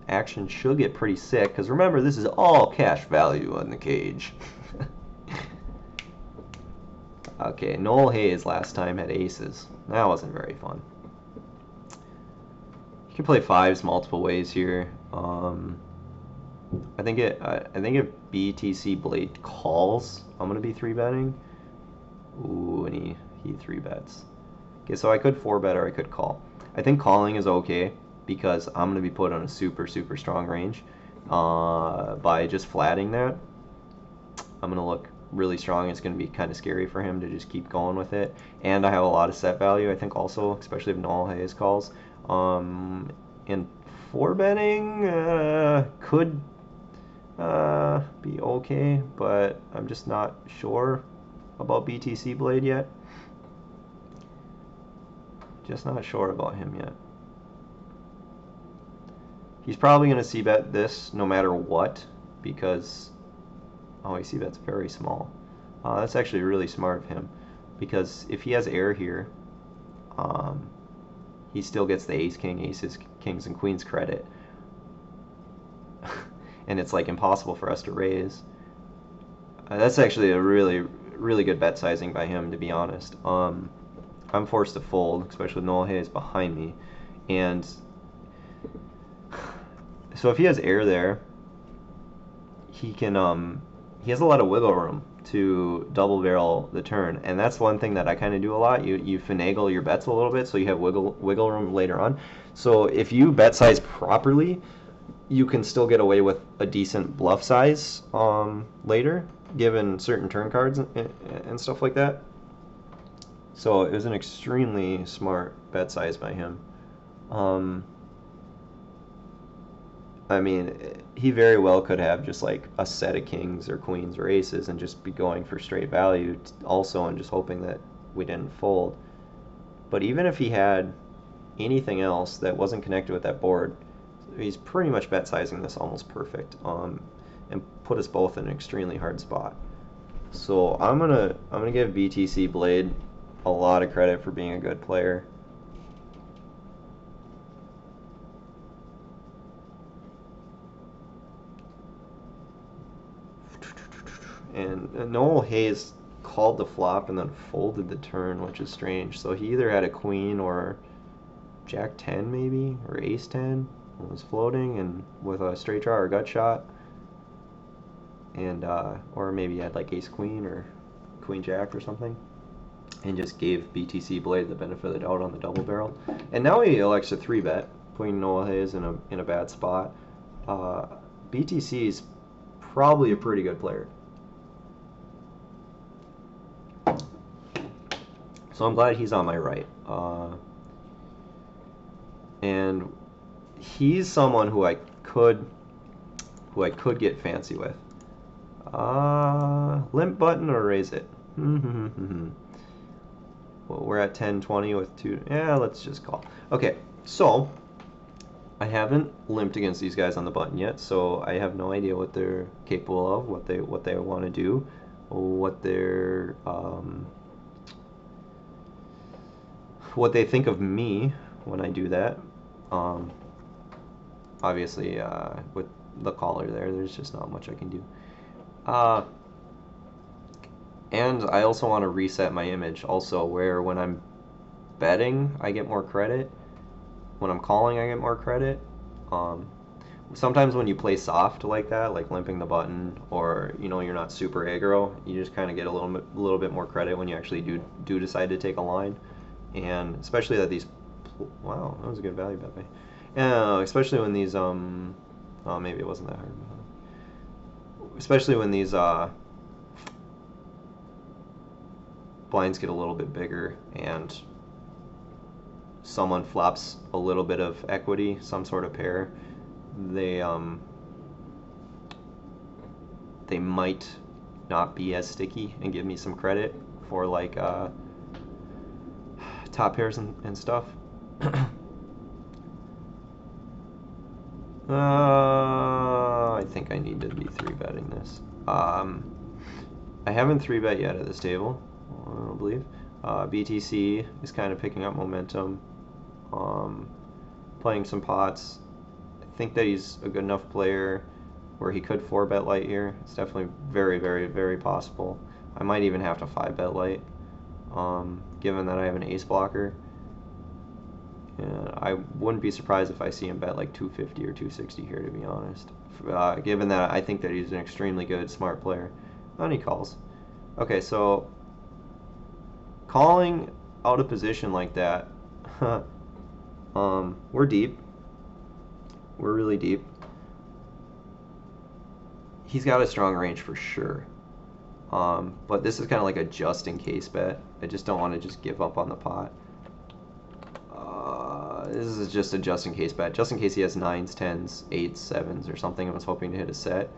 action should get pretty sick, because remember, this is all cash value on the cage. Okay, Noel Hayes last time had aces. That wasn't very fun. You can play 5s multiple ways here. I think if BTC Blade calls, I'm gonna be 3-betting. Ooh, and he 3-bets. Okay, so I could 4-bet or I could call. I think calling is okay because I'm going to be put on a super, super strong range. By just flatting that, I'm going to look really strong. It's going to be kind of scary for him to just keep going with it. And I have a lot of set value, I think, also, especially if Noel Hayes calls. And 4 betting could be okay, but I'm just not sure about BTC Blade yet. Just not sure about him yet. He's probably going to c-bet this no matter what, because oh, he c-bets very small. That's actually really smart of him, because if he has air here, he still gets the ace, king, aces, kings, and queens credit. And it's like impossible for us to raise. That's actually a really, really good bet sizing by him, to be honest. I'm forced to fold, especially with Noel Hayes behind me. And so if he has air there, he can he has a lot of wiggle room to double barrel the turn, and that's one thing that I kind of do a lot. You finagle your bets a little bit so you have wiggle room later on. So if you bet size properly, you can still get away with a decent bluff size later, given certain turn cards and stuff like that. So it was an extremely smart bet size by him. I mean, he very well could have just like a set of kings or queens or aces and just be going for straight value also, and just hoping that we didn't fold. But even if he had anything else that wasn't connected with that board, he's pretty much bet sizing this almost perfect, and put us both in an extremely hard spot. So I'm gonna give BTC Blade a lot of credit for being a good player. And Noel Hayes called the flop and then folded the turn, which is strange. So he either had a queen or Jack 10 maybe, or Ace 10, and was floating and with a straight draw or gut shot, and or maybe he had like Ace Queen or Queen Jack or something, and just gave BTC Blade the benefit of the doubt on the double barrel. And now he elects to 3-bet, putting Noel Hayes in a bad spot. BTC is probably a pretty good player. So I'm glad he's on my right. And he's someone who I could get fancy with. Limp button or raise it? Well, we're at 10-20 with 2. Yeah, let's just call. Okay, so I haven't limped against these guys on the button yet, so I have no idea what they're capable of, what they want to do, what they're what they think of me when I do that. Obviously, with the caller there's just not much I can do. And I also want to reset my image also, where when I'm betting I get more credit, when I'm calling I get more credit. Sometimes when you play soft like that, like limping the button, or you're not super aggro, you just kind of get a little bit more credit when you actually do decide to take a line. And especially that these, wow, that was a good value bet by. Especially when these oh, maybe it wasn't that hard. Especially when these blinds get a little bit bigger and someone flops a little bit of equity, some sort of pair, they might not be as sticky and give me some credit for like top pairs and stuff. I think I need to be 3-betting this. I haven't 3-bet yet at this table, I don't believe. BTC is kind of picking up momentum, playing some pots. I think that he's a good enough player where he could 4-bet light here. It's definitely very, very, very possible. I might even have to 5-bet light, given that I have an ace blocker. I wouldn't be surprised if I see him bet like 250 or 260 here, to be honest. Given that I think that he's an extremely good, smart player. And he calls. Okay, so calling out of position like that, we're deep. We're really deep. He's got a strong range for sure. But this is kind of like a just in case bet. I just don't want to just give up on the pot. This is just a just in case bet. Just in case he has 9s, 10s, 8s, 7s, or something. I was hoping to hit a set.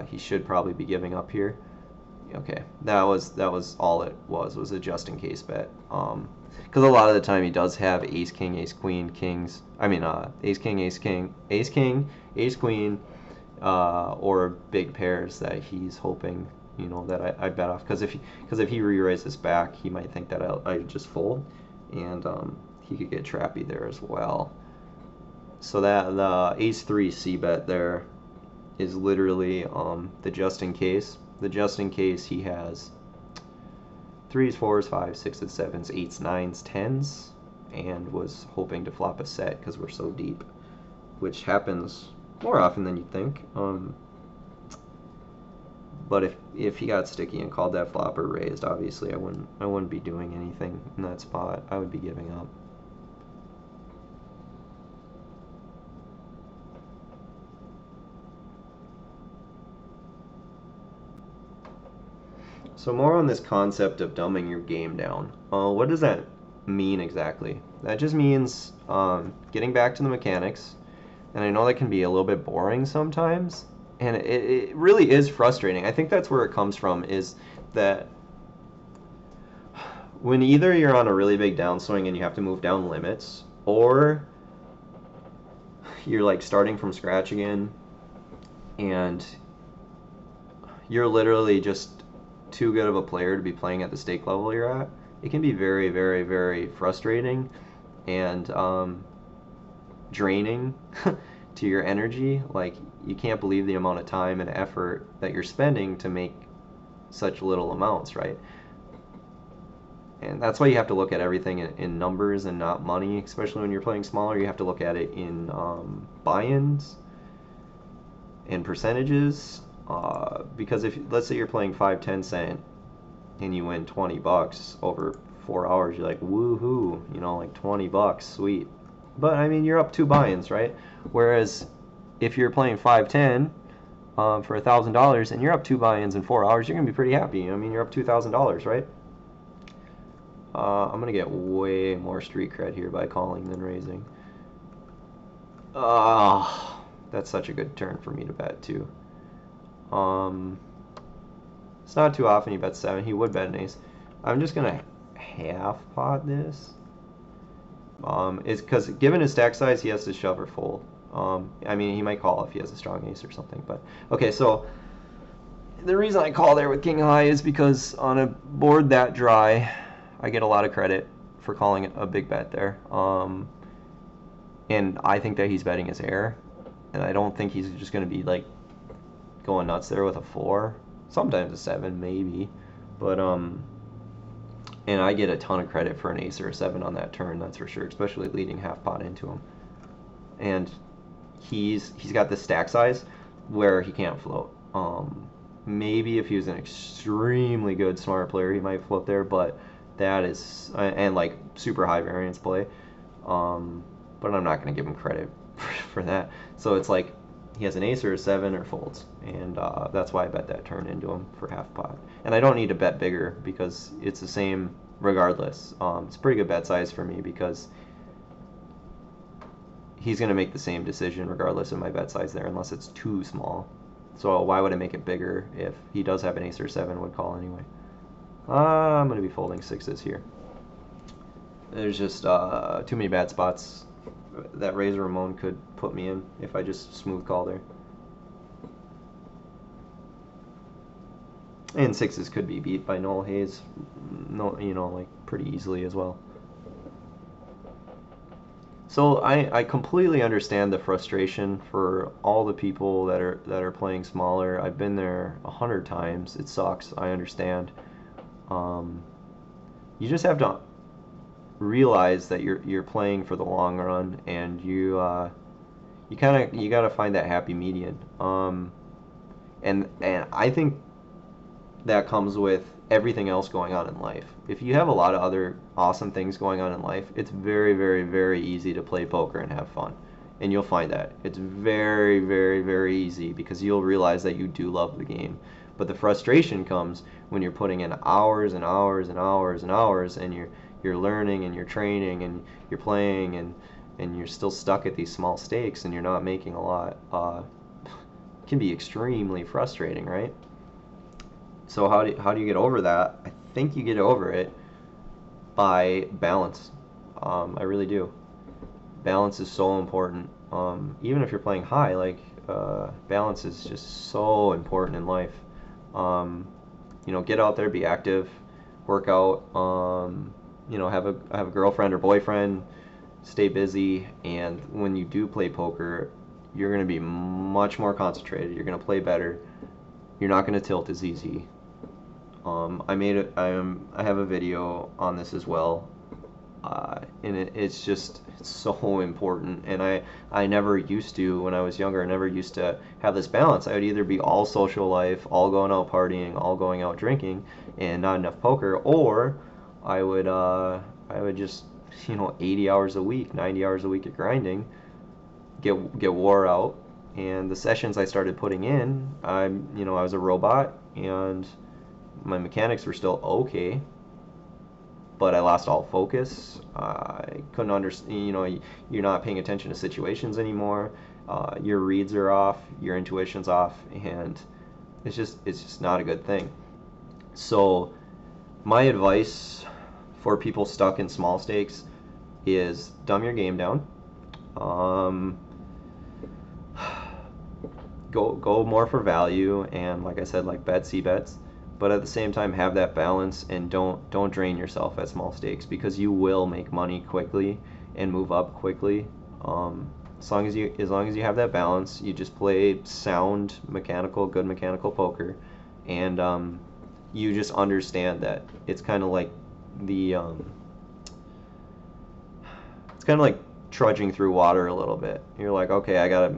He should probably be giving up here. Okay, that was all it was a just in case bet. Because a lot of the time he does have ace king, ace queen, kings. I mean, ace king, ace king, ace king, ace queen, or big pairs that he's hoping, you know, that I bet off. Because if he re-raises this back, he might think that I just fold, and he could get trappy there as well. So that the ace 3 c bet there is literally the just in case. The just in case he has 3s, 4s, 5s, 6s, 7s, 8s, 9s, 10s, and was hoping to flop a set because we're so deep, which happens more often than you'd think. But if he got sticky and called that flop or raised, obviously I wouldn't be doing anything in that spot. I would be giving up. So more on this concept of dumbing your game down. What does that mean exactly? That just means getting back to the mechanics, and I know that can be a little bit boring sometimes, and it really is frustrating. I think that's where it comes from, is that when either you're on a really big downswing and you have to move down limits, or you're like starting from scratch again, and you're literally just too good of a player to be playing at the stake level you're at, it can be very, very, very frustrating and draining to your energy. Like, you can't believe the amount of time and effort that you're spending to make such little amounts, right? And that's why you have to look at everything in numbers and not money, especially when you're playing smaller. You have to look at it in buy-ins and percentages. Because if, let's say you're playing 5-10 cent and you win 20 bucks over 4 hours, you're like, woohoo, you know, like 20 bucks, sweet. But I mean, you're up 2 buy-ins, right? Whereas if you're playing 5-10 for $1,000 and you're up 2 buy-ins in 4 hours, you're gonna be pretty happy. I mean, you're up $2,000, right? I'm gonna get way more street cred here by calling than raising. That's such a good turn for me to bet too. It's not too often he bets 7. He would bet an ace. I'm just gonna half pot this. It's because given his stack size, he has to shove or fold. I mean, he might call if he has a strong ace or something. But okay, so the reason I call there with king high is because on a board that dry, I get a lot of credit for calling a big bet there. And I think that he's betting his air, and I don't think he's just gonna be like going nuts there with a 4, sometimes a 7 maybe, but and I get a ton of credit for an ace or a 7 on that turn, that's for sure, especially leading half pot into him. And he's got this stack size where he can't float. Maybe if he was an extremely good smart player, he might float there, but that is, and like super high variance play, but I'm not going to give him credit for that. So it's like he has an ace or a 7 or folds, and that's why I bet that turn into him for half pot. And I don't need to bet bigger because it's the same regardless. It's a pretty good bet size for me because he's going to make the same decision regardless of my bet size there unless it's too small. So why would I make it bigger if he does have an ace or 7 would call anyway? I'm going to be folding 6s here. There's just too many bad spots that Razor Ramon could put me in if I just smooth call there. And 6s could be beat by Noel Hayes, no, you know, like pretty easily as well. So I completely understand the frustration for all the people that are playing smaller. I've been there 100 times. It sucks. I understand. You just have to realize that you're playing for the long run, and you gotta find that happy median. And I think that comes with everything else going on in life. If you have a lot of other awesome things going on in life, it's very, very, very easy to play poker and have fun. And you'll find that. It's very, very, very easy because you'll realize that you do love the game. But the frustration comes when you're putting in hours and hours and hours and hours, and you're learning and you're training and you're playing, and and you're still stuck at these small stakes and you're not making a lot, it can be extremely frustrating, right? So how do you get over that? I think you get over it by balance. I really do. Balance is so important. Even if you're playing high, like balance is just so important in life. Get out there, be active, work out. Have a girlfriend or boyfriend, stay busy, and when you do play poker, you're going to be much more concentrated. You're going to play better. You're not going to tilt as easy. I have a video on this as well, and it's so important. And I never used to, when I was younger, I never used to have this balance. I would either be all social life, all going out partying, all going out drinking, and not enough poker, or I would just 80 hours a week, 90 hours a week of grinding, get wore out. And the sessions I started putting in, I was a robot, and my mechanics were still okay, but I lost all focus. I couldn't understand, you're not paying attention to situations anymore. Your reads are off, your intuition's off, and it's just not a good thing. So my advice for people stuck in small stakes is dumb your game down. Go more for value, and like I said, like bet C bets, but at the same time have that balance, and don't drain yourself at small stakes, because you will make money quickly and move up quickly. As long as you have that balance, you just play sound good mechanical poker, and you just understand that it's kind of like it's kind of like trudging through water a little bit. You're like, okay, I gotta,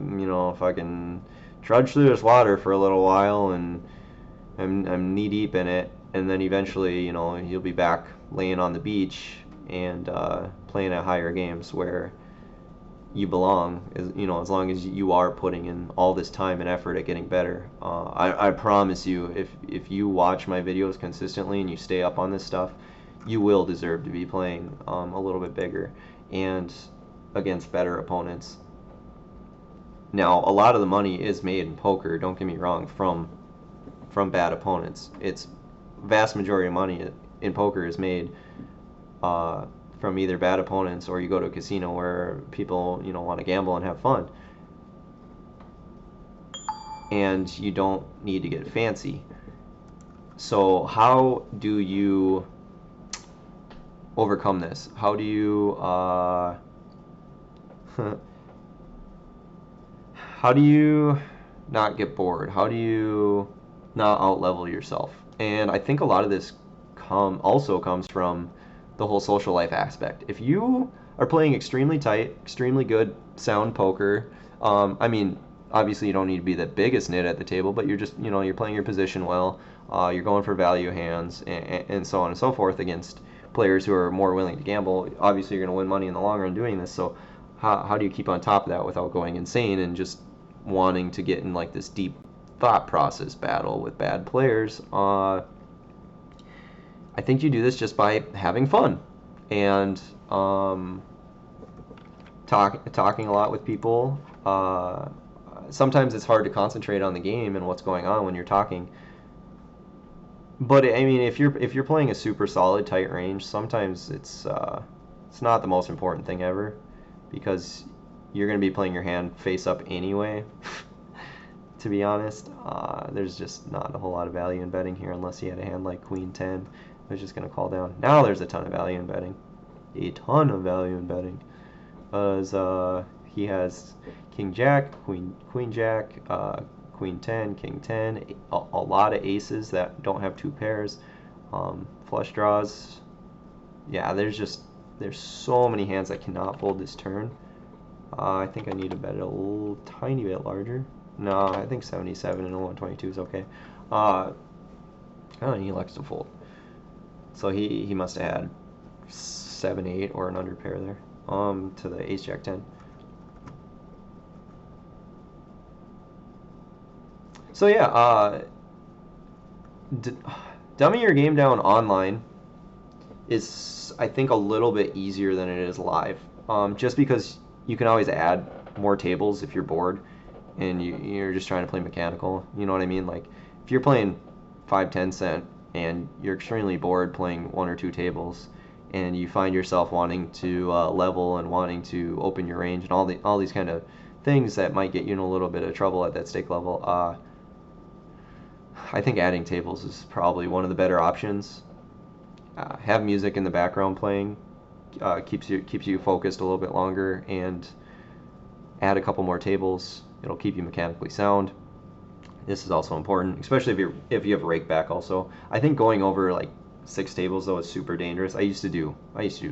if I can trudge through this water for a little while, and I'm knee deep in it, and then eventually, you'll be back laying on the beach and playing at higher games where you belong. As long as you are putting in all this time and effort at getting better. I promise you, if you watch my videos consistently and you stay up on this stuff, you will deserve to be playing a little bit bigger and against better opponents. Now, a lot of the money is made in poker, don't get me wrong, from bad opponents. It's vast majority of money in poker is made from either bad opponents, or you go to a casino where people want to gamble and have fun, and you don't need to get fancy. So how do you overcome this? How do you how do you not get bored? How do you not out-level yourself? And I think a lot of this also comes from the whole social life aspect. If you are playing extremely tight, extremely good, sound poker, obviously you don't need to be the biggest nit at the table, but you're just, you're playing your position well, you're going for value hands, and so on and so forth against players who are more willing to gamble. Obviously you're going to win money in the long run doing this, so how do you keep on top of that without going insane and just wanting to get in like this deep thought process battle with bad players? I think you do this just by having fun and talking a lot with people. Sometimes it's hard to concentrate on the game and what's going on when you're talking. But if you're playing a super solid tight range, sometimes it's not the most important thing ever, because you're going to be playing your hand face up anyway. To be honest, there's just not a whole lot of value in betting here unless he had a hand like Queen 10. I was just going to call down. Now there's a ton of value in betting. A ton of value in betting. As he has King Jack, Queen Jack, Queen 10, King 10, a lot of aces that don't have two pairs, flush draws. Yeah, there's so many hands that cannot fold this turn. I think I need to bet it a little tiny bit larger. No, I think 77 and 122 is okay. He likes to fold. So he must have had 7-8 or an under pair there. To the ace jack 10. So yeah, dumbing your game down online is, I think, a little bit easier than it is live. Just because you can always add more tables if you're bored and you're just trying to play mechanical. You know what I mean? Like if you're playing 5-10 cent and you're extremely bored playing 1 or 2 tables, and you find yourself wanting to level and wanting to open your range and all these kind of things that might get you in a little bit of trouble at that stake level. I think adding tables is probably one of the better options. Have music in the background playing, keeps you focused a little bit longer, and add a couple more tables. It'll keep you mechanically sound. This is also important, especially if you have rake back. Also, I think going over like 6 tables though is super dangerous. I used to do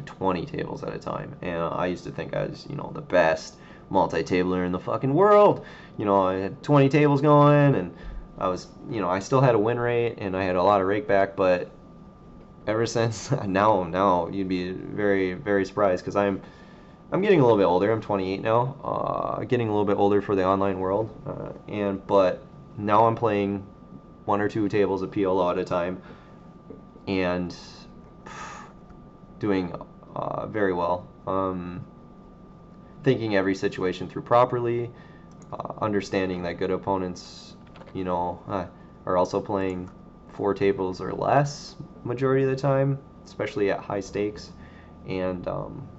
20 tables at a time, and I used to think I was the best multi-tabler in the fucking world. I had 20 tables going, and I was I still had a win rate and I had a lot of rake back, but ever since now you'd be very, very surprised, because I'm getting a little bit older. I'm 28 now, getting a little bit older for the online world, but now I'm playing 1 or 2 tables of PLO at a time and doing very well. Thinking every situation through properly, understanding that good opponents, are also playing 4 tables or less majority of the time, especially at high stakes, and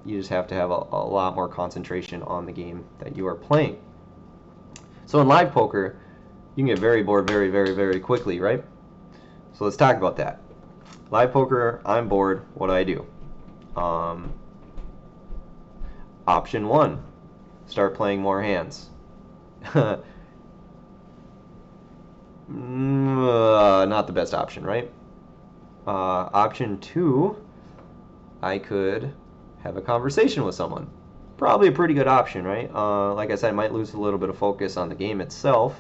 you just have to have a lot more concentration on the game that you are playing. So in live poker, you can get very bored very, very, very quickly, right? So let's talk about that. Live poker, I'm bored. What do? Option 1, start playing more hands. Not the best option, right? Option 2, I could have a conversation with someone. Probably a pretty good option, right? Like I said, I might lose a little bit of focus on the game itself.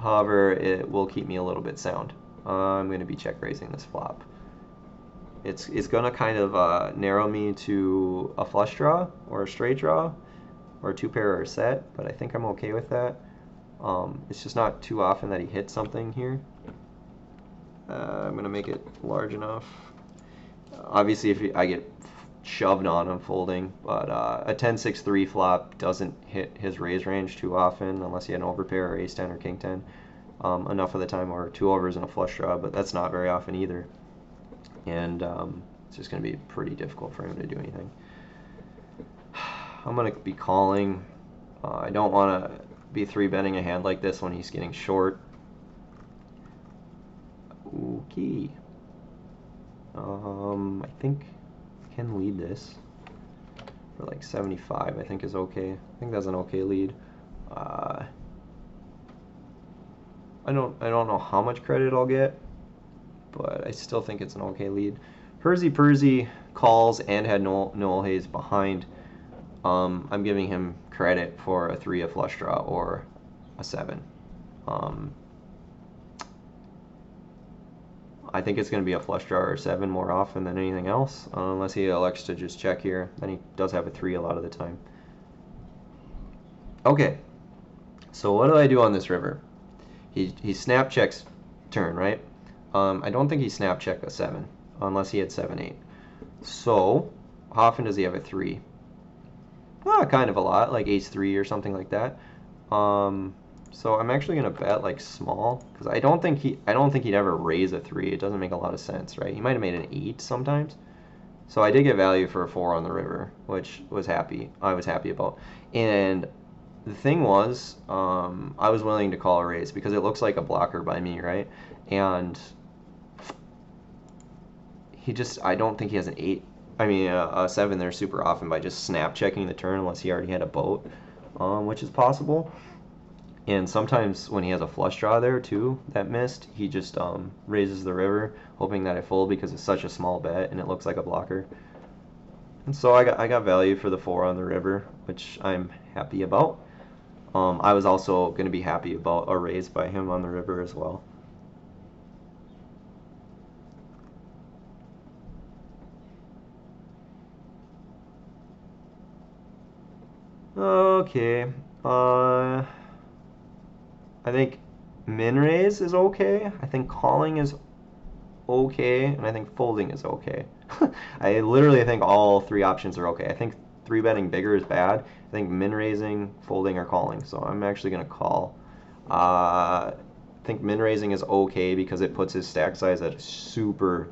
However, it will keep me a little bit sound. I'm going to be check raising this flop. It's going to kind of narrow me to a flush draw or a straight draw or a 2-pair or a set, but I think I'm okay with that. It's just not too often that he hits something here. I'm going to make it large enough. Obviously, if I get shoved on, I'm folding, but a 10-6-3 flop doesn't hit his raise range too often unless he had an overpair or ace 10 or king 10 enough of the time, or 2 overs and a flush draw, but that's not very often either. And it's just going to be pretty difficult for him to do anything. I'm going to be calling. I don't want to be 3-betting a hand like this when he's getting short. Okay. I think I can lead this for like 75. I think is okay. I think that's an okay lead. I don't know how much credit I'll get, but I still think it's an okay lead. Persy calls and had Noel Hayes behind. I'm giving him credit for a 3, a flush draw, or a 7. I think it's going to be a flush draw or a 7 more often than anything else, unless he elects to just check here. Then he does have a 3 a lot of the time. Okay, so what do I do on this river? He snap checks turn, right? I don't think he snap checked a 7, unless he had 7-8. So, how often does he have a 3? Kind of a lot, like ace-3 or something like that. So I'm actually gonna bet like small, because I don't think he'd ever raise a 3. It doesn't make a lot of sense, right? He might have made an 8 sometimes. So I did get value for a 4 on the river, which I was happy about. And the thing was, I was willing to call a raise because it looks like a blocker by me, right? And I don't think he has an 8. I mean, a 7 there super often by just snap checking the turn, unless he already had a boat, which is possible. And sometimes when he has a flush draw there too that missed, he just raises the river, hoping that I fold because it's such a small bet and it looks like a blocker. And so I got value for the 4 on the river, which I'm happy about. I was also going to be happy about a raise by him on the river as well. Okay, I think min raise is okay. I think calling is okay, and I think folding is okay. I literally think all 3 options are okay. I think three betting bigger is bad. I think min raising, folding, or calling. So I'm actually going to call. I think min raising is okay because it puts his stack size at a super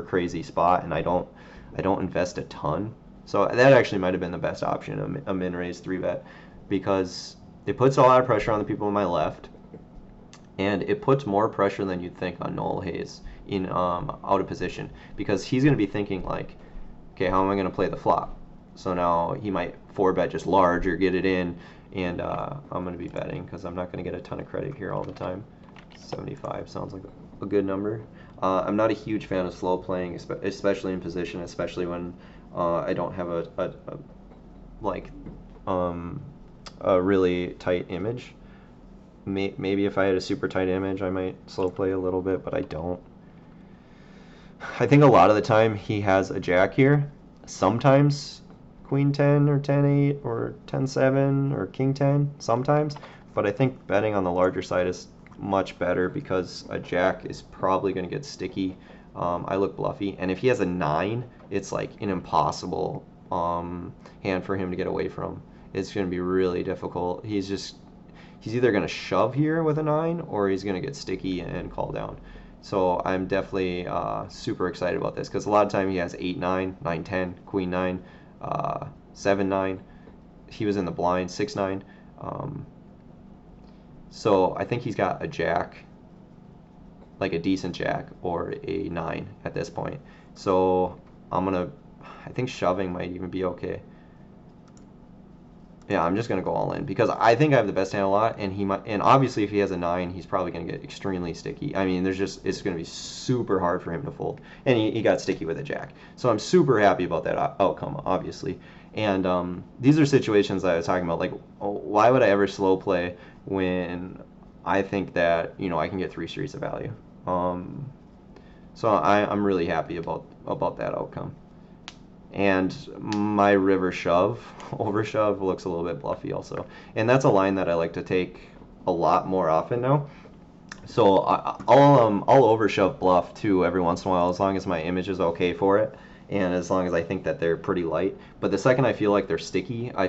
crazy spot, and I don't invest a ton. So that actually might have been the best option, a min raise 3-bet, because it puts a lot of pressure on the people on my left, and it puts more pressure than you'd think on Noel Hayes in out of position, because he's going to be thinking like, okay, how am I going to play the flop? So now he might 4-bet just large or get it in, and I'm going to be betting because I'm not going to get a ton of credit here all the time. 75 sounds like a good number. I'm not a huge fan of slow playing, especially in position, especially when I don't have a really tight image. Maybe if I had a super tight image, I might slow play a little bit, but I don't. I think a lot of the time he has a jack here. Sometimes queen 10 or 10-8 or 10-7 or king 10 sometimes, but I think betting on the larger side is much better because a jack is probably going to get sticky. I look bluffy, and if he has a 9, it's like an impossible hand for him to get away from. It's going to be really difficult. He's either going to shove here with a 9 or he's going to get sticky and call down. So I'm definitely super excited about this because a lot of time he has 8-9, 9-10, queen 9, 7-9. He was in the blind, 6-9. So I think he's got a jack, like a decent jack, or a 9 at this point. So I think shoving might even be okay. Yeah, I'm just gonna go all in because I think I have the best hand a lot, and obviously if he has a 9, he's probably gonna get extremely sticky. I mean, it's gonna be super hard for him to fold, and he got sticky with a jack. So I'm super happy about that outcome, obviously. And these are situations that I was talking about, like, why would I ever slow play when I think that I can get 3 streets of value? So I'm really happy about that outcome. And my river shove, over shove, looks a little bit bluffy also. And that's a line that I like to take a lot more often now. So I'll over shove bluff too every once in a while, as long as my image is okay for it, and as long as I think that they're pretty light. But the second I feel like they're sticky, I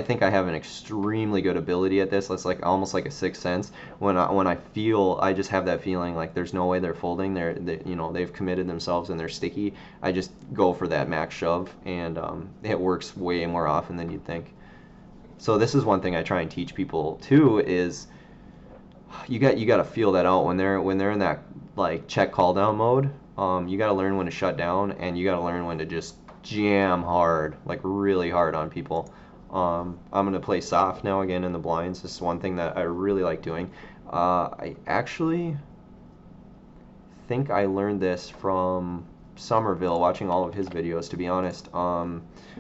think I have an extremely good ability at this. It's like almost like a sixth sense. When I feel, I just have that feeling like there's no way they're folding. They've committed themselves and they're sticky. I just go for that max shove, and it works way more often than you'd think. So this is one thing I try and teach people too, is you got to feel that out when they're in that like check call down mode. You got to learn when to shut down, and you got to learn when to just jam hard, like really hard on people. I'm gonna play soft now again in the blinds. This is one thing that I really like doing. I actually think I learned this from Somerville, watching all of his videos, to be honest.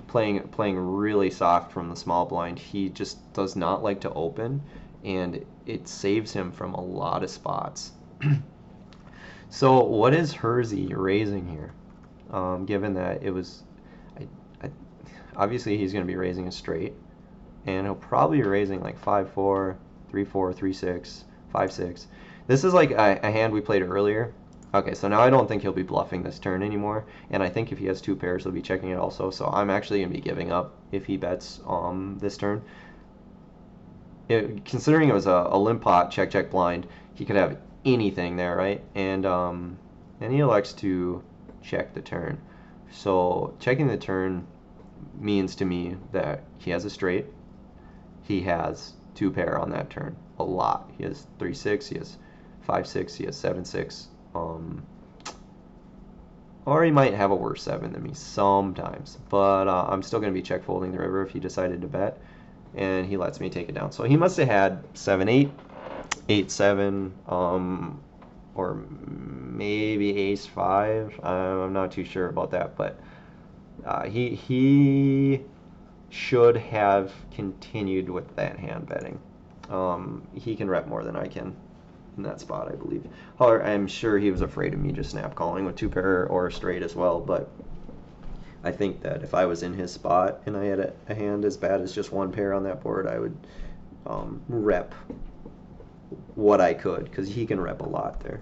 Playing really soft from the small blind. He just does not like to open, and it saves him from a lot of spots. So what is Hersey raising here? Given that it was, obviously he's going to be raising a straight, and he'll probably be raising like 5-4, 3-4, 3-6, 5-6. This is like a hand we played earlier. Okay, so now I don't think he'll be bluffing this turn anymore, and I think if he has 2 pairs, he'll be checking it also. So I'm actually going to be giving up if he bets this turn. Considering it was a limp pot, check blind, he could have anything there, right? And he elects to check the turn. So checking the turn means to me that he has a straight. He has 2 pair on that turn, a lot. He has 3-6, he has 5-6, he has 7-6. Or he might have a worse 7 than me sometimes. But I'm still going to be check folding the river if he decided to bet, and he lets me take it down. So he must have had 7-8, 8-7, or maybe ace-5. I'm not too sure about that, but he should have continued with that hand betting. He can rep more than I can in that spot, I believe. However, I'm sure he was afraid of me just snap calling with 2 pair or a straight as well, but I think that if I was in his spot and I had a hand as bad as just 1 pair on that board, I would rep what I could, because he can rep a lot there.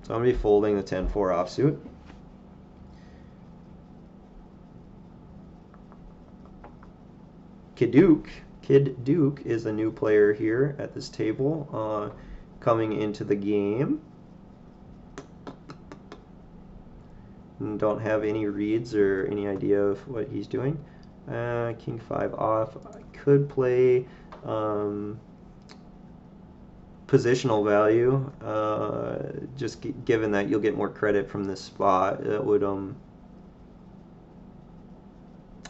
So I'm going to be folding the 10-4 offsuit. Kid Duke is a new player here at this table, coming into the game. Don't have any reads or any idea of what he's doing. King 5 off. I could play positional value, just given that you'll get more credit from this spot. It would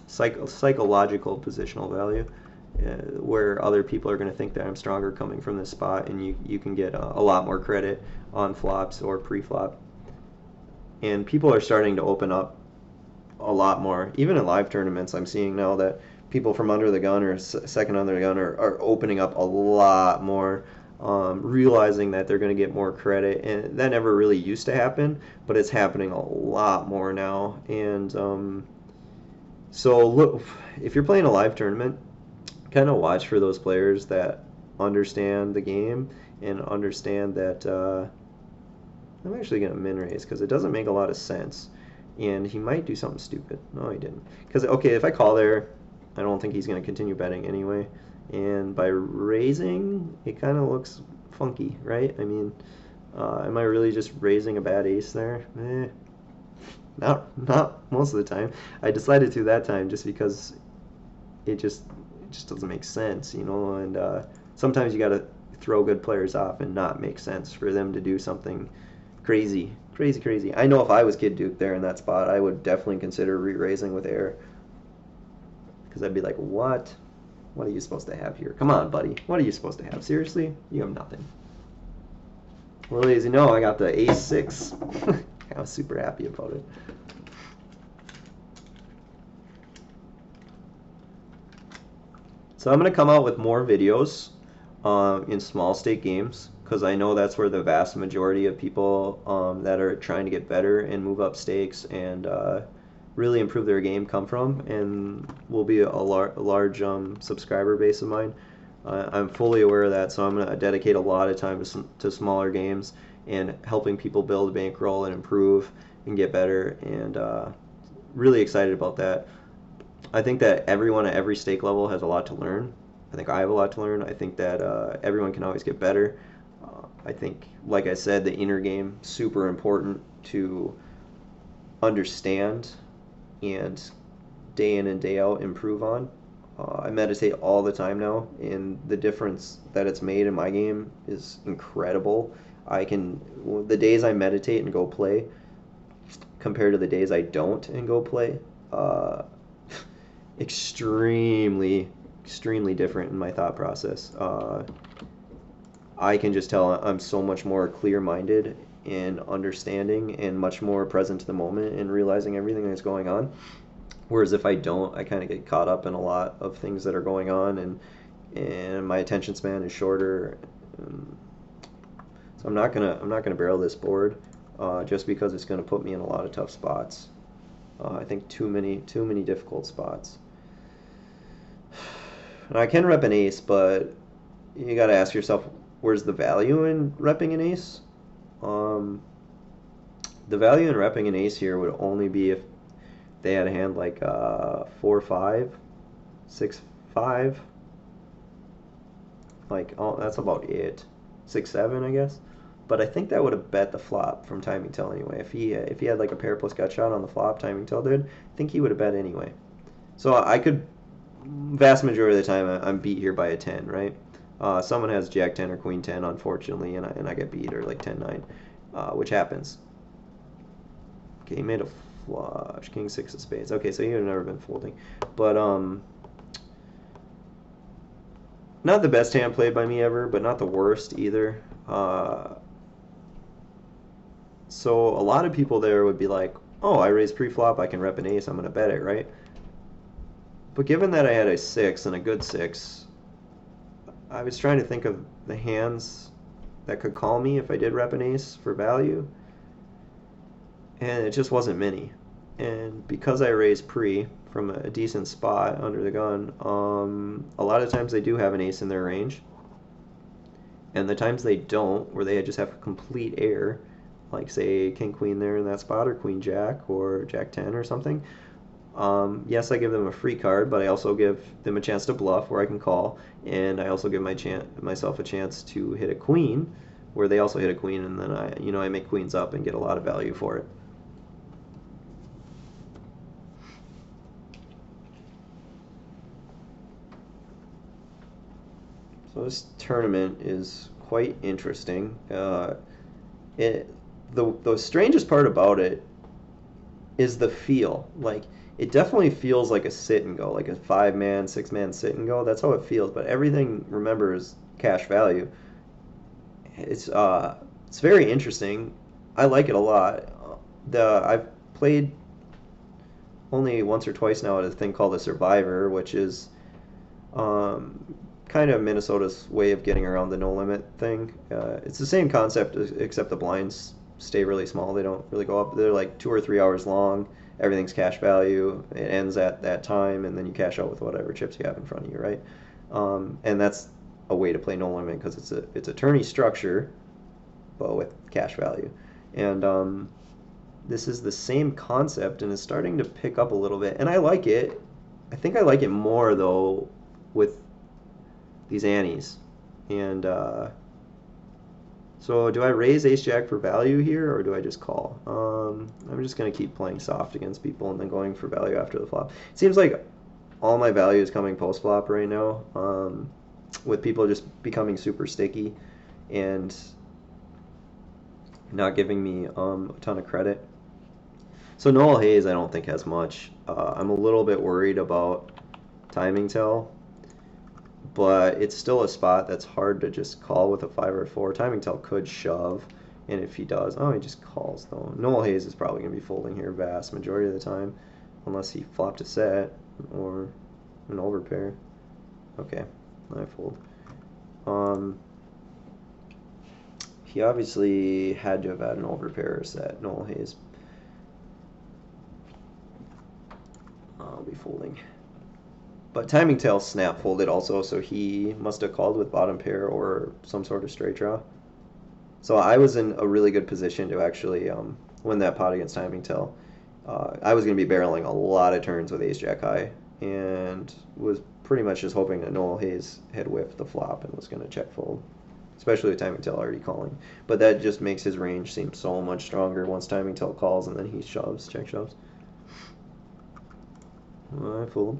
psychological positional value, where other people are going to think that I'm stronger coming from this spot, and you can get a lot more credit on flops or pre-flop. And people are starting to open up a lot more. Even in live tournaments, I'm seeing now that people from under the gun or second under the gun are opening up a lot more, realizing that they're going to get more credit. And that never really used to happen, but it's happening a lot more now. And so look, if you're playing a live tournament, kind of watch for those players that understand the game and understand that I'm actually going to min raise because it doesn't make a lot of sense. And he might do something stupid. No, he didn't. Because, okay, if I call there, I don't think he's going to continue betting anyway. And by raising, it kind of looks funky, right? I mean, am I really just raising a bad ace there? Not most of the time. I decided to that time just because it just doesn't make sense, you know. And sometimes you got to throw good players off and not make sense for them to do something crazy. I know if I was Kid Duke there in that spot, I would definitely consider re-raising with air. Because I'd be like, what? What are you supposed to have here? Come on, buddy. What are you supposed to have? Seriously? You have nothing. Well, as you know, I got the ace 6. I was super happy about it. So I'm going to come out with more videos in small stake games, because I know that's where the vast majority of people that are trying to get better and move up stakes and really improve their game come from, and will be a large subscriber base of mine. I'm fully aware of that, so I'm going to dedicate a lot of time to smaller games and helping people build a bankroll and improve and get better, and really excited about that. I think that everyone at every stake level has a lot to learn. I think I have a lot to learn. I think that everyone can always get better. I think, like I said, the inner game, super important to understand and day in and day out improve on. I meditate all the time now, and the difference that it's made in my game is incredible. The days I meditate and go play compared to the days I don't and go play, extremely different in my thought process. I can just tell I'm so much more clear-minded in understanding and much more present to the moment and realizing everything that's going on. Whereas if I don't, I kind of get caught up in a lot of things that are going on, and my attention span is shorter. So I'm not gonna barrel this board just because it's gonna put me in a lot of tough spots. I think too many difficult spots. And I can rep an ace, but you got to ask yourself, where's the value in repping an ace? The value in repping an ace here would only be if they had a hand like 4-5, 6-5. Like, oh, that's about it. 6-7, I guess. But I think that would have bet the flop from timing tell anyway. If he had like a pair plus gut shot on the flop, timing tell did, I think he would have bet anyway. So I could, vast majority of the time, I'm beat here by a 10, right? Someone has Jack 10 or Queen 10, unfortunately, and I get beat, or like 10-9, which happens. Okay, he made a flush, King 6 of spades. Okay, so he would have never been folding, but not the best hand played by me ever, but not the worst either. So a lot of people there would be like, oh, I raise pre-flop, I can rep an ace, I'm going to bet it, right? But given that I had a 6 and a good 6, I was trying to think of the hands that could call me if I did rep an ace for value, and it just wasn't many. And because I raised pre from a decent spot under the gun, a lot of times they do have an ace in their range, and the times they don't, where they just have complete air, like say King Queen there in that spot, or Queen Jack, or Jack 10 or something, Yes, I give them a free card, but I also give them a chance to bluff where I can call, and I also give myself a chance to hit a queen where they also hit a queen, and then I make queens up and get a lot of value for it. So this tournament is quite interesting. The strangest part about it is the feel. Like, it definitely feels like a sit and go, like a 5-man, 6-man sit and go. That's how it feels. But everything, remember, is cash value. It's very interesting. I like it a lot. I've played only once or twice now at a thing called a Survivor, which is um, kind of Minnesota's way of getting around the no limit thing. It's the same concept except the blinds stay really small. They don't really go up. They're like 2 or 3 hours long. Everything's cash value. It ends at that time, and then you cash out with whatever chips you have in front of you, right? And that's a way to play no limit because it's a tourney structure, but with cash value. And this is the same concept, and it's starting to pick up a little bit. And I like it. I think I like it more though with these antes. And so do I raise ace jack for value here, or do I just call? I'm just going to keep playing soft against people and then going for value after the flop. It seems like all my value is coming post flop right now, with people just becoming super sticky and not giving me a ton of credit. So Noel Hayes I don't think has much. I'm a little bit worried about timing tell, but it's still a spot that's hard to just call with a 5 or a 4. Timing tell could shove, and if he does, oh, he just calls though. Noel Hayes is probably going to be folding here vast majority of the time, unless he flopped a set or an overpair. Okay, I fold. He obviously had to have had an overpair or set, Noel Hayes. I'll be folding. But timing tail snap folded also, so he must have called with bottom pair or some sort of straight draw. So I was in a really good position to actually win that pot against timing tail. I was going to be barreling a lot of turns with ace jack high, and was pretty much just hoping that Noel Hayes had whiffed the flop and was going to check fold, especially with timing tail already calling. But that just makes his range seem so much stronger once timing tail calls and then he shoves, check shoves. I fold.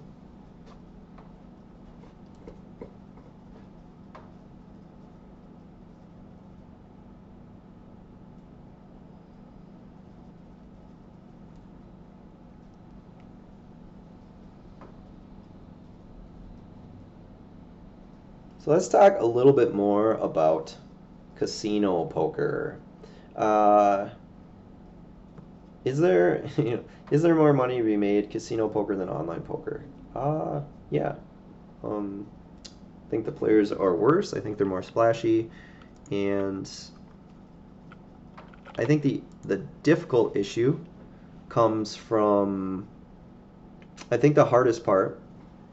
So let's talk a little bit more about casino poker. Uh, is there is there more money to be made casino poker than online poker? Yeah. Um, I think the players are worse. I think they're more splashy, and I think the difficult issue comes from. I think the hardest part,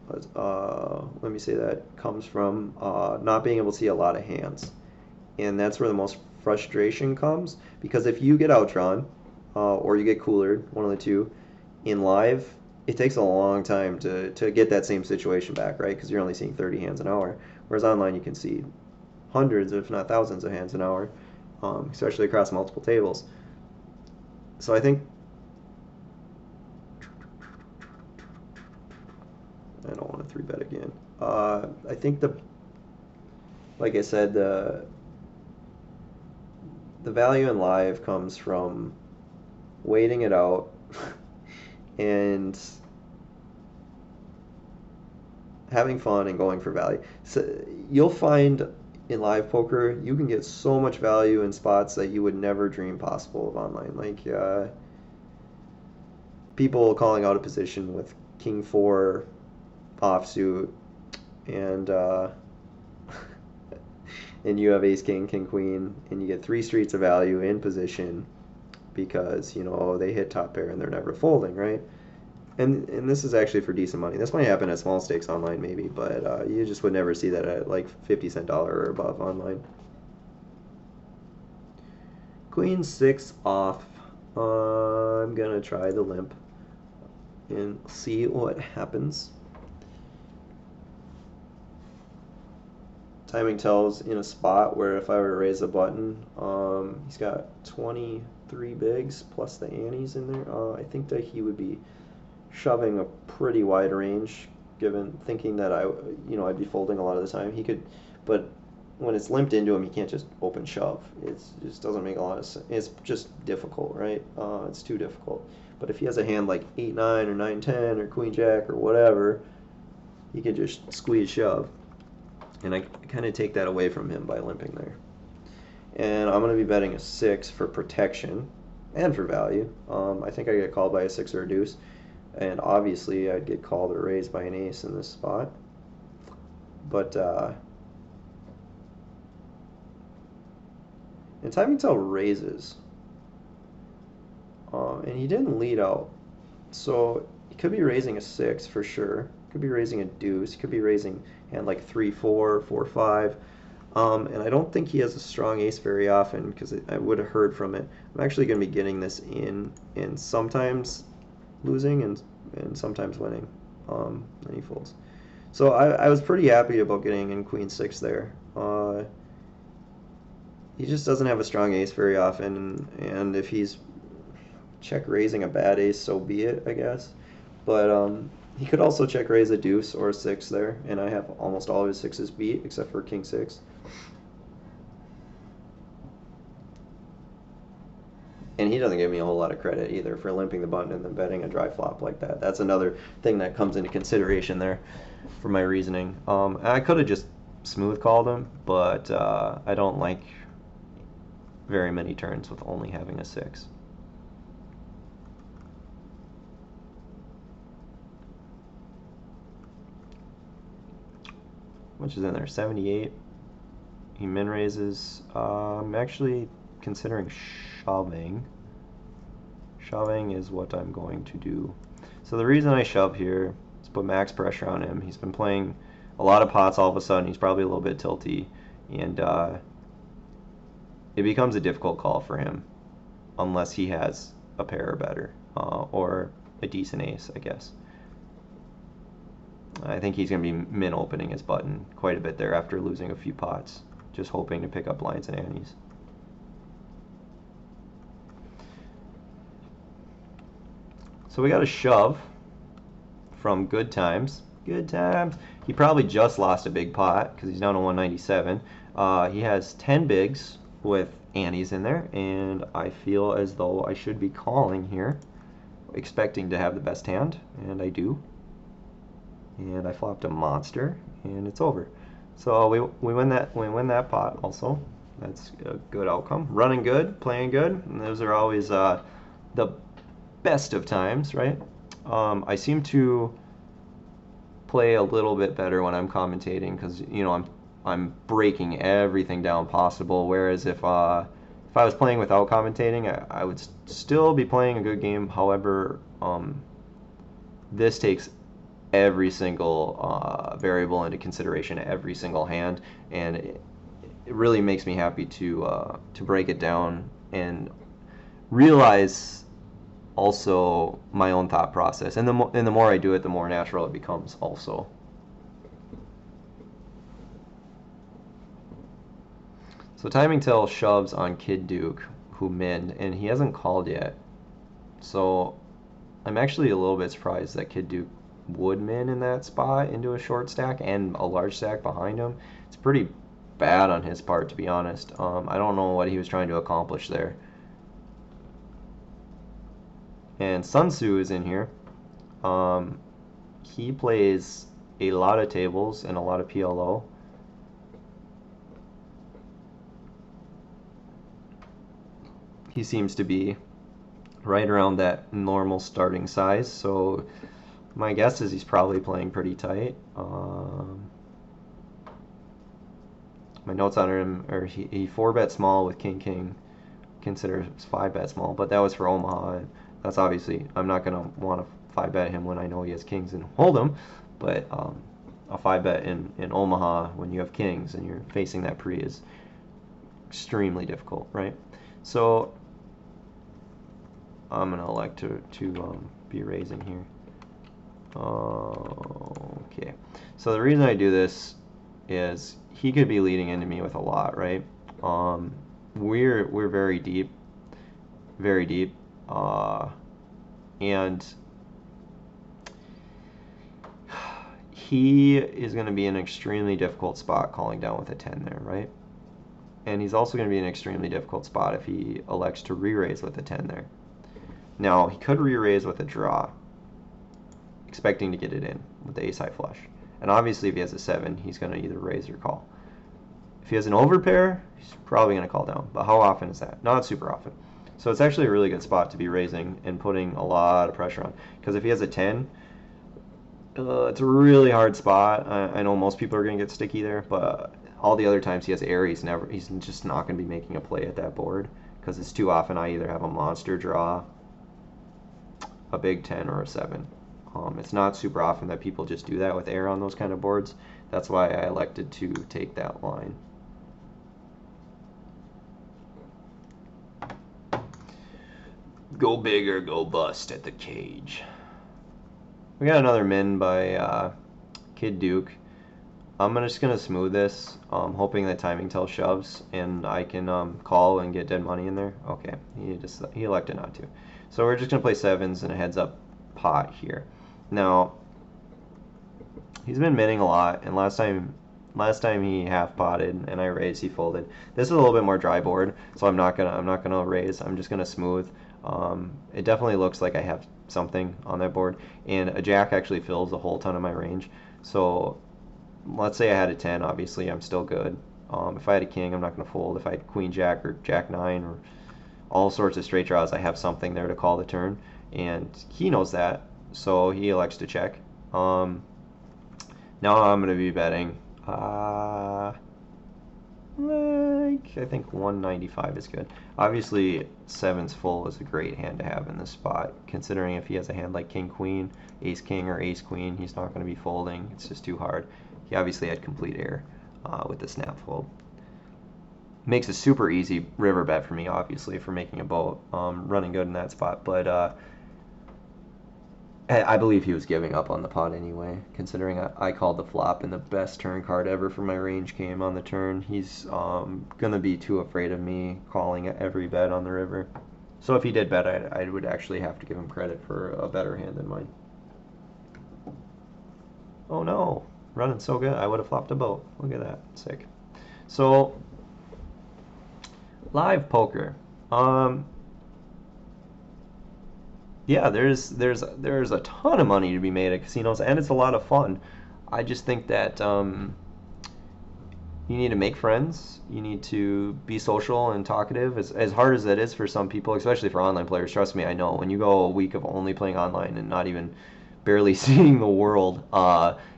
let me say that, comes from not being able to see a lot of hands, and that's where the most frustration comes. Because if you get outdrawn, or you get coolered, one of the two, in live, it takes a long time to get that same situation back, right? Because you're only seeing 30 hands an hour, whereas online you can see hundreds, if not thousands, of hands an hour, especially across multiple tables. So I think I don't want to 3-bet again. I think like I said, the value in live comes from waiting it out and having fun and going for value. So you'll find in live poker you can get so much value in spots that you would never dream possible of online. Like people calling out a position with king 4 offsuit, and and you have ace king, king queen, and you get 3 streets of value in position because they hit top pair and they're never folding, right? And this is actually for decent money. This might happen at small stakes online maybe, but you just would never see that at like 50-cent dollar or above online. Queen 6 off. I'm gonna try the limp. and see what happens. Timing tells in a spot where if I were to raise a button, he's got 23 bigs plus the antes in there. I think that he would be shoving a pretty wide range, given thinking that I'd be folding a lot of the time. He could, but when it's limped into him, he can't just open shove. It just doesn't make a lot of sense. It's just difficult, right? It's too difficult. But if he has a hand like 8-9 or 9-10 or Queen Jack or whatever, he can just squeeze shove. And I kind of take that away from him by limping there. And I'm going to be betting a 6 for protection and for value. I think I get called by a 6 or a deuce. And obviously I'd get called or raised by an ace in this spot. But and timing tell raises. And he didn't lead out. So he could be raising a 6 for sure. Could be raising a deuce. He could be raising hand like 3-4, 4-5. And I don't think he has a strong ace very often because I would have heard from it. I'm actually going to be getting this in and sometimes losing and sometimes winning. And he folds. So I was pretty happy about getting in Queen 6 there. He just doesn't have a strong ace very often, and if he's check raising a bad ace, so be it, I guess. But he could also check raise a deuce or a 6 there, and I have almost all of his 6s beat except for King 6. And he doesn't give me a whole lot of credit either for limping the button and then betting a dry flop like that. That's another thing that comes into consideration there for my reasoning. I could have just smooth called him, but I don't like very many turns with only having a 6. Which is in there? 78. He min raises. I'm actually considering shoving. Shoving is what I'm going to do. So the reason I shove here is put max pressure on him. He's been playing a lot of pots all of a sudden. He's probably a little bit tilty, and it becomes a difficult call for him unless he has a pair or better, or a decent ace, I guess. I think he's going to be min opening his button quite a bit there after losing a few pots, just hoping to pick up lines and antes. So we got a shove from Good Times. Good Times. He probably just lost a big pot because he's down to 197. He has 10 bigs with antes in there, and I feel as though I should be calling here, expecting to have the best hand, and I do. And I flopped a monster, and it's over. So we win that pot also. That's a good outcome. Running good, playing good, and those are always the best of times, right? I seem to play a little bit better when I'm commentating because I'm breaking everything down possible. Whereas if I was playing without commentating, I would still be playing a good game. However, this takes every single variable into consideration, every single hand, and it really makes me happy to break it down and realize also my own thought process. And the more I do it, the more natural it becomes also. So timing tell shoves on Kid Duke, who minned, and he hasn't called yet. So I'm actually a little bit surprised that Kid Duke would min in that spot into a short stack and a large stack behind him. It's pretty bad on his part, to be honest. I don't know what he was trying to accomplish there. And Sun Tzu is in here. He plays a lot of tables and a lot of PLO. He seems to be right around that normal starting size, so my guess is he's probably playing pretty tight. My notes on him are he 4-bet small with King, considers 5-bet small, but that was for Omaha, and that's obviously, I'm not going to want to 5-bet him when I know he has kings and hold him, but a 5-bet in Omaha when you have kings and you're facing that pre is extremely difficult, right? So I'm going to elect to be raising here. Okay, so the reason I do this is he could be leading into me with a lot, right? We're very deep, and he is going to be in an extremely difficult spot calling down with a 10 there, right? And he's also going to be in an extremely difficult spot if he elects to re-raise with a 10 there. Now, he could re-raise with a draw, expecting to get it in with the ace-high flush. And obviously, if he has a 7, he's going to either raise or call. If he has an overpair, he's probably going to call down. But how often is that? Not super often. So it's actually a really good spot to be raising and putting a lot of pressure on. Because if he has a 10, it's a really hard spot. I know most people are going to get sticky there, but all the other times he has air, he's just not going to be making a play at that board. Because it's too often I either have a monster draw, a big 10, or a 7. It's not super often that people just do that with air on those kind of boards. That's why I elected to take that line. Go big or go bust at the cage. We got another min by Kid Duke. I'm just going to smooth this, hoping that timing tells shoves, and I can call and get dead money in there. Okay, he elected not to. So we're just going to play 7s and a heads-up pot here. Now, he's been minning a lot, and last time he half potted and I raised, he folded. This is a little bit more dry board, so I'm not gonna raise. I'm just gonna smooth. It definitely looks like I have something on that board, and a jack actually fills a whole ton of my range. So let's say I had a 10, obviously I'm still good. If I had a king, I'm not gonna fold. If I had queen jack or jack 9 or all sorts of straight draws, I have something there to call the turn, and he knows that, so he elects to check. Now I'm gonna be betting. Like, I think 195 is good. Obviously, 7's full is a great hand to have in this spot, considering if he has a hand like king queen, ace king, or ace queen, he's not going to be folding. It's just too hard. He obviously had complete air with the snap fold. Makes a super easy river bet for me, obviously, for making a boat. Running good in that spot, but I believe he was giving up on the pot anyway, considering I called the flop and the best turn card ever for my range came on the turn. He's going to be too afraid of me calling every bet on the river. So if he did bet, I would actually have to give him credit for a better hand than mine. Oh no, running so good, I would have flopped a boat. Look at that, sick. So, live poker. Yeah, there's a ton of money to be made at casinos, and it's a lot of fun. I just think that you need to make friends. You need to be social and talkative. As hard as that is for some people, especially for online players, trust me, I know. When you go a week of only playing online and not even barely seeing the world,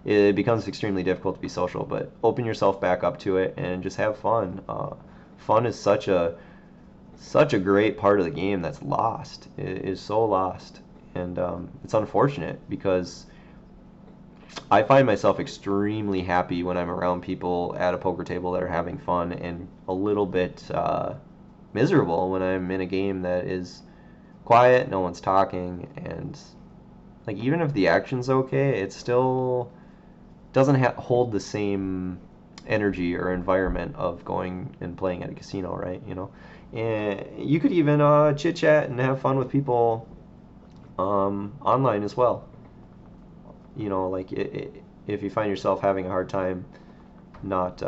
it becomes extremely difficult to be social. But open yourself back up to it and just have fun. Fun is such a great part of the game that's lost. It is so lost, and it's unfortunate because I find myself extremely happy when I'm around people at a poker table that are having fun, and a little bit miserable when I'm in a game that is quiet, no one's talking, and like even if the action's okay, it still doesn't hold the same energy or environment of going and playing at a casino, right? You know. And you could even chit chat and have fun with people online as well. You know, like if you find yourself having a hard time not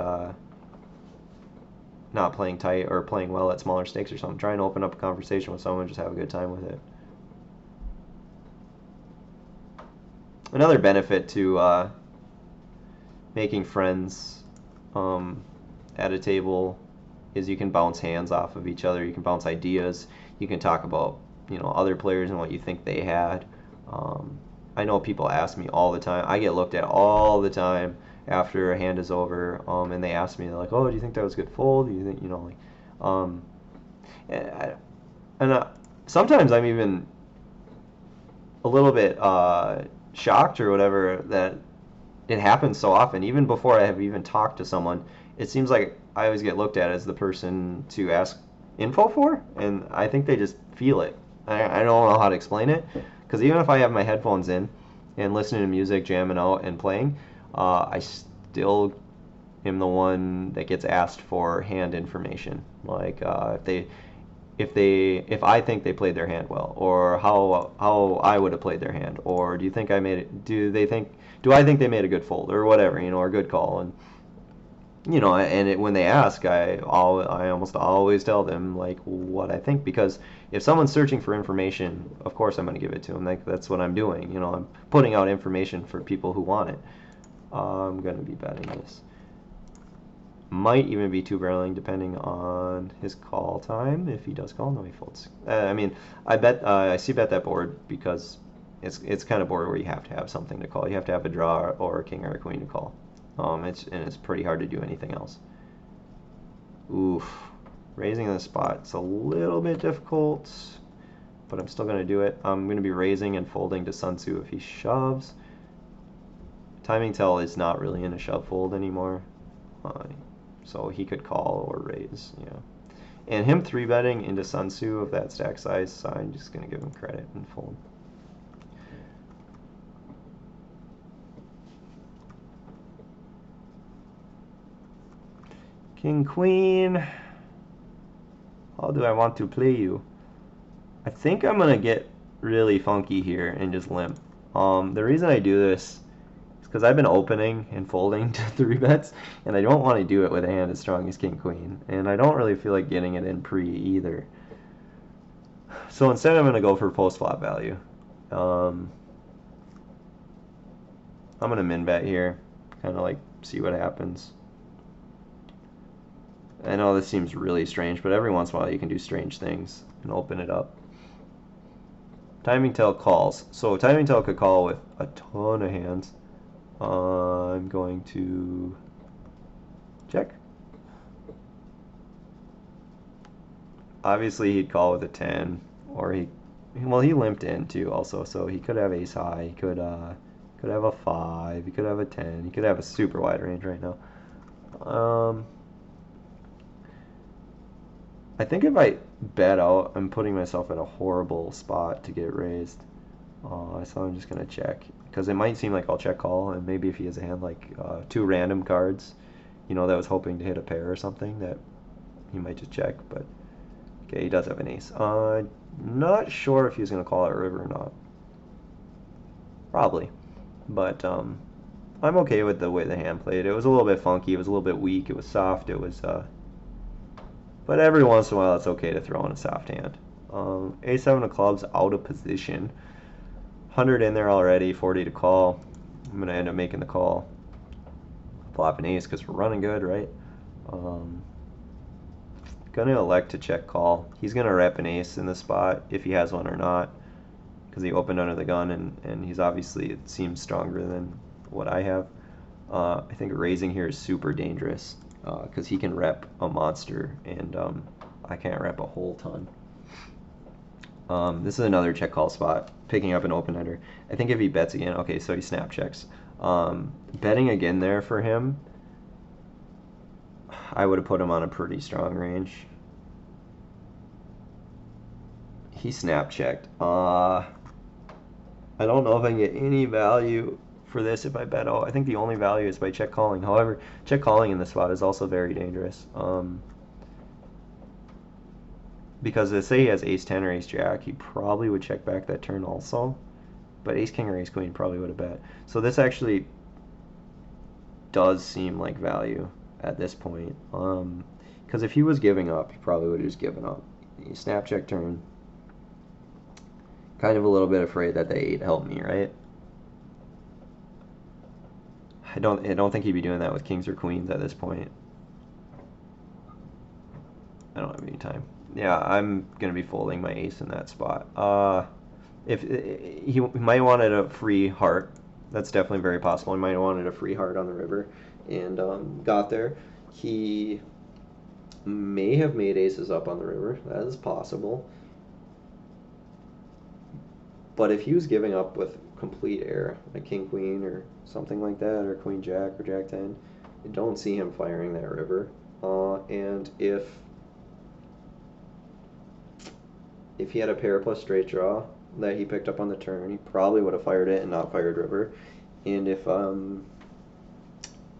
playing tight or playing well at smaller stakes or something, try and open up a conversation with someone, just have a good time with it. Another benefit to making friends at a table is you can bounce hands off of each other. You can bounce ideas. You can talk about, you know, other players and what you think they had. I know people ask me all the time. I get looked at all the time after a hand is over, and they ask me, they're like, "Oh, do you think that was a good fold? Do you think, you know, like, and sometimes I'm even a little bit shocked or whatever that it happens so often. Even before I have even talked to someone, it seems like I always get looked at as the person to ask info for, and I think they just feel it. I don't know how to explain it, because even if I have my headphones in and listening to music, jamming out, and playing, I still am the one that gets asked for hand information. Like if I think they played their hand well, or how I would have played their hand, or do you think I made it? Do I think they made a good fold or whatever, or a good call? And when they ask, I almost always tell them like what I think, because if someone's searching for information, of course I'm going to give it to them. Like that's what I'm doing. I'm putting out information for people who want it. I'm going to be betting this. Might even be two barreling depending on his call time. If he does call, no, he folds. I see bet that board because it's kind of board where you have to have something to call. You have to have a draw or a king or a queen to call. It's pretty hard to do anything else. Oof, raising in the spot. It's a little bit difficult, but I'm still going to do it. I'm going to be raising and folding to Sun Tzu if he shoves. Timing tell is not really in a shove fold anymore. So he could call or raise, yeah. And him 3-betting into Sun Tzu of that stack size, so I'm just going to give him credit and fold. King, Queen. How do I want to play you? I think I'm going to get really funky here and just limp. The reason I do this because I've been opening and folding to 3-bets, and I don't want to do it with a hand as strong as King Queen, and I don't really feel like getting it in pre either. So instead I'm going to go for post-flop value. I'm going to min-bet here, kind of like see what happens. I know this seems really strange, but every once in a while you can do strange things and open it up. Timing tell calls. So timing tell could call with a ton of hands. I'm going to check. Obviously he'd call with a 10, or he limped in too also, so he could have ace high, he could have a 5, he could have a 10, he could have a super wide range right now. I think if I bet out, I'm putting myself in a horrible spot to get raised. So I'm just going to check, because it might seem like I'll check call, and maybe if he has a hand like 2 random cards, that was hoping to hit a pair or something, that he might just check. But okay, he does have an ace. Not sure if he's going to call out river or not. Probably, but I'm okay with the way the hand played. It was a little bit funky, it was a little bit weak, it was soft, it was but every once in a while it's okay to throw in a soft hand. A7 of clubs out of position. 100 in there already, 40 to call. I'm going to end up making the call. Flop an ace because we're running good, right? Going to elect to check call. He's going to rep an ace in the spot if he has one or not, because he opened under the gun, and he's obviously, it seems stronger than what I have. I think raising here is super dangerous because he can rep a monster, and I can't rep a whole ton. This is another check call spot, picking up an open-ender. I think if he bets again, okay, so he snap checks. Betting again there for him, I would have put him on a pretty strong range. He snap checked. I don't know if I can get any value for this if I bet out. I think the only value is by check calling. However, check calling in this spot is also very dangerous. Because say he has ace 10 or ace jack, he probably would check back that turn also, but ace king or ace queen probably would have bet. So this actually does seem like value at this point, because if he was giving up, he probably would have just given up. He snap check turn, kind of a little bit afraid that the 8 helped me, right? I don't think he'd be doing that with kings or queens at this point. I don't have any time. Yeah, I'm going to be folding my ace in that spot. If he might wanted a free heart, that's definitely very possible. He might have wanted a free heart on the river and got there. He may have made aces up on the river. That is possible. But if he was giving up with complete air, like king queen or something like that, or queen jack or jack 10, I don't see him firing that river. And if he had a pair plus straight draw, that he picked up on the turn. He probably would have fired it and not fired river. And if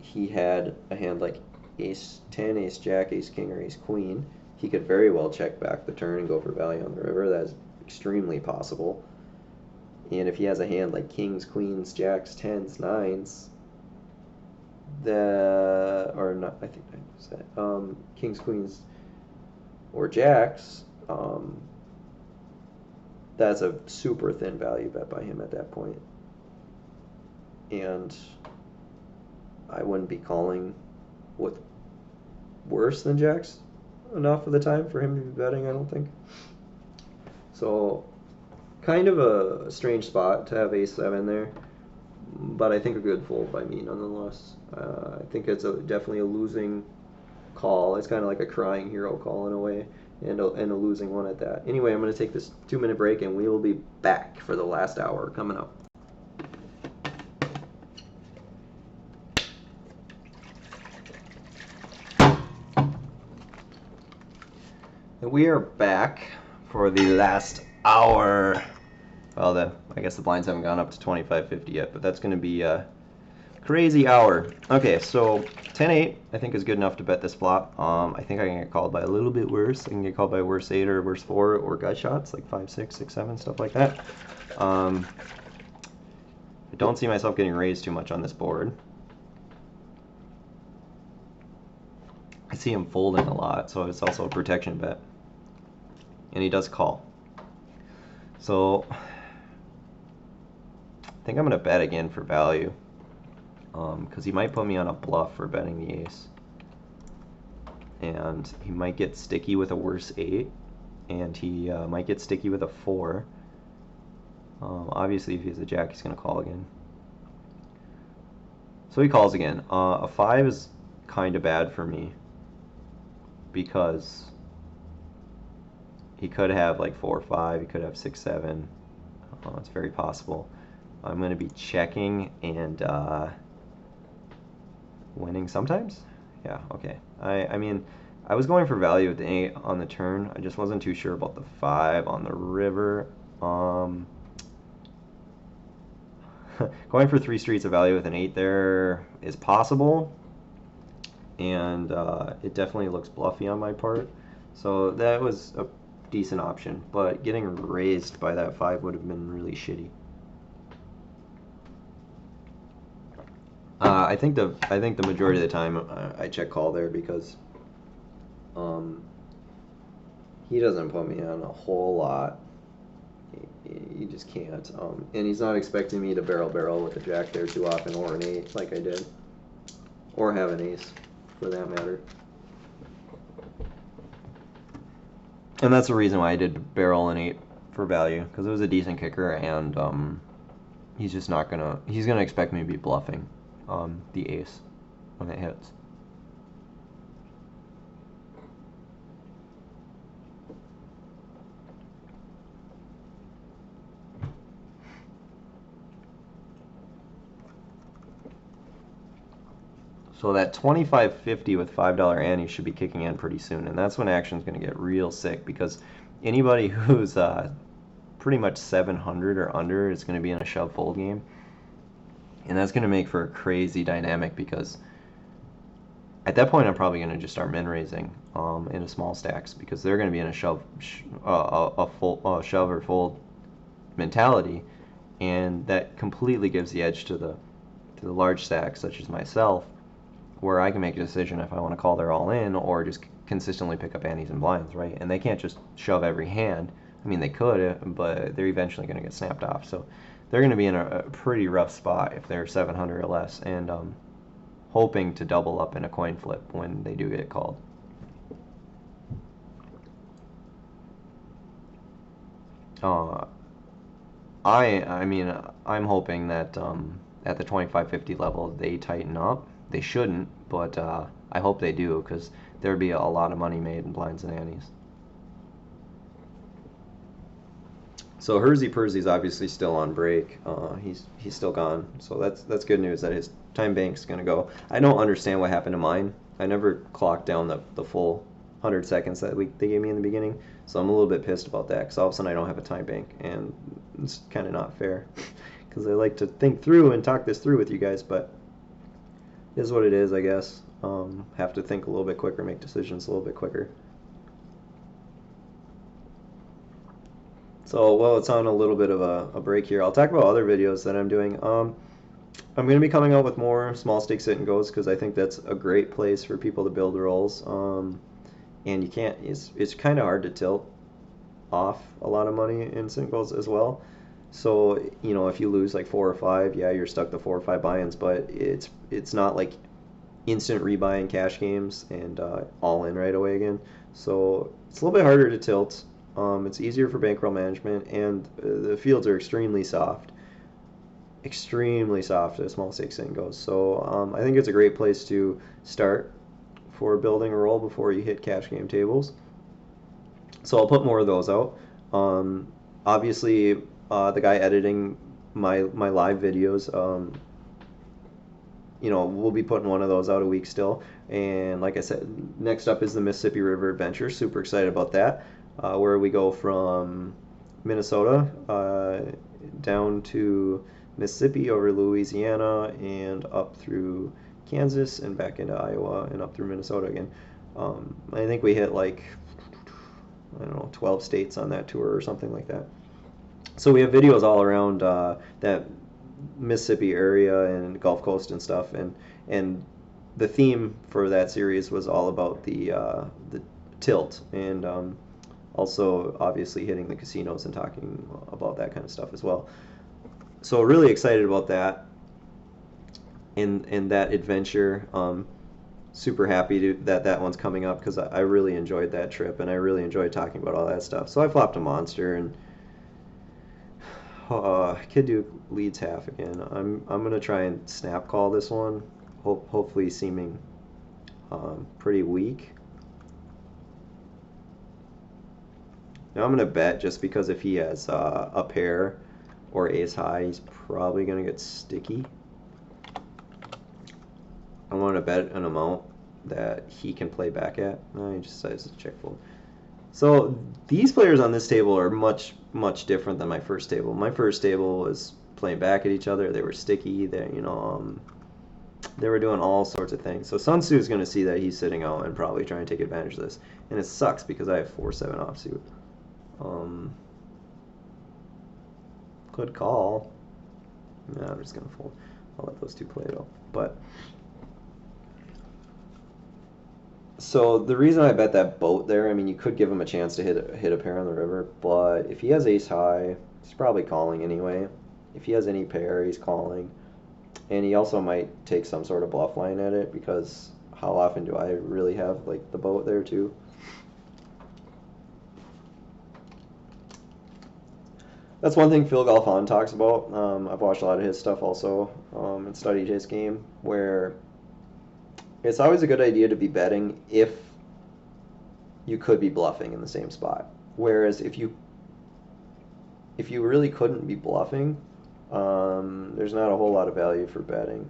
he had a hand like ace 10, ace jack, ace king, or ace queen, he could very well check back the turn and go for value on the river. That is extremely possible. And if he has a hand like kings, queens, jacks, tens, nines, or not, I think I said kings, queens, or jacks, that's a super thin value bet by him at that point. And I wouldn't be calling with worse than jacks enough of the time for him to be betting, I don't think. So kind of a strange spot to have ace 7 there, but I think a good fold by me nonetheless. I think it's definitely a losing call. It's kind of like a crying hero call in a way, and a losing one at that. Anyway, I'm going to take this 2-minute break, and we will be back for the last hour coming up. And we are back for the last hour. Well, I guess the blinds haven't gone up to 25.50 yet, but that's going to be a crazy hour. Okay, so 10-8 I think is good enough to bet this flop. I think I can get called by a little bit worse. I can get called by worse 8 or worse 4 or gut shots like 5, 6, 6, 7, stuff like that. I don't see myself getting raised too much on this board. I see him folding a lot, so it's also a protection bet. And he does call. So I think I'm going to bet again for value, because he might put me on a bluff for betting the ace. And he might get sticky with a worse 8, and he might get sticky with a 4. Obviously, if he has a jack, he's going to call again. So he calls again. A 5 is kind of bad for me, because he could have like 4 or 5, he could have 6, 7. It's very possible. I'm going to be checking and winning sometimes. Yeah, okay. I mean, I was going for value with the 8 on the turn. I just wasn't too sure about the 5 on the river. Going for 3 streets of value with an 8 there is possible, and it definitely looks bluffy on my part. So that was a decent option, but getting raised by that 5 would have been really shitty. I think the majority of the time I check call there, because he doesn't put me on a whole lot. He just can't, and he's not expecting me to barrel with a jack there too often, or an 8 like I did, or have an ace for that matter. And that's the reason why I did barrel an 8 for value, because it was a decent kicker, and he's just not gonna, he's gonna expect me to be bluffing the ace when it hits. So that 25.50 with $5 ante should be kicking in pretty soon, and that's when action's going to get real sick, because anybody who's pretty much 700 or under is going to be in a shove fold game, and that's going to make for a crazy dynamic, because at that point I'm probably going to just start min raising into small stacks, because they're going to be in a shove or fold mentality, and that completely gives the edge to the large stacks such as myself, where I can make a decision if I want to call their all in or just consistently pick up antes and blinds, right? And they can't just shove every hand. I mean, they could, but they're eventually going to get snapped off. So they're going to be in a pretty rough spot if they're 700 or less, and hoping to double up in a coin flip when they do get called. I mean, I'm hoping that at the 25.50 level they tighten up. They shouldn't, but I hope they do, because there'd be a lot of money made in blinds and antes. So Hersey Persey's obviously still on break. He's still gone, so that's good news that his time bank's gonna go. I don't understand what happened to mine. I never clocked down the full 100 seconds that they gave me in the beginning. So I'm a little bit pissed about that because all of a sudden I don't have a time bank, and it's kind of not fair because I like to think through and talk this through with you guys, but it is what it is, I guess. Have to think a little bit quicker, make decisions a little bit quicker. So, well, it's on a little bit of a break here. I'll talk about other videos that I'm doing. I'm going to be coming out with more small stake sit and goes because I think that's a great place for people to build rolls. And you can't, it's kind of hard to tilt off a lot of money in sit and goes as well. So, you know, if you lose like 4 or 5, yeah, you're stuck to 4 or 5 buy-ins, but it's not like instant rebuy in cash games and all in right away again. So it's a little bit harder to tilt. It's easier for bankroll management, and the fields are extremely soft as small stake sit and goes. So I think it's a great place to start for building a roll before you hit cash game tables. So I'll put more of those out. Obviously, the guy editing my live videos, you know, we'll be putting one of those out a week still. And like I said, next up is the Mississippi River Adventure. Super excited about that, where we go from Minnesota down to Mississippi, over Louisiana, and up through Kansas, and back into Iowa, and up through Minnesota again. I think we hit like, I don't know, 12 states on that tour or something like that. So we have videos all around that Mississippi area and Gulf Coast and stuff, and the theme for that series was all about the tilt, and also obviously hitting the casinos and talking about that kind of stuff as well. So really excited about that and that adventure. Super happy that one's coming up because I really enjoyed that trip, and I really enjoyed talking about all that stuff. So I flopped a monster, and Kid Duke leads half again. I'm gonna try and snap call this one, hopefully seeming pretty weak. Now I'm gonna bet, just because if he has a pair or ace high, he's probably gonna get sticky. I want to bet an amount that he can play back at. No, he just decides to check fold. So these players on this table are much different than my first table. My first table was playing back at each other. They were sticky. They, you know, they were doing all sorts of things. So Sun Tzu is going to see that he's sitting out and probably trying to take advantage of this. And it sucks because I have 4-7 offsuit. Could call. No, I'm just going to fold. I'll let those two play it out. But so the reason I bet that boat there, I mean, you could give him a chance to hit a pair on the river, but if he has ace high, he's probably calling anyway. If he has any pair, he's calling. And he also might take some sort of bluff line at it, because how often do I really have like the boat there too? That's one thing Phil Galfond talks about. I've watched a lot of his stuff also, and studied his game, where it's always a good idea to be betting if you could be bluffing in the same spot. Whereas if you really couldn't be bluffing, there's not a whole lot of value for betting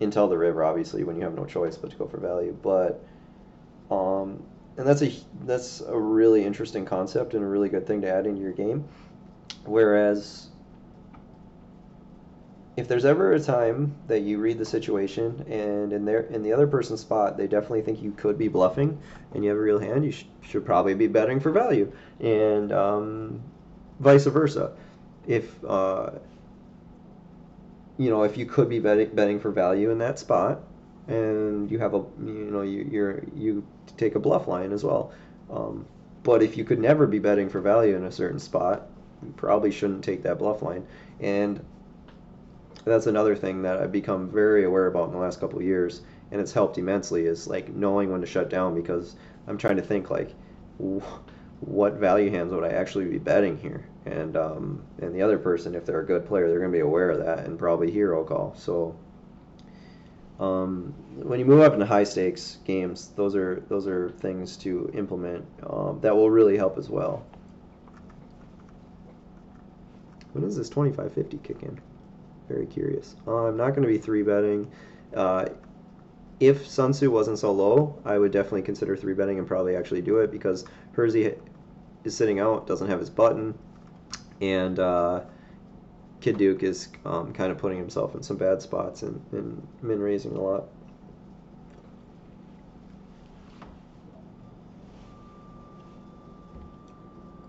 until the river, obviously, when you have no choice but to go for value. But and that's a really interesting concept and a really good thing to add into your game. Whereas if there's ever a time that you read the situation and in the other person's spot they definitely think you could be bluffing and you have a real hand, you should probably be betting for value, and vice versa. If you know, if you could be betting for value in that spot and you have you take a bluff line as well. But if you could never be betting for value in a certain spot, you probably shouldn't take that bluff line. And that's another thing that I've become very aware about in the last couple of years, and it's helped immensely, is like knowing when to shut down, because I'm trying to think like, what value hands would I actually be betting here? And the other person, if they're a good player, they're going to be aware of that and probably hero call. So when you move up into high stakes games, those are things to implement that will really help as well. When does this 25-50 kick in? Very curious. I'm not going to be 3-betting. if Sun Tzu wasn't so low, I would definitely consider 3-betting and probably actually do it because Hersey is sitting out, doesn't have his button, and Kid Duke is kind of putting himself in some bad spots and min raising a lot.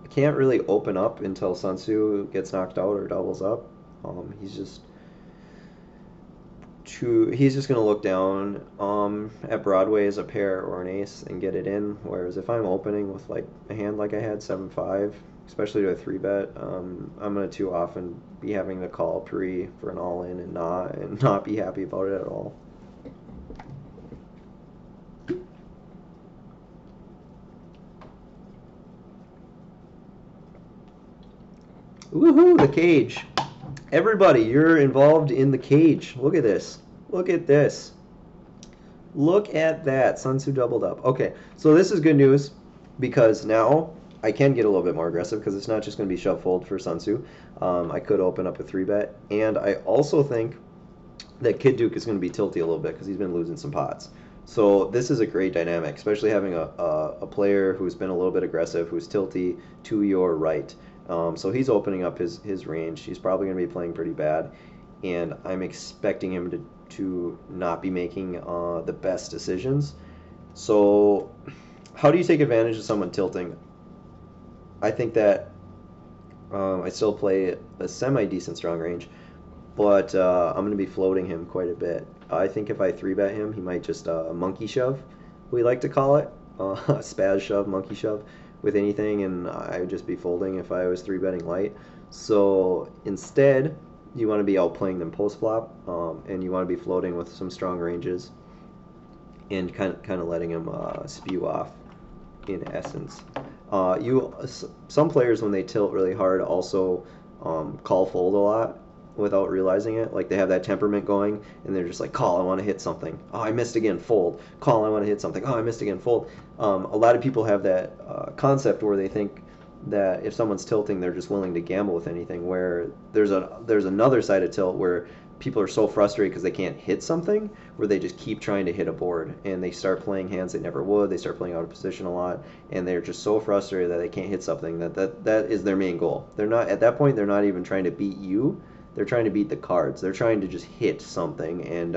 I can't really open up until Sun Tzu gets knocked out or doubles up. He's just going to look down at Broadway as a pair or an ace and get it in. Whereas if I'm opening with like a hand like I had 7-5, especially to a 3-bet, I'm going to too often be having to call pre for an all-in and not be happy about it at all. Woohoo, the cage. Everybody, you're involved in the cage. Look at this. Look at this. Look at that. Sun Tzu doubled up. Okay, so this is good news because now I can get a little bit more aggressive because it's not just going to be shove fold for Sun Tzu. I could open up a 3-bet, and I also think that Kid Duke is going to be tilty a little bit because he's been losing some pots. So this is a great dynamic, especially having a player who's been a little bit aggressive, who's tilty to your right. So he's opening up his range. He's probably going to be playing pretty bad, and I'm expecting him to not be making the best decisions. So how do you take advantage of someone tilting? I think that I still play a semi-decent strong range, but I'm going to be floating him quite a bit. I think if I 3-bet him, he might just monkey shove, we like to call it, spaz shove, monkey shove with anything, and I would just be folding if I was 3-betting light. So instead, you want to be outplaying them post flop, and you want to be floating with some strong ranges, and kind of letting them spew off. In essence, some players when they tilt really hard also call fold a lot without realizing it. Like they have that temperament going, and they're just like, call, I want to hit something. Oh, I missed again, fold. Call, I want to hit something. Oh, I missed again, fold. A lot of people have that concept where they think that if someone's tilting, they're just willing to gamble with anything. Where there's another side of tilt where people are so frustrated because they can't hit something, where they just keep trying to hit a board, and they start playing hands they never would. They start playing out of position a lot, and they're just so frustrated that they can't hit something. That is their main goal. They're not at that point. They're not even trying to beat you. They're trying to beat the cards. They're trying to just hit something, and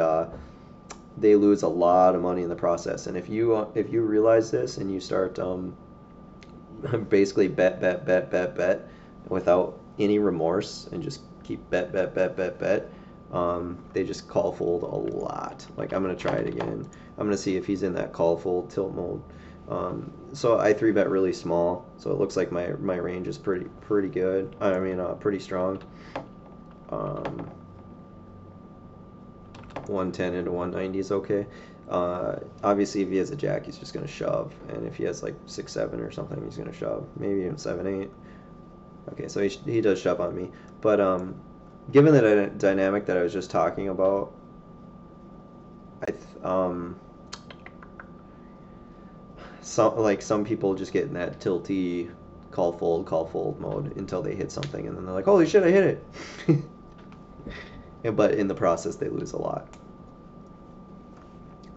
they lose a lot of money in the process. And if you realize this and you start basically bet without any remorse and just keep bet, they just call fold a lot. Like I'm gonna try it again. I'm gonna see if he's in that call fold tilt mode. So I 3-bet really small, so it looks like my range is pretty good. I mean, pretty strong. 110 into 190 is okay. Obviously, if he has a jack, he's just going to shove. And if he has like 6-7 or something, he's going to shove. Maybe even 7-8. Okay, so he does shove on me. But given the dynamic that I was just talking about, some people just get in that tilty call fold mode until they hit something, and then they're like, holy shit, I hit it. But in the process, they lose a lot.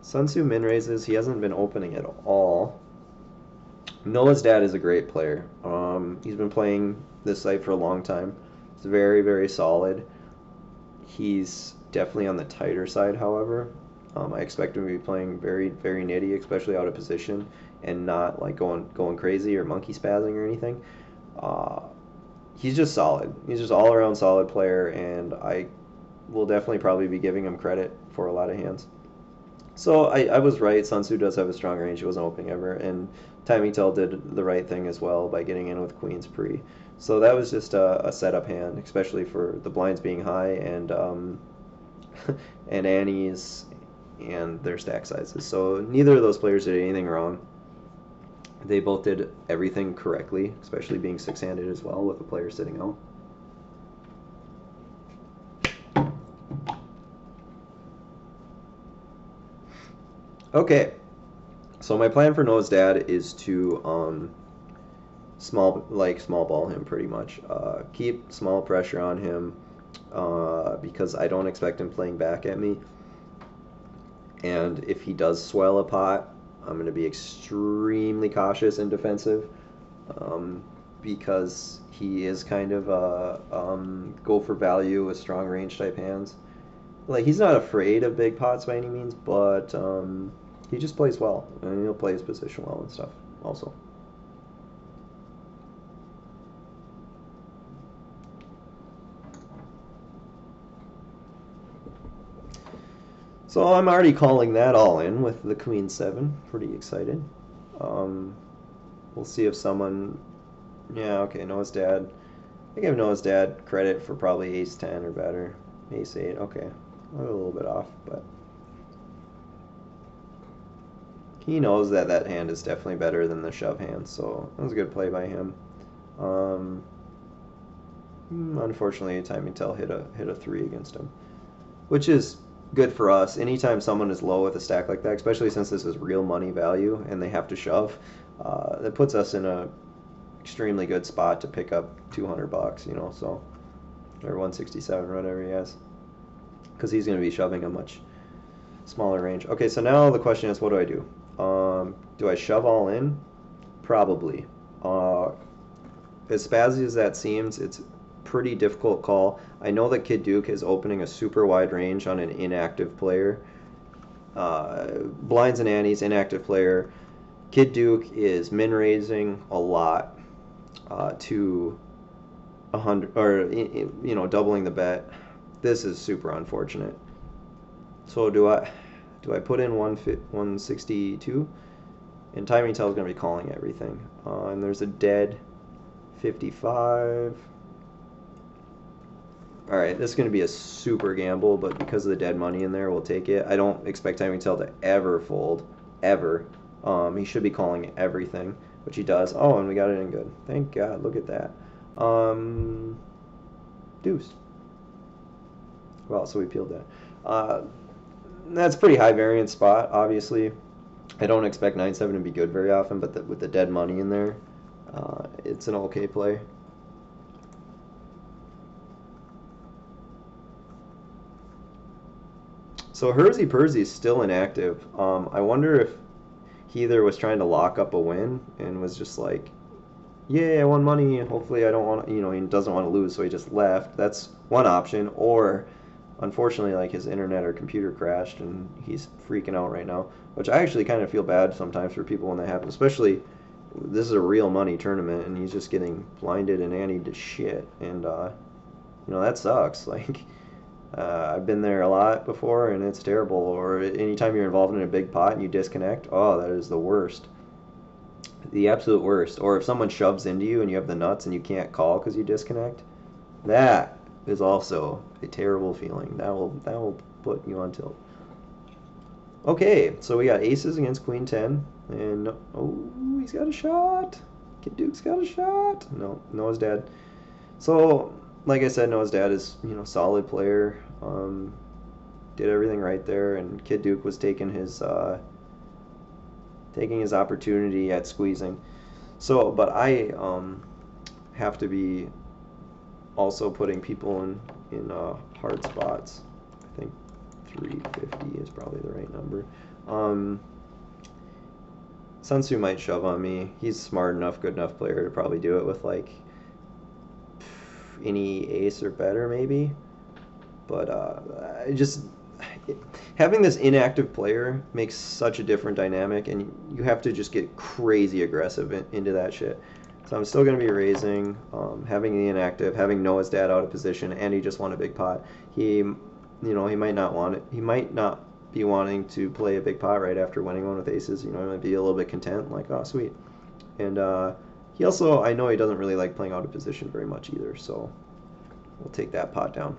Sun Tzu min raises. He hasn't been opening at all. Noah's dad is a great player. He's been playing this site for a long time. It's very, very solid. He's definitely on the tighter side, however. I expect him to be playing very, very nitty, especially out of position, and not like going crazy or monkey spazzing or anything. He's just solid. He's just all around solid player, and I will definitely probably be giving him credit for a lot of hands. So I was right. Sun Tzu does have a strong range. He wasn't opening ever, and Timing Tell did the right thing as well by getting in with queens pre. So that was just a setup hand, especially for the blinds being high and and Annie's and their stack sizes. So neither of those players did anything wrong. They both did everything correctly, especially being six-handed as well with the player sitting out. Okay, so my plan for Noah's dad is to small ball him pretty much. Keep small pressure on him because I don't expect him playing back at me. And if he does swell a pot, I'm going to be extremely cautious and defensive, because he is kind of a go for value with strong range type hands. Like, he's not afraid of big pots by any means, but he just plays well, and he'll play his position well and stuff also. So I'm already calling that all in with the Queen 7. Pretty excited. We'll see if someone... Yeah, okay, Noah's Dad. I give Noah's Dad credit for probably Ace 10 or better. Ace 8, okay. A little bit off, but... He knows that that hand is definitely better than the shove hand, so that was a good play by him. Unfortunately, Timing Tell hit a 3 against him, which is good for us. Anytime someone is low with a stack like that, especially since this is real money value and they have to shove, that puts us in a extremely good spot to pick up 200 bucks, you know, so, or 167, whatever he has, because he's going to be shoving a much smaller range. Okay, so now the question is, what do I do? Do I shove all in? Probably. As spazzy as that seems, it's pretty difficult call. I know that Kid Duke is opening a super wide range on an inactive player. Blinds and antes, inactive player. Kid Duke is min raising a lot to 100, or you know, doubling the bet. This is super unfortunate. So do I put in 162? And Timing Tell is going to be calling everything. And there's a dead 55. Alright, this is going to be a super gamble, but because of the dead money in there, we'll take it. I don't expect Timing Tell to ever fold. Ever. He should be calling everything, which he does. Oh, and we got it in good. Thank God. Look at that. Deuce. Well, so we peeled that. That's a pretty high variance spot, obviously. I don't expect 9-7 to be good very often, but with the dead money in there, it's an okay play. So Hersey Pursey is still inactive. I wonder if he either was trying to lock up a win and was just like, yay, I won money, and hopefully I don't want to, you know, he doesn't want to lose, so he just left. That's one option. Or, unfortunately, like, his internet or computer crashed and he's freaking out right now, which I actually kind of feel bad sometimes for people when that happens, especially this is a real money tournament and he's just getting blinded and anteed to shit, and you know, that sucks. Like, I've been there a lot before and it's terrible. Or anytime you're involved in a big pot and you disconnect, oh, that is the worst. The absolute worst. Or if someone shoves into you and you have the nuts and you can't call because you disconnect, that is also a terrible feeling. That will put you on tilt. Okay, so we got aces against Queen 10, and oh, he's got a shot. Kid Duke's got a shot. No, Noah's Dad. So, like I said, Noah's Dad is, you know, solid player. Did everything right there, and Kid Duke was taking his opportunity at squeezing. So, but I have to be also putting people in hard spots. I think 350 is probably the right number. Sun Tzu might shove on me. He's smart enough, good enough player to probably do it with like any ace or better maybe. But having this inactive player makes such a different dynamic, and you have to just get crazy aggressive into that shit. So I'm still going to be raising, having the inactive, having Noah's Dad out of position, and he just won a big pot. He, you know, he might not want it. He might not be wanting to play a big pot right after winning one with aces. You know, he might be a little bit content, like, oh, sweet. And he also, I know he doesn't really like playing out of position very much either, so we'll take that pot down.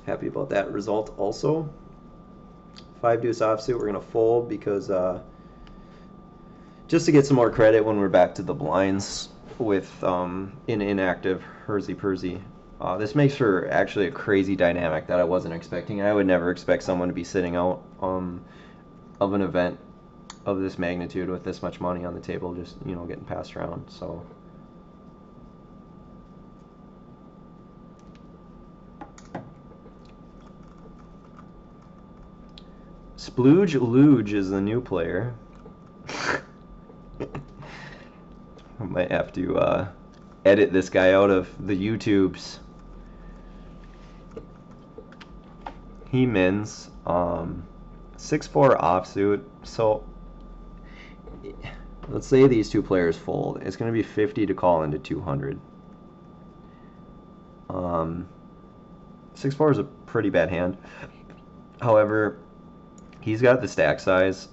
Happy about that result also. 5 deuce offsuit, we're going to fold because just to get some more credit when we're back to the blinds with an inactive Hersey Pursey. This makes for actually a crazy dynamic that I wasn't expecting. I would never expect someone to be sitting out of an event of this magnitude with this much money on the table, just, you know, getting passed around. So Splooge Luge is the new player. I might have to edit this guy out of the YouTubes. He mins 6-4 offsuit. So let's say these two players fold. It's going to be 50 to call into 200. 6-4 is a pretty bad hand. However, he's got the stack size.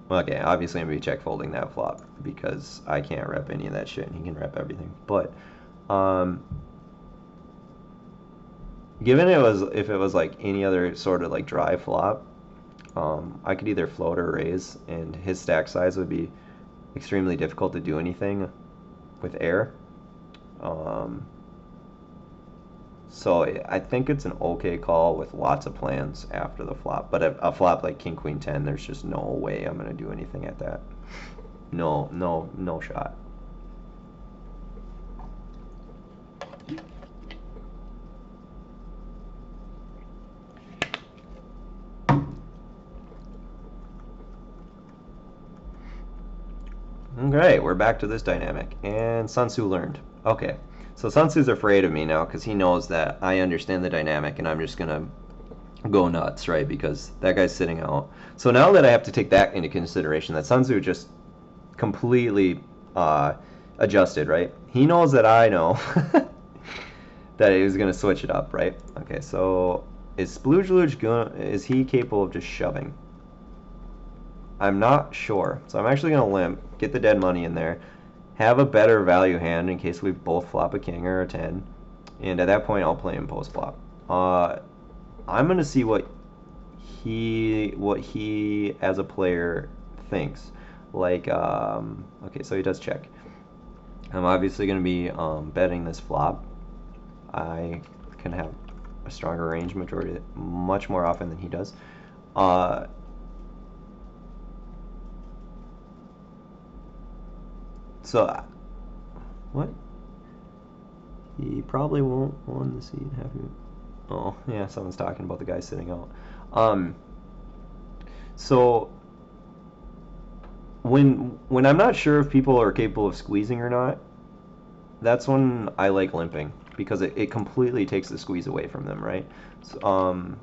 Okay, obviously I'm going to be check folding that flop because I can't rep any of that shit and he can rep everything. But given if it was like any other sort of like dry flop, I could either float or raise, and his stack size would be extremely difficult to do anything with air. So I think it's an okay call with lots of plans after the flop. But a flop like King Queen 10, there's just no way I'm gonna do anything at that. No shot. Okay, we're back to this dynamic, and Sun Tzu learned. Okay, so Sun Tzu's afraid of me now because he knows that I understand the dynamic and I'm just gonna go nuts, right? Because that guy's sitting out. So now that I have to take that into consideration, that Sun Tzu just completely adjusted, right? He knows that I know that he was gonna switch it up, right? Okay, so is Splooge Luge is he capable of just shoving? I'm not sure. So I'm actually going to limp, get the dead money in there, have a better value hand in case we both flop a king or a 10, and at that point I'll play him post flop. I'm going to see what he as a player thinks. Like, okay, so he does check. I'm obviously going to be betting this flop. I can have a stronger range majority, much more often than he does. So, what? He probably won't won the seed. Have you? Oh, yeah, someone's talking about the guy sitting out. So when I'm not sure if people are capable of squeezing or not, that's when I like limping because it completely takes the squeeze away from them, right? So,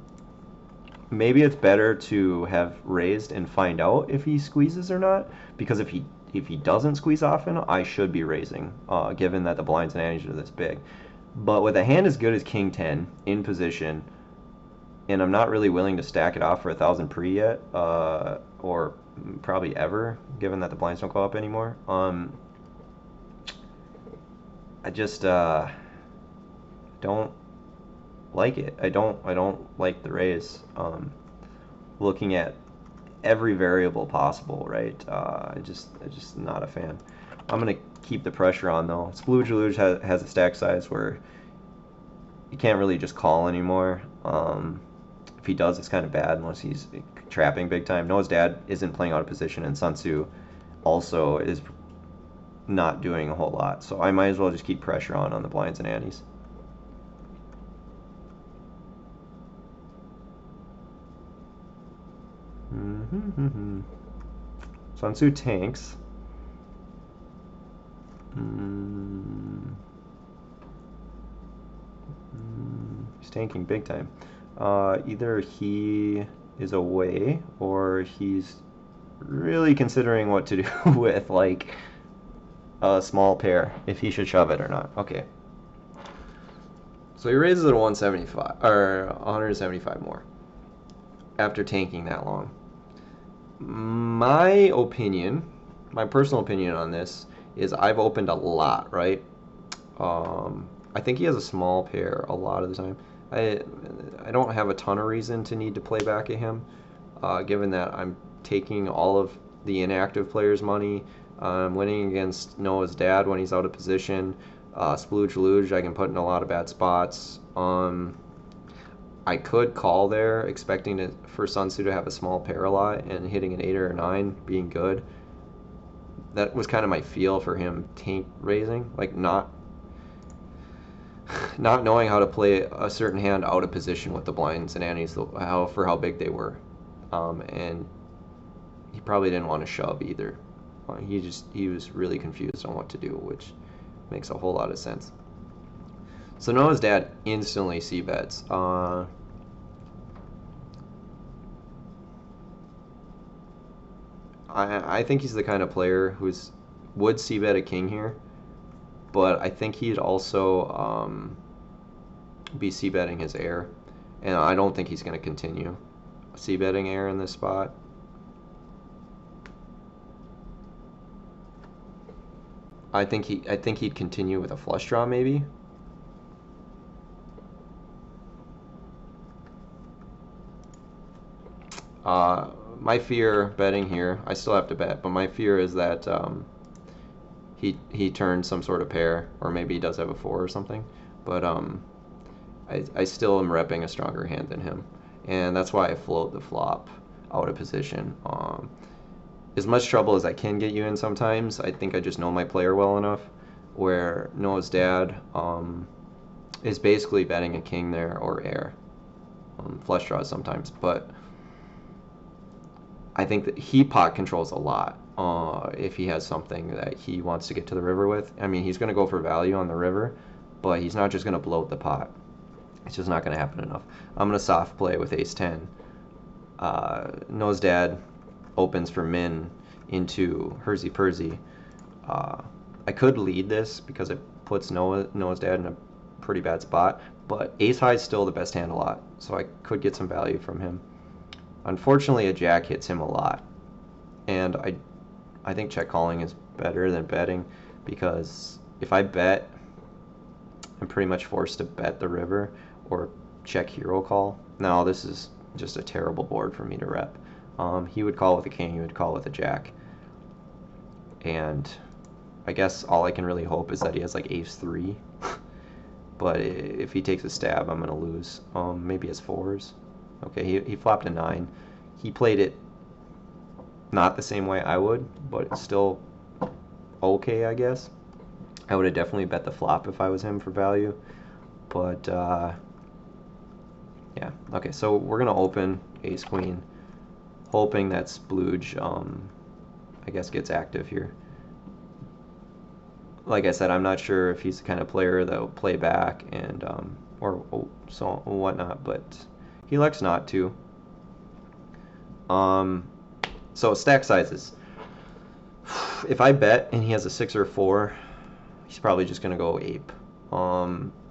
maybe it's better to have raised and find out if he squeezes or not, because if he doesn't squeeze often, I should be raising, given that the blinds and antes are this big. But with a hand as good as King 10 in position, and I'm not really willing to stack it off for 1,000 pre yet, or probably ever, given that the blinds don't go up anymore. I just don't like it. I don't like the raise. Looking at every variable possible, right? I just not a fan. I'm gonna keep the pressure on though. Splooge Luge has a stack size where you can't really just call anymore. If he does, it's kind of bad unless he's trapping big time. Noah's dad isn't playing out of position, and Sun Tzu also is not doing a whole lot. So I might as well just keep pressure on the blinds and antes. Sun Tzu tanks. He's tanking big time. Either he is away or he's really considering what to do with like a small pair, if he should shove it or not. Okay. So he raises it to 175 or 175 more after tanking that long. My opinion, my personal opinion on this is I've opened a lot, right? I think he has a small pair a lot of the time. I don't have a ton of reason to need to play back at him, given that I'm taking all of the inactive players' money. I'm winning against Noah's dad when he's out of position. Splooge Luge I can put in a lot of bad spots. I could call there, expecting for Sun Tzu to have a small pair a lot and hitting an 8 or a 9 being good. That was kind of my feel for him tank raising, like not knowing how to play a certain hand out of position with the blinds and antes for how big they were. and he probably didn't want to shove either. He was really confused on what to do, which makes a whole lot of sense. So Noah's dad instantly c-bets. I think he's the kind of player would c-bet a king here, but I think he'd also be c-betting his heir, and I don't think he's going to continue c-betting heir in this spot. I think he'd continue with a flush draw maybe. My fear betting here, I still have to bet, but my fear is that he turns some sort of pair, or maybe he does have a 4 or something. But I still am repping a stronger hand than him, and that's why I float the flop out of position. As much trouble as I can get you in sometimes, I think I just know my player well enough, where Noah's dad is basically betting a king there or heir. Flush draws sometimes, but I think that he pot controls a lot if he has something that he wants to get to the river with. I mean, he's going to go for value on the river, but he's not just going to bloat the pot. It's just not going to happen enough. I'm going to soft play with ace-10. Noah's dad opens for min into Hersey-Pursey. I could lead this because it puts Noah's dad in a pretty bad spot, but ace-high is still the best hand a lot, so I could get some value from him. Unfortunately, a jack hits him a lot, and I think check calling is better than betting, because if I bet, I'm pretty much forced to bet the river or check hero call. Now this is just a terrible board for me to rep. He would call with a king, he would call with a jack, and I guess all I can really hope is that he has like ace-3. But if he takes a stab, I'm gonna lose. Maybe his 4s. Okay, he flopped a 9. He played it not the same way I would, but it's still okay, I guess. I would have definitely bet the flop if I was him for value. But, yeah. Okay, so we're going to open ace-queen, hoping that splooge, I guess, gets active here. Like I said, I'm not sure if he's the kind of player that will play back and, or so whatnot, but he elects not to. So stack sizes. If I bet and he has a 6 or 4, he's probably just going to go ape.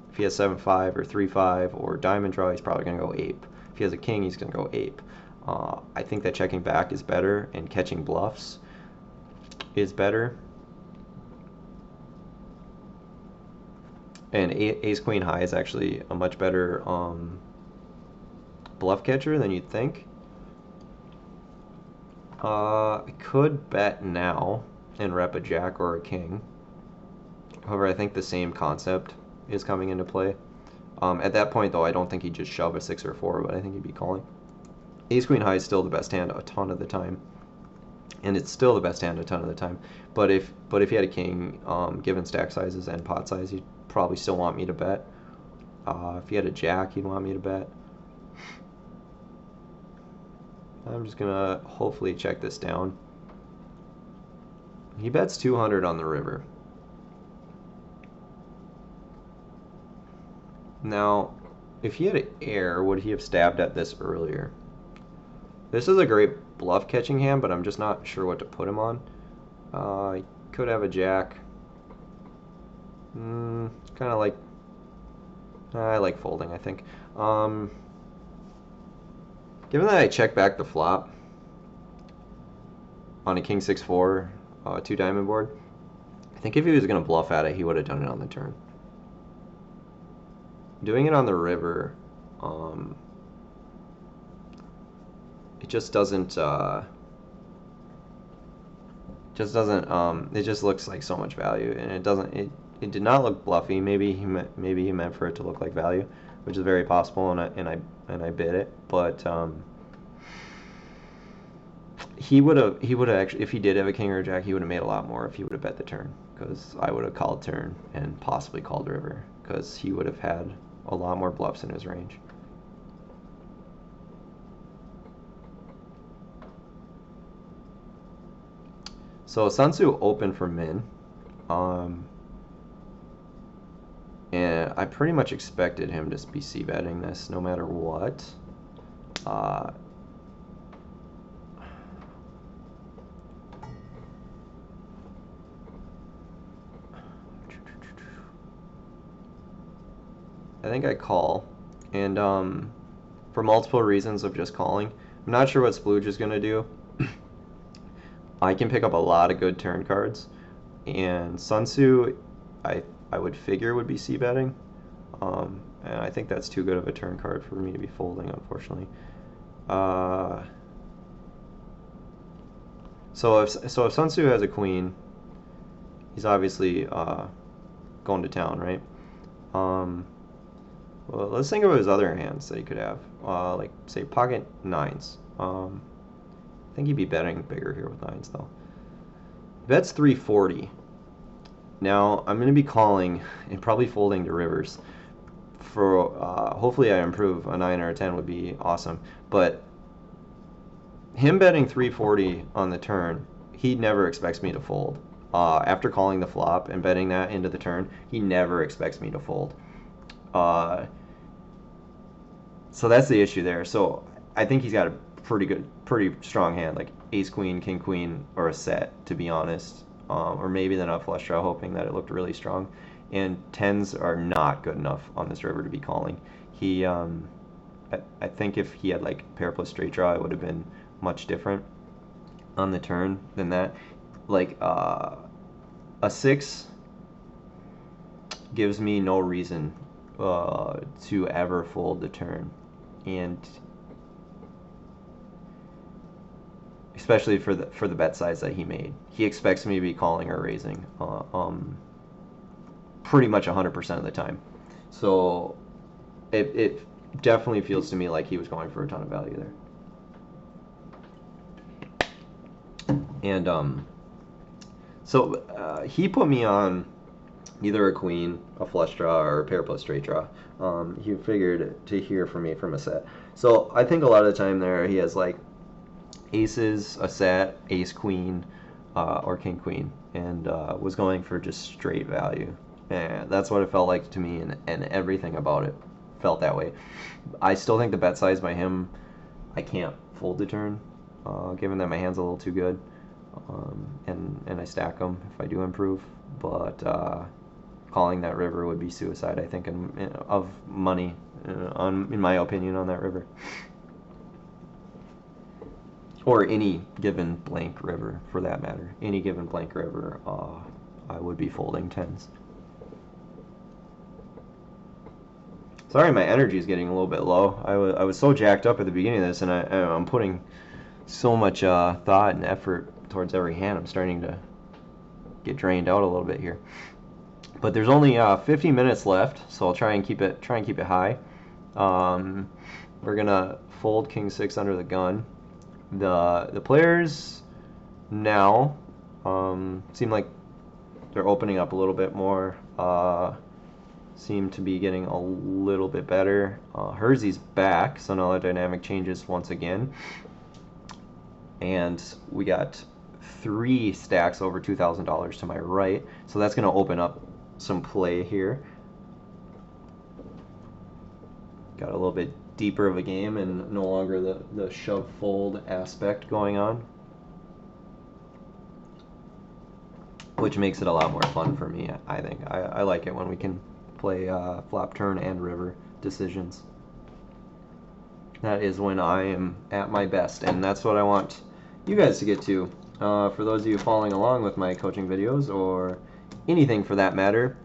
If he has 7-5 or 3-5 or diamond draw, he's probably going to go ape. If he has a king, he's going to go ape. I think that checking back is better and catching bluffs is better. And ace-queen high is actually a much better bluff catcher than you'd think. I could bet now and rep a jack or a king. However, I think the same concept is coming into play. At that point, though, I don't think he'd just shove a 6 or 4, but I think he'd be calling. Ace-queen high is still the best hand a ton of the time, and it's still the best hand a ton of the time. But if he had a king, given stack sizes and pot size, he'd probably still want me to bet. If he had a jack, he'd want me to bet. I'm just gonna hopefully check this down. He bets 200 on the river. Now, if he had an heir, would he have stabbed at this earlier? This is a great bluff catching hand, but I'm just not sure what to put him on. He could have a jack. Kind of like, I like folding, I think. Given that I check back the flop on a king 6-4, 2 diamond board, I think if he was going to bluff at it, he would have done it on the turn. Doing it on the river, it just doesn't, it just looks like so much value, and it doesn't, it did not look bluffy. Maybe he meant for it to look like value, which is very possible, and I bid it, but he would have actually, if he did have a king or a jack, he would have made a lot more if he would have bet the turn, because I would have called turn and possibly called river, because he would have had a lot more bluffs in his range. So Sun Tzu opened for min. And I pretty much expected him to be c-betting this no matter what. I think I call, and for multiple reasons of just calling. I'm not sure what Splooge is going to do. I can pick up a lot of good turn cards, and Sun Tzu, I would figure would be c-betting, and I think that's too good of a turn card for me to be folding, unfortunately. So if Sun Tzu has a queen, he's obviously going to town, right? Well, let's think of his other hands that he could have, like say pocket nines. I think he'd be betting bigger here with nines though. Bets 340. Now I'm going to be calling and probably folding to rivers. For hopefully I improve. A 9 or a 10 would be awesome, but him betting 340 on the turn, he never expects me to fold. After calling the flop and betting that into the turn, he never expects me to fold. So that's the issue there. So I think he's got a pretty strong hand, like ace queen, king queen, or a set, to be honest. Or maybe the nut flush draw, hoping that it looked really strong. And tens are not good enough on this river to be calling. He, I think if he had like pair plus straight draw, it would have been much different on the turn than that. Like a 6 gives me no reason to ever fold the turn, and especially for the bet size that he made. He expects me to be calling or raising pretty much 100% of the time. So it definitely feels to me like he was going for a ton of value there. And so he put me on either a queen, a flush draw, or a pair plus straight draw. He figured to hear from me from a set. So I think a lot of the time there he has like aces, a set, ace queen, or king queen, and was going for just straight value. And that's what it felt like to me, and everything about it felt that way. I still think the bet size by him, I can't fold the turn, given that my hand's a little too good, and I stack them if I do improve. But calling that river would be suicide, I think, of money, in my opinion, on that river. Or any given blank river, for that matter. Any given blank river, I would be folding tens. Sorry, my energy is getting a little bit low. I was so jacked up at the beginning of this, and I'm putting so much thought and effort towards every hand. I'm starting to get drained out a little bit here. But there's only 50 minutes left, so I'll try and keep it high. We're gonna fold king 6 under the gun. The players now seem like they're opening up a little bit more. Seem to be getting a little bit better. Hersey's back, so now the dynamic changes once again. And we got 3 stacks over $2,000 to my right, so that's going to open up some play here. Got a little bit deeper of a game and no longer the shove fold aspect going on, which makes it a lot more fun for me. I think I like it when we can play flop turn and river decisions. That is when I am at my best, and that's what I want you guys to get to. For those of you following along with my coaching videos, or anything for that matter,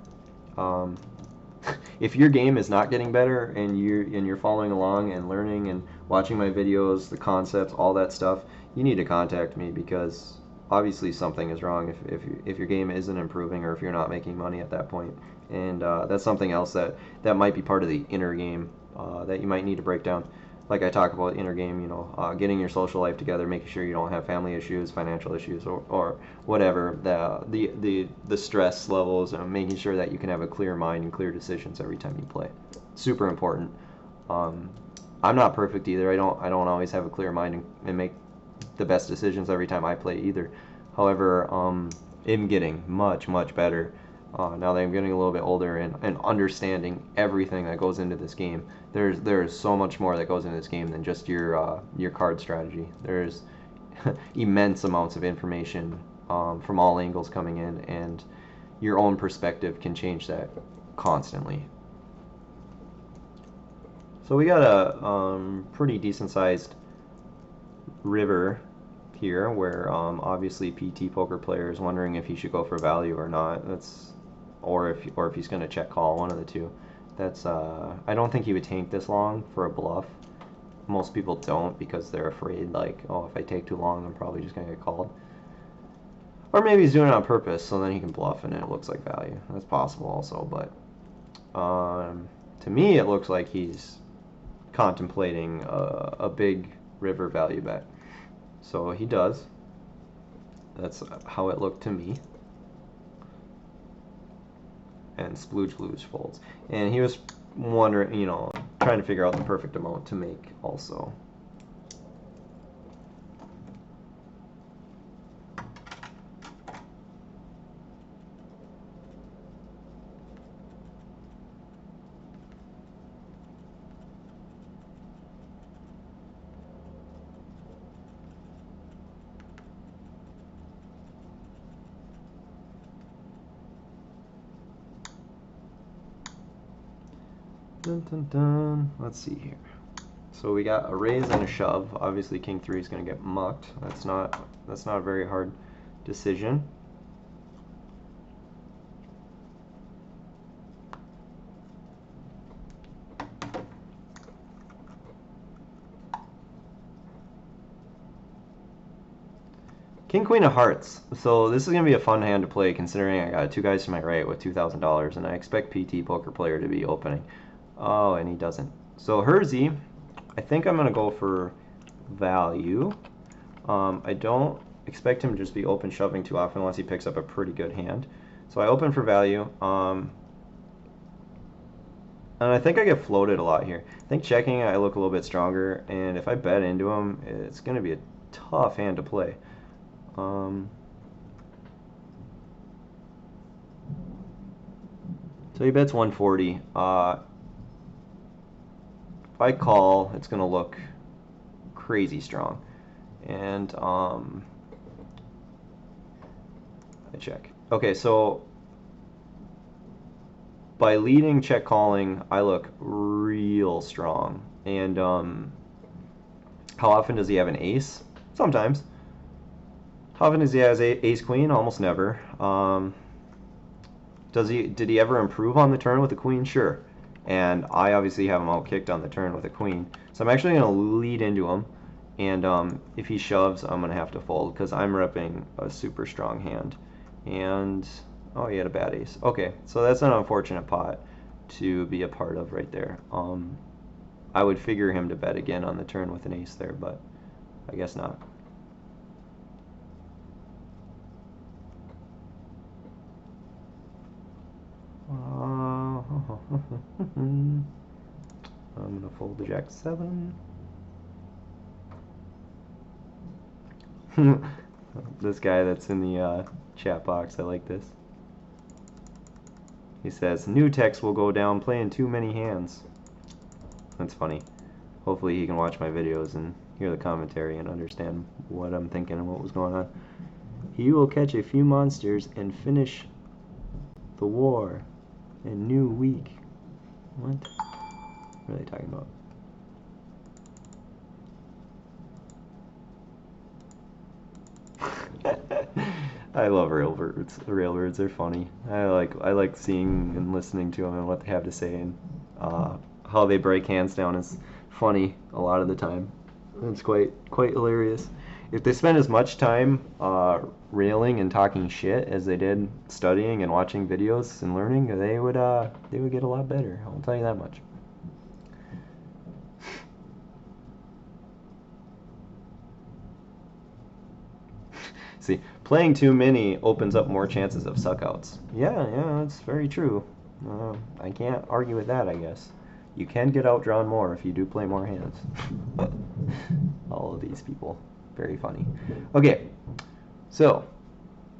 if your game is not getting better and you're following along and learning and watching my videos, the concepts, all that stuff, you need to contact me, because obviously something is wrong if your game isn't improving, or if you're not making money at that point. And that's something else that might be part of the inner game that you might need to break down. Like I talk about inner game, getting your social life together, making sure you don't have family issues, financial issues, or whatever, the stress levels, and making sure that you can have a clear mind and clear decisions every time you play. Super important. I'm not perfect either. I don't always have a clear mind and make the best decisions every time I play either. However, I'm getting much, much better now that I'm getting a little bit older and understanding everything that goes into this game. There's so much more that goes into this game than just your card strategy. There's immense amounts of information from all angles coming in, and your own perspective can change that constantly. So we got a pretty decent sized river here where obviously PT poker player is wondering if he should go for value or not. Or if he's going to check call, one of the two. That's I don't think he would tank this long for a bluff. Most people don't because they're afraid, like, oh, if I take too long, I'm probably just going to get called. Or maybe he's doing it on purpose, so then he can bluff and it looks like value. That's possible also, but to me it looks like he's contemplating a big river value bet. So he does. That's how it looked to me. And splooge lose folds. And he was wondering, you know, trying to figure out the perfect amount to make also. Dun, dun, dun. Let's see here. So we got a raise and a shove. Obviously king 3 is going to get mucked. That's not a very hard decision. King Queen of Hearts. So this is going to be a fun hand to play considering I got two guys to my right with $2,000 and I expect PT poker player to be opening. Oh, and he doesn't. So Hersey, I think I'm going to go for value. I don't expect him to just be open shoving too often unless he picks up a pretty good hand. So I open for value. And I think I get floated a lot here. I think checking I look a little bit stronger, and if I bet into him, it's going to be a tough hand to play. So he bets 140. If I call, it's going to look crazy strong. And I check. Okay, so by leading check calling, I look real strong. And how often does he have an ace? Sometimes. How often does he have ace queen? Almost never. Did he ever improve on the turn with a queen? Sure. And I obviously have him out kicked on the turn with a queen. So I'm actually going to lead into him. And if he shoves, I'm going to have to fold because I'm repping a super strong hand. And, oh, he had a bad ace. Okay, so that's an unfortunate pot to be a part of right there. I would figure him to bet again on the turn with an ace there, but I guess not. I'm going to fold the jack 7. This guy that's in the chat box, I like this. He says, new text will go down playing too many hands. That's funny. Hopefully he can watch my videos and hear the commentary and understand what I'm thinking and what was going on. He will catch a few monsters and finish the war in new week. What? What are they talking about? I love railbirds. The railbirds are funny. I like seeing and listening to them and what they have to say, and how they break hands down is funny a lot of the time. It's quite hilarious. If they spend as much time railing and talking shit as they did studying and watching videos and learning, they would get a lot better. I'll tell you that much. See, playing too many opens up more chances of suckouts. Yeah, that's very true. I can't argue with that, I guess. You can get outdrawn more if you do play more hands. All of these people. Very funny. Okay, so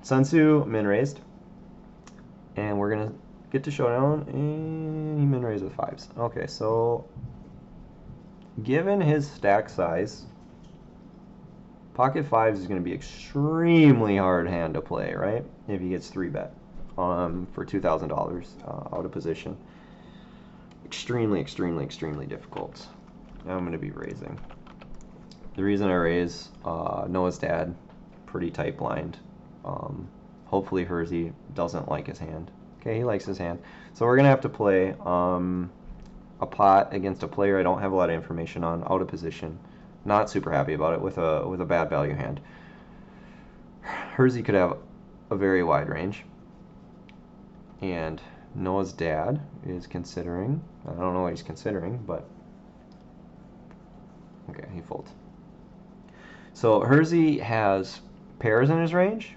Sun Tzu min raised, and we're gonna get to showdown, and he min raised with fives. Okay, so given his stack size, pocket fives is going to be extremely hard hand to play, right? If he gets 3-bet for $2,000 out of position. Extremely, extremely, extremely difficult. Now I'm going to be raising. The reason I raise, Noah's dad, pretty tight blind. Hopefully Hersey doesn't like his hand. Okay, he likes his hand. So we're going to have to play a pot against a player I don't have a lot of information on, out of position. Not super happy about it with a bad value hand. Hersey could have a very wide range, and Noah's dad is considering. I don't know what he's considering, but okay, he folds. So Hersey has pairs in his range,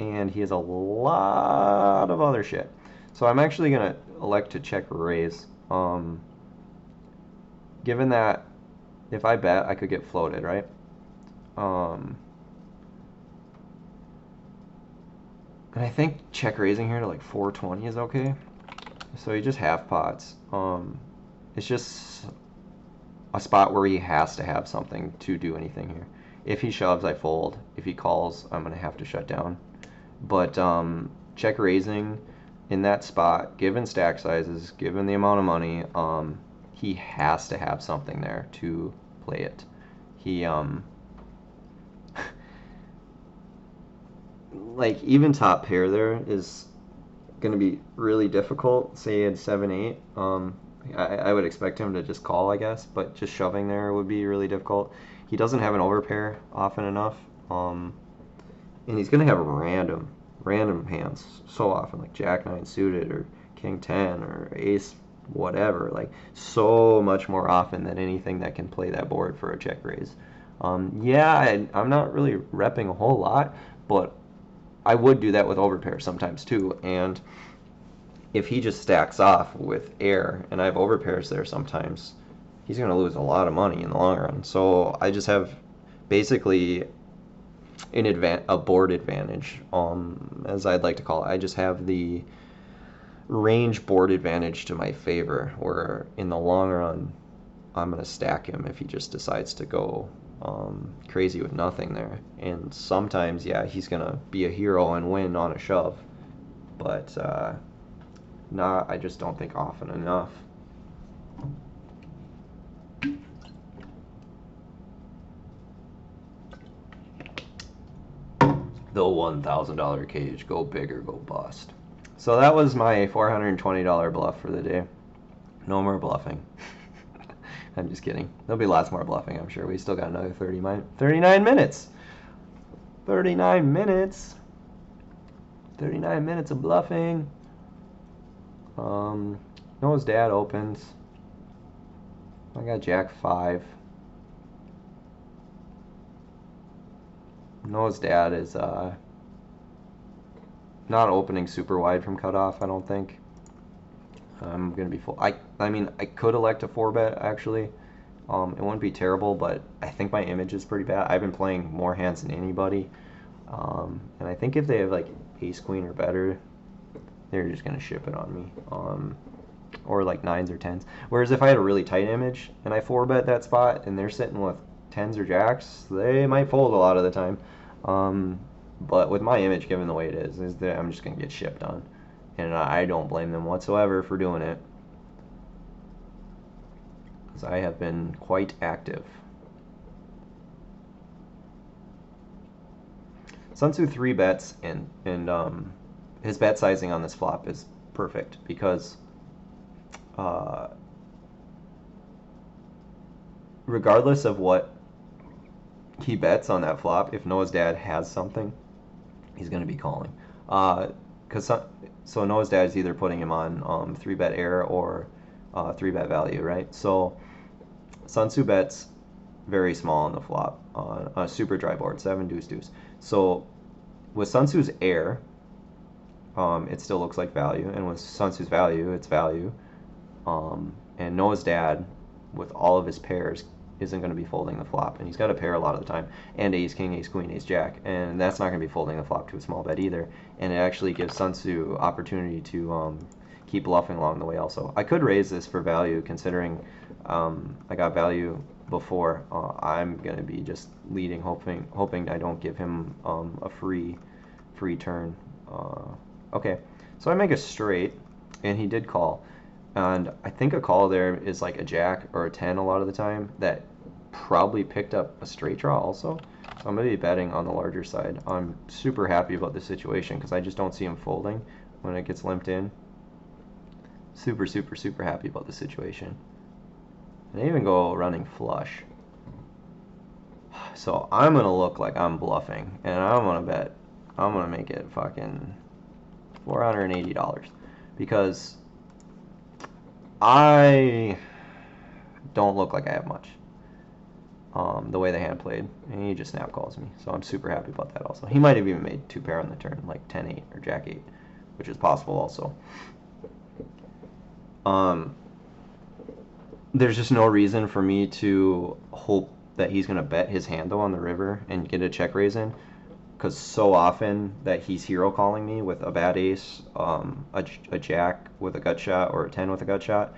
and he has a lot of other shit. So I'm actually gonna elect to check raise. Given that if I bet, I could get floated, right? And I think check raising here to like 420 is okay. So he just half pots. It's just a spot where he has to have something to do anything here. If he shoves, I fold. If he calls, I'm gonna have to shut down. But check raising in that spot, given stack sizes, given the amount of money, he has to have something there to play it. He like even top pair there is going to be really difficult. Say he had 7-8. I would expect him to just call, I guess, but just shoving there would be really difficult. He doesn't have an overpair often enough, and he's going to have random hands so often, like Jack 9 suited or King 10 or Ace whatever, like so much more often than anything that can play that board for a check raise. Yeah, I'm not really repping a whole lot, but I would do that with overpairs sometimes too, and if he just stacks off with air, and I have overpairs there sometimes, he's going to lose a lot of money in the long run. So I just have basically a board advantage, as I'd like to call it. I just have the range board advantage to my favor, where in the long run, I'm going to stack him if he just decides to go crazy with nothing there. And sometimes, yeah, he's going to be a hero and win on a shove, but I just don't think often enough. The $1,000 cage, go big or go bust. So that was my $420 bluff for the day. No more bluffing. I'm just kidding. There'll be lots more bluffing, I'm sure. We still got another 39 minutes. 39 minutes. 39 minutes of bluffing. Noah's dad opens. I got Jack 5. Noah's dad is not opening super wide from cutoff, I don't think. I'm going to be full. I mean, I could elect a 4-bet, actually. It wouldn't be terrible, but I think my image is pretty bad. I've been playing more hands than anybody. And I think if they have, like, ace-queen or better, they're just going to ship it on me. Or, like, 9s or 10s. Whereas if I had a really tight image and I 4-bet that spot and they're sitting with 10s or jacks, they might fold a lot of the time. But with my image, given the way it is that I'm just going to get shipped on. And I don't blame them whatsoever for doing it, because I have been quite active. Sun Tzu 3 bets, and his bet sizing on this flop is perfect, because regardless of what he bets on that flop, if Noah's dad has something, he's going to be calling. So Noah's dad is either putting him on 3-bet air or 3-bet value, right? So Sun Tzu bets very small on the flop on a super dry board, 7 deuce deuce. So with Sun Tzu's air, it still looks like value, and with Sun Tzu's value, it's value. And Noah's dad, with all of his pairs, isn't going to be folding the flop, and he's got a pair a lot of the time, and ace king, ace queen, ace jack, and that's not going to be folding the flop to a small bet either. And it actually gives Sun Tzu opportunity to keep bluffing along the way. Also, I could raise this for value, considering I got value before. I'm going to be just leading, hoping I don't give him a free turn. Okay, so I make a straight, and he did call. And I think a call there is like a jack or a 10 a lot of the time that probably picked up a straight draw also. So I'm going to be betting on the larger side. I'm super happy about this situation because I just don't see him folding when it gets limped in. Super, super, super happy about the situation. And I even go running flush. So I'm going to look like I'm bluffing, and I'm going to bet, I'm going to make it fucking $480 because I don't look like I have much. The way the hand played, and he just snap calls me, so I'm super happy about that also. He might have even made 2 pair on the turn, like 10-8 or jack-8, which is possible also. There's just no reason for me to hope that he's going to bet his hand though on the river and get a check raise in, because so often that he's hero calling me with a bad ace, a jack with a gut shot, or a 10 with a gut shot.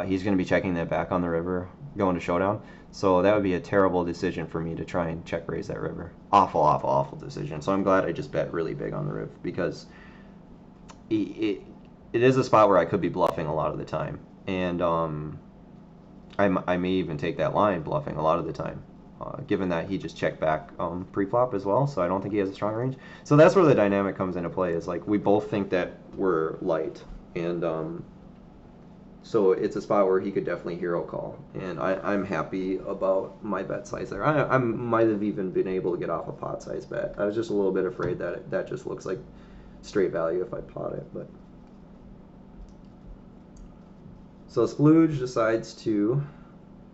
He's going to be checking that back on the river, going to showdown. So that would be a terrible decision for me to try and check raise that river. Awful, awful, awful decision. So I'm glad I just bet really big on the river, because it is a spot where I could be bluffing a lot of the time. And I may even take that line bluffing a lot of the time, given that he just checked back pre-flop as well. So I don't think he has a strong range. So that's where the dynamic comes into play, is like we both think that we're light, and so it's a spot where he could definitely hero call, and I'm happy about my bet size there. I might have even been able to get off a pot size bet. I was just a little bit afraid that that just looks like straight value if I pot it. But so Splooge decides to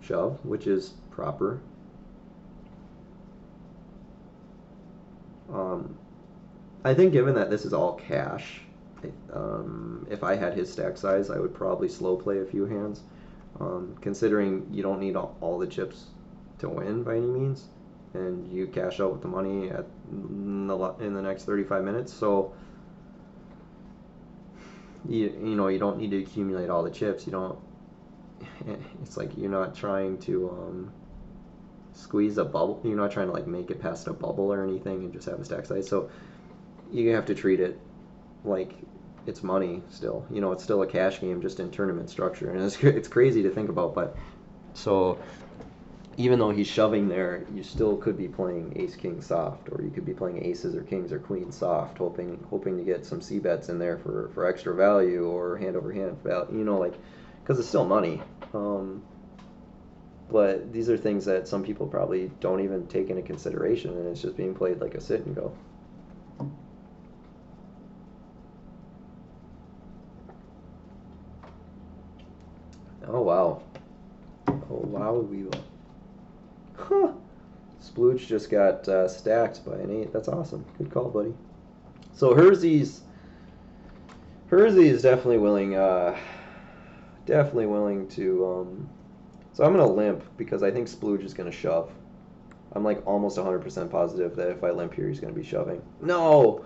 shove, which is proper. I think given that this is all cash, if I had his stack size, I would probably slow play a few hands, considering you don't need all the chips to win by any means, and you cash out with the money in the next 35 minutes. So you know you don't need to accumulate all the chips. You don't. It's like you're not trying to squeeze a bubble. You're not trying to like make it past a bubble or anything and just have a stack size. So you have to treat it like it's money still. You know, it's still a cash game, just in tournament structure, and it's crazy to think about. But so even though he's shoving there, you still could be playing ace king soft, or you could be playing aces or kings or queens soft, hoping to get some c bets in there for extra value, or hand over hand value. You know, like, because it's still money. But these are things that some people probably don't even take into consideration, and it's just being played like a sit and go. Oh wow. Oh wow, we will. Huh. Splooge just got stacked by an 8. That's awesome. Good call, buddy. So Hersey's definitely willing to so I'm gonna limp because I think Splooge is gonna shove. I'm like almost 100% positive that if I limp here, he's gonna be shoving. No.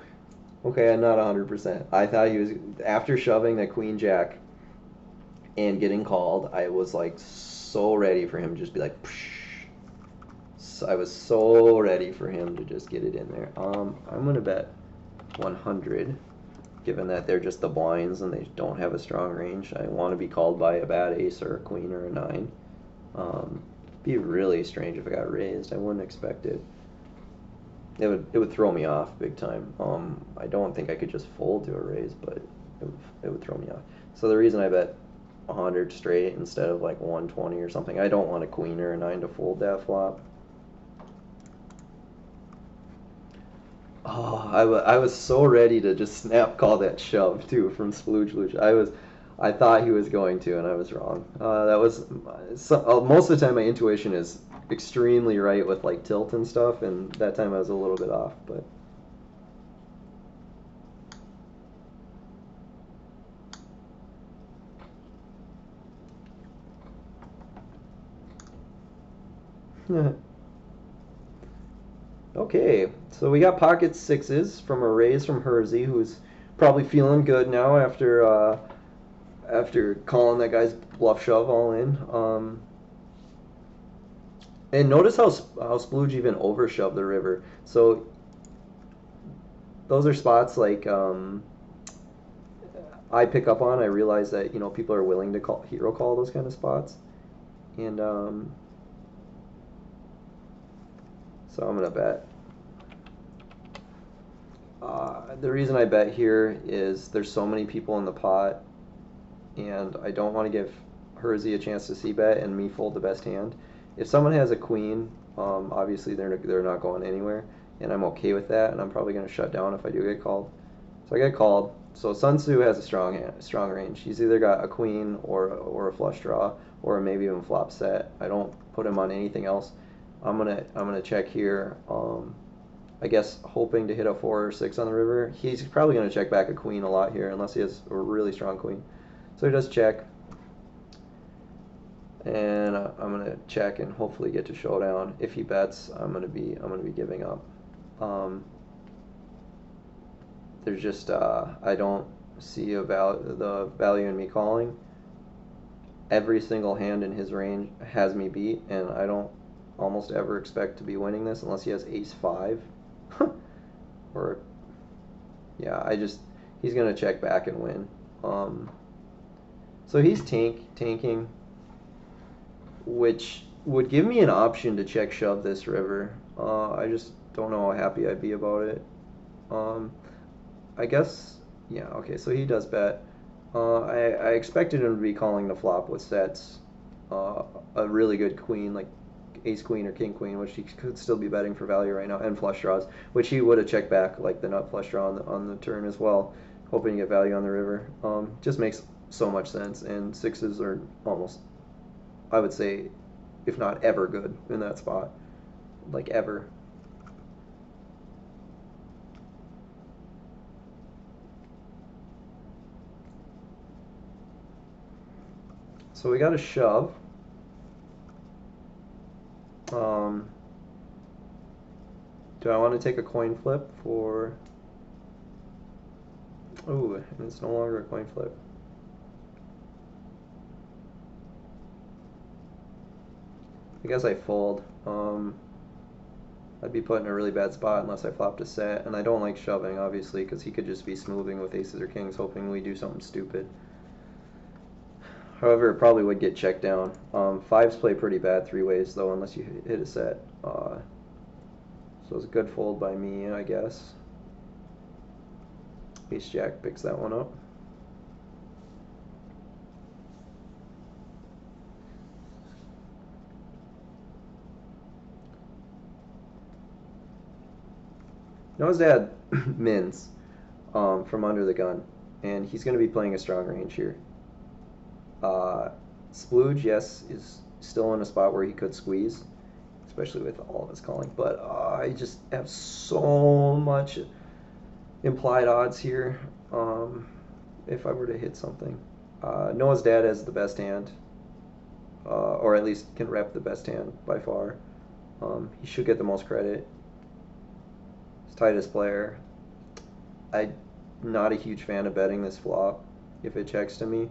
Okay, I'm not 100%. I thought he was, after shoving that queen jack and getting called, I was like so ready for him to just be like, psh. So I was so ready for him to just get it in there. I'm gonna bet 100, given that they're just the blinds and they don't have a strong range. I want to be called by a bad ace or a queen or a 9. Be really strange if I got raised. I wouldn't expect it. It would throw me off big time. I don't think I could just fold to a raise, but it would throw me off. So the reason I bet 100 straight instead of like 120 or something, I don't want a queen or a 9 to fold that flop. Oh, I was so ready to just snap call that shove too from Splooge. I thought he was going to, and I was wrong. That was most of the time my intuition is extremely right with like tilt and stuff, and that time I was a little bit off, but. Okay, so we got pocket sixes from a raise from Hersey, who's probably feeling good now after calling that guy's bluff shove all in. And notice how Splooge even overshoved the river. So those are spots like I pick up on. I realize that people are willing to hero call those kind of spots, and so I'm gonna bet. The reason I bet here is there's so many people in the pot, and I don't want to give Hersey a chance to c-bet and me fold the best hand. If someone has a queen, obviously they're not going anywhere, and I'm okay with that, and I'm probably going to shut down if I do get called. So I get called. So Sun Tzu has a strong range. He's either got a queen or a flush draw, or maybe even flop set. I don't put him on anything else. I'm gonna check here. I guess hoping to hit a 4 or 6 on the river. He's probably going to check back a queen a lot here, unless he has a really strong queen. So he does check, and I'm going to check and hopefully get to showdown. If he bets, I'm going to be giving up. There's just I don't see the value in me calling. Every single hand in his range has me beat, and I don't almost ever expect to be winning this unless he has ace 5. Or yeah, he's gonna check back and win. So he's tanking, which would give me an option to check shove this river. I just don't know how happy I'd be about it. I guess yeah. Okay, so he does bet. I expected him to be calling the flop with sets, a really good queen like ace queen or king queen, which he could still be betting for value right now, and flush draws, which he would have checked back like the nut flush draw on the turn as well, hoping to get value on the river. Just makes so much sense, and sixes are almost, I would say, if not ever good in that spot, like ever. So we got a shove. Do I want to take a coin flip for... Ooh, and it's no longer a coin flip. I guess I fold. I'd be put in a really bad spot unless I flopped a set, and I don't like shoving, obviously, because he could just be smoothing with aces or kings, hoping we do something stupid. However, it probably would get checked down. Fives play pretty bad three ways, though, unless you hit a set. So it's a good fold by me, I guess. Ace Jack picks that one up. Now his dad mins from under the gun, and he's going to be playing a strong range here. Splooge, yes, is still in a spot where he could squeeze, especially with all of his calling, but I just have so much implied odds here if I were to hit something. Noah's dad has the best hand, or at least can rep the best hand by far. He should get the most credit. He's tightest player. I'm not a huge fan of betting this flop if it checks to me.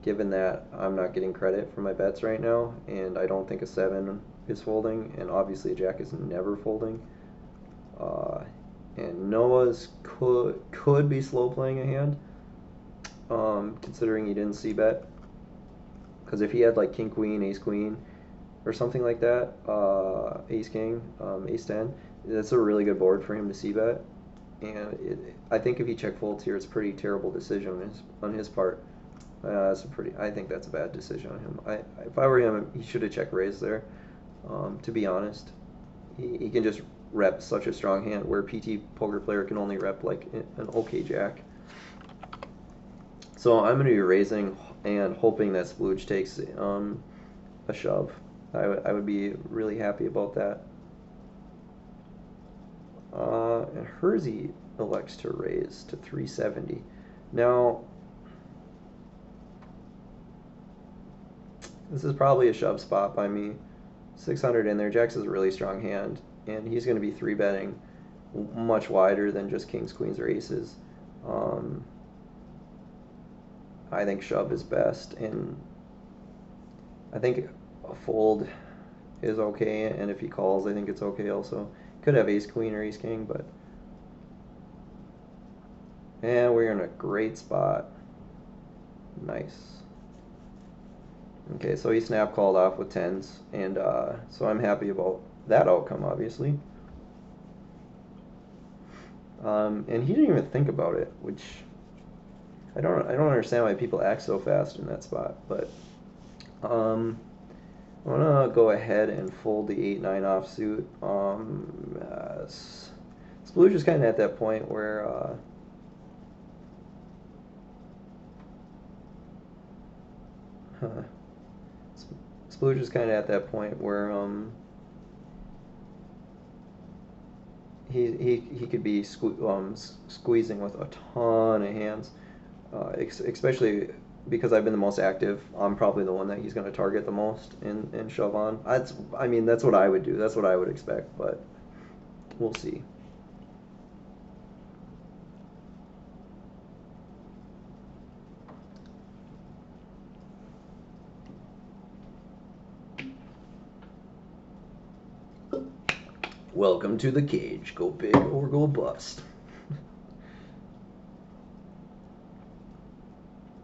Given that I'm not getting credit for my bets right now, and I don't think a 7 is folding, and obviously a jack is never folding. And Noah's could be slow playing a hand, considering he didn't c-bet. Because if he had like king queen, ace queen, or something like that, ace king, ace 10, that's a really good board for him to c-bet. And I think if he check folds here, it's a pretty terrible decision on his part. I think that's a bad decision on him. If I were him, he should have check raised there. To be honest, he can just rep such a strong hand, where a PT poker player can only rep like an okay jack. So I'm going to be raising and hoping that Splooge takes a shove. I would be really happy about that. And Hersey elects to raise to 370. Now, This is probably a shove spot by me. 600 in there. Jacks is a really strong hand, and he's going to be 3-betting much wider than just kings, queens, or aces. Um, I think shove is best, and I think a fold is okay, and if he calls, I think it's okay also. Could have ace queen or ace king, but yeah, we're in a great spot. Nice. Okay, so he snap called off with tens, and so I'm happy about that outcome, obviously. And he didn't even think about it, which I don't understand why people act so fast in that spot. But I'm gonna go ahead and fold the 8-9 offsuit. Splooge is kind of at that point where Splooge is kind of at that point where he could be squeezing with a ton of hands, especially because I've been the most active. I'm probably the one that he's going to target the most and shove on. I mean, that's what I would do. That's what I would expect, but we'll see. Welcome to the cage. Go big or go bust.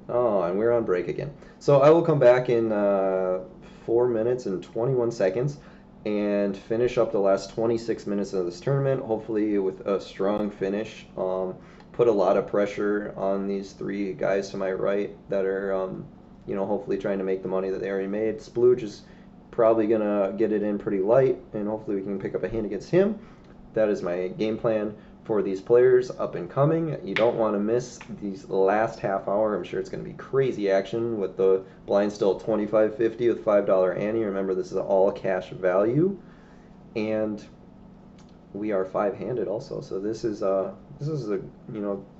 Oh, and we're on break again. So I will come back in 4 minutes and 21 seconds and finish up the last 26 minutes of this tournament, hopefully with a strong finish. Put a lot of pressure on these three guys to my right that are, hopefully trying to make the money that they already made. Splooge is probably going to get it in pretty light, and hopefully we can pick up a hand against him. That is my game plan for these players up and coming. You don't want to miss these last half hour. I'm sure it's going to be crazy action with the blind still at $25.50 with $5 ante. Remember, this is all cash value, and we are 5-handed also. So this is a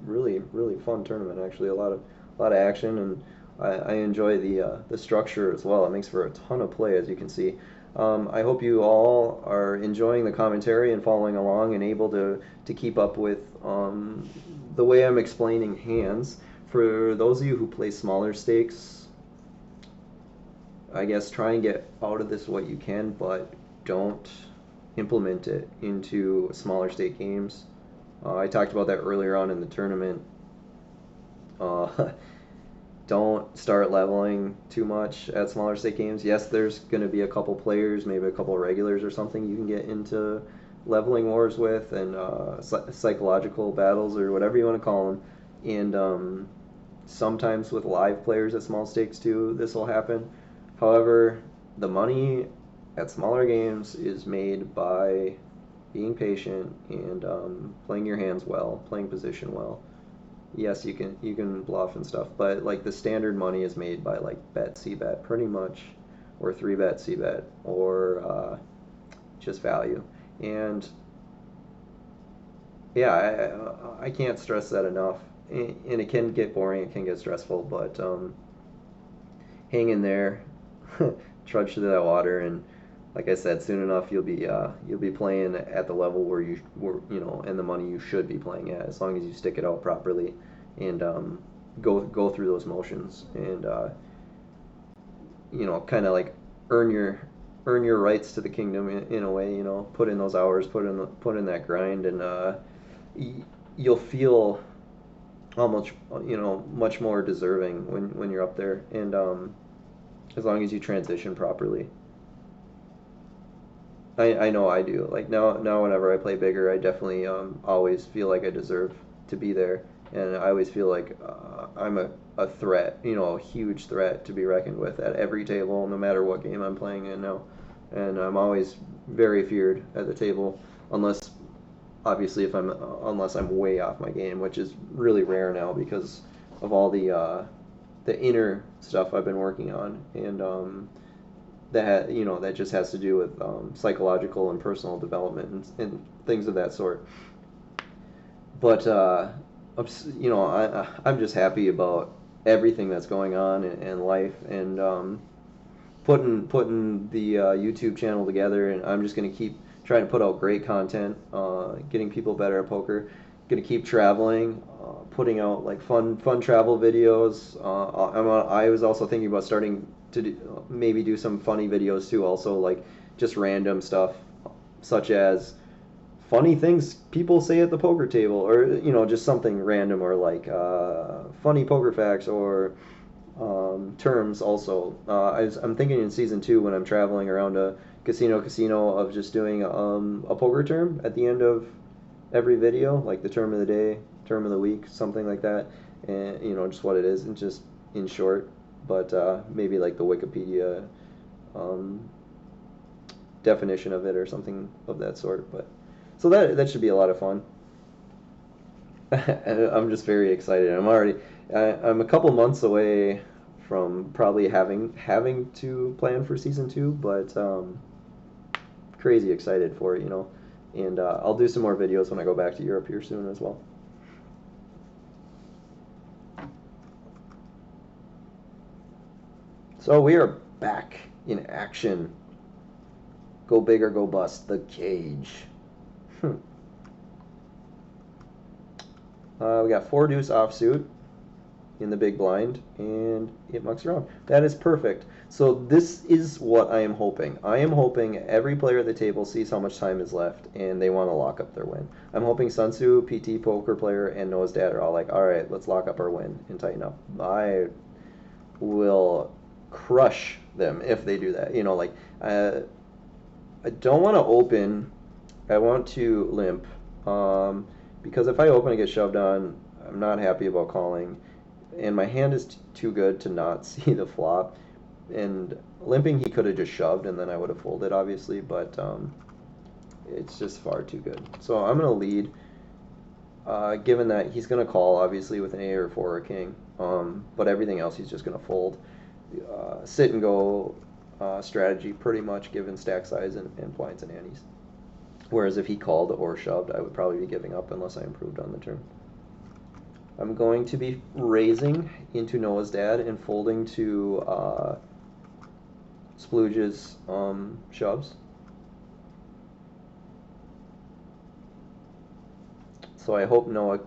really fun tournament. Actually, a lot of action, and I enjoy the structure as well. It makes for a ton of play, as you can see. I hope you all are enjoying the commentary and following along and able to keep up with the way I'm explaining hands. For those of you who play smaller stakes, I guess try and get out of this what you can, but don't implement it into smaller stake games. I talked about that earlier on in the tournament. Don't start leveling too much at smaller stake games. Yes, there's going to be a couple players, maybe a couple regulars or something you can get into leveling wars with, and psychological battles, or whatever you want to call them. And sometimes with live players at small stakes too, this will happen. However, the money at smaller games is made by being patient and playing your hands well, playing position well. Yes, you can bluff and stuff, but like the standard money is made by like bet c-bet pretty much, or 3-bet c-bet, or just value. And yeah, I can't stress that enough. And it can get boring, it can get stressful, but hang in there, trudge through that water, and like I said, soon enough you'll be playing at the level where and the money you should be playing at, as long as you stick it out properly and go through those motions, and kind of like earn your rights to the kingdom in a way. Put in those hours, put in that grind, and you'll feel how much more deserving when you're up there, and as long as you transition properly. I know I do. Like now whenever I play bigger, I definitely always feel like I deserve to be there, and I always feel like I'm a threat, a huge threat to be reckoned with at every table, no matter what game I'm playing in now. And I'm always very feared at the table, unless obviously unless I'm way off my game, which is really rare now because of all the inner stuff I've been working on, and that just has to do with psychological and personal development and things of that sort. But I'm just happy about everything that's going on in life, and putting the YouTube channel together, and I'm just gonna keep trying to put out great content, getting people better at poker. Gonna keep traveling, putting out like fun travel videos. I was also thinking about starting to maybe do some funny videos too. Also, like just random stuff, such as funny things people say at the poker table, or just something random, or like funny poker facts, or terms. Also, I'm thinking in season 2 when I'm traveling around a casino of just doing a poker term at the end of every video, like the term of the day, term of the week, something like that, and just what it is, and just in short. But maybe like the Wikipedia um, definition of it or something of that sort. But so that should be a lot of fun. And I'm just very excited. I'm a couple months away from probably having to plan for season 2, but crazy excited for it. And I'll do some more videos when I go back to Europe here soon as well. So we are back in action. Go big or go bust. The cage. We got 4 deuce offsuit in the big blind, and it mucks around. That is perfect. So this is what I am hoping. I am hoping every player at the table sees how much time is left, and they want to lock up their win. I'm hoping Sun Tzu, PT Poker Player, and Noah's Dad are all like, all right, let's lock up our win and tighten up. I will crush them if they do that. I don't want to open. I want to limp. Because if I open and get shoved on, I'm not happy about calling. And my hand is too good to not see the flop. And limping, he could have just shoved, and then I would have folded, obviously. But it's just far too good. So I'm going to lead, given that he's going to call, obviously, with an 8 or 4 or king. But everything else he's just going to fold. Sit and go strategy, pretty much, given stack size and blinds and antes. Whereas if he called or shoved, I would probably be giving up unless I improved on the turn. I'm going to be raising into Noah's Dad and folding to Splooge's shoves. So I hope Noah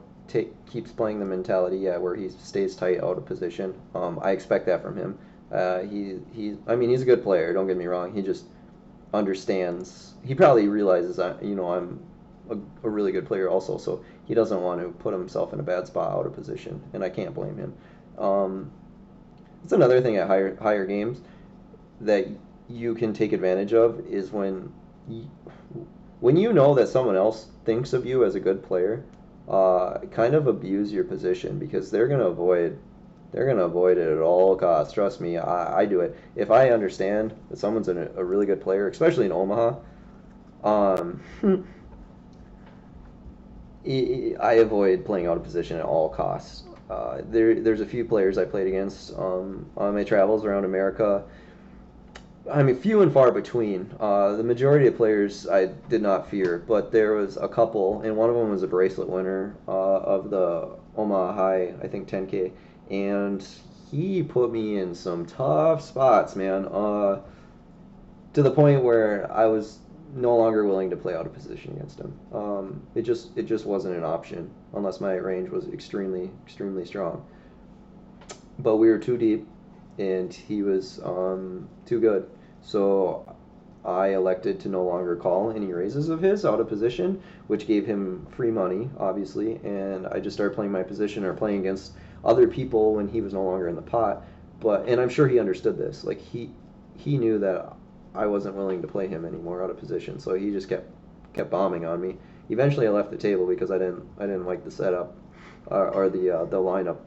keeps playing the mentality, where he stays tight out of position. I expect that from him. I mean, he's a good player. Don't get me wrong. He just understands. He probably realizes I'm a really good player also. So he doesn't want to put himself in a bad spot out of position, and I can't blame him. It's another thing at higher games that you can take advantage of is when you know that someone else thinks of you as a good player, kind of abuse your position, because they're gonna avoid it at all costs. Trust me, I do it. If I understand that someone's a really good player, especially in Omaha, I avoid playing out of position at all costs. There's a few players I played against on my travels around America. I mean, few and far between. The majority of players I did not fear, but there was a couple, and one of them was a bracelet winner of the Omaha High, I think 10K, and he put me in some tough spots, man, to the point where I was no longer willing to play out of position against him. It just wasn't an option unless my range was extremely strong. But we were too deep, and he was too good. So I elected to no longer call any raises of his out of position, which gave him free money, obviously, and I just started playing my position or playing against other people when he was no longer in the pot. And I'm sure he understood this. Like he knew that I wasn't willing to play him anymore out of position, so he just kept bombing on me. Eventually, I left the table because I didn't like the setup or the lineup.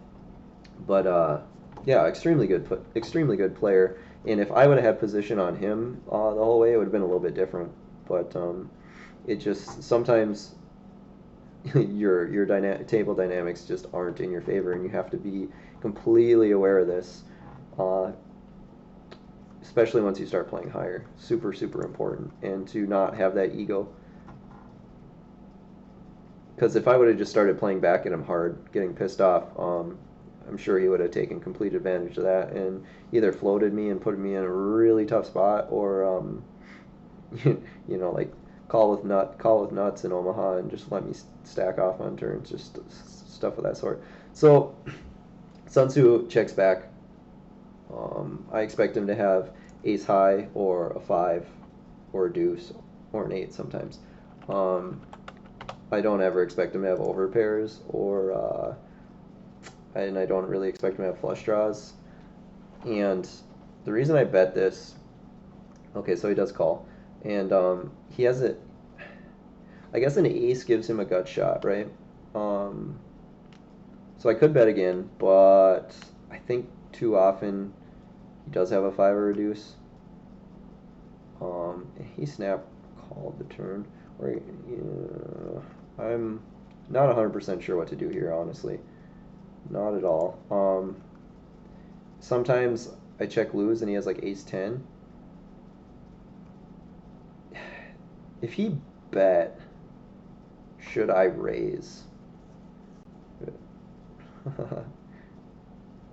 But yeah, extremely good player. And if I would have had position on him the whole way, it would have been a little bit different. But it just sometimes your table dynamics just aren't in your favor, and you have to be completely aware of this, especially once you start playing higher. Super important, and to not have that ego. Because if I would have just started playing back at him hard, getting pissed off, I'm sure he would have taken complete advantage of that and either floated me and put me in a really tough spot, or you know, like call with nuts in Omaha and just let me stack off on turns, just stuff of that sort. So Sun Tzu checks back. I expect him to have ace high or a 5 or a deuce or an 8 sometimes. I don't ever expect him to have over pairs, or and I don't really expect him to have flush draws. And the reason I bet this, okay, so he does call, and he has it. I guess an ace gives him a gut shot, right? So I could bet again, but I think too often he does have a 5 or a deuce. He snap called the turn. Or, I'm not 100% sure what to do here, honestly. Not at all. Sometimes I check lose and he has like ace 10. If he bet, should I raise?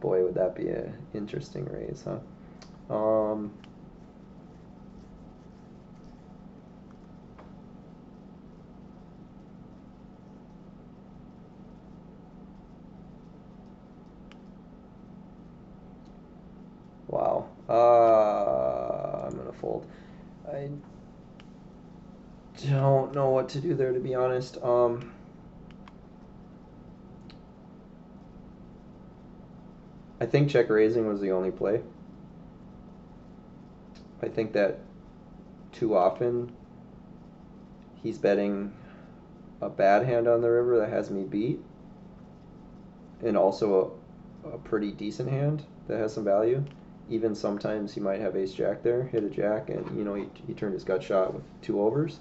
Boy, would that be an interesting raise, huh? Wow. I'm gonna fold. I don't know what to do there, to be honest. I think check raising was the only play. I think that too often he's betting a bad hand on the river that has me beat, and also a pretty decent hand that has some value. Even sometimes he might have ace jack there, hit a jack, and he turned his gut shot with 2 overs.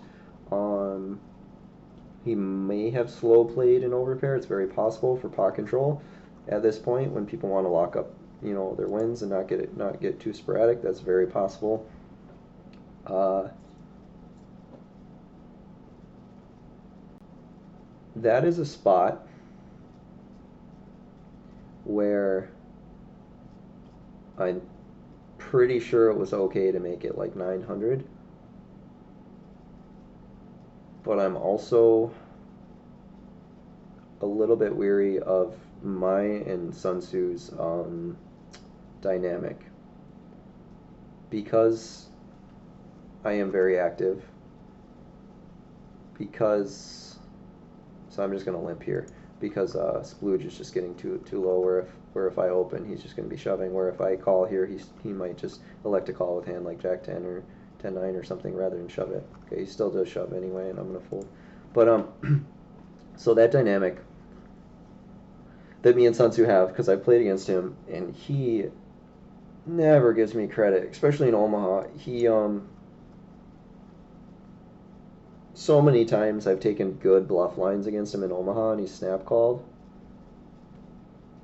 He may have slow played an overpair. It's very possible for pot control at this point when people want to lock up their wins and not get too sporadic. That's very possible. That is a spot where I'm pretty sure it was okay to make it like 900, but I'm also a little bit weary of my and Sun Tzu's dynamic, because I am very active, because so I'm just going to limp here, because Splooge is just getting too low, where if I open, he's just going to be shoving, where if I call here, he might just elect to call with hand like Jack 10 or 10-9 or something rather than shove it. Okay, he still does shove anyway, and I'm going to fold. But so that dynamic that me and Sun Tzu have, because I've played against him, and he never gives me credit, especially in Omaha. He so many times I've taken good bluff lines against him in Omaha, and he's snap called.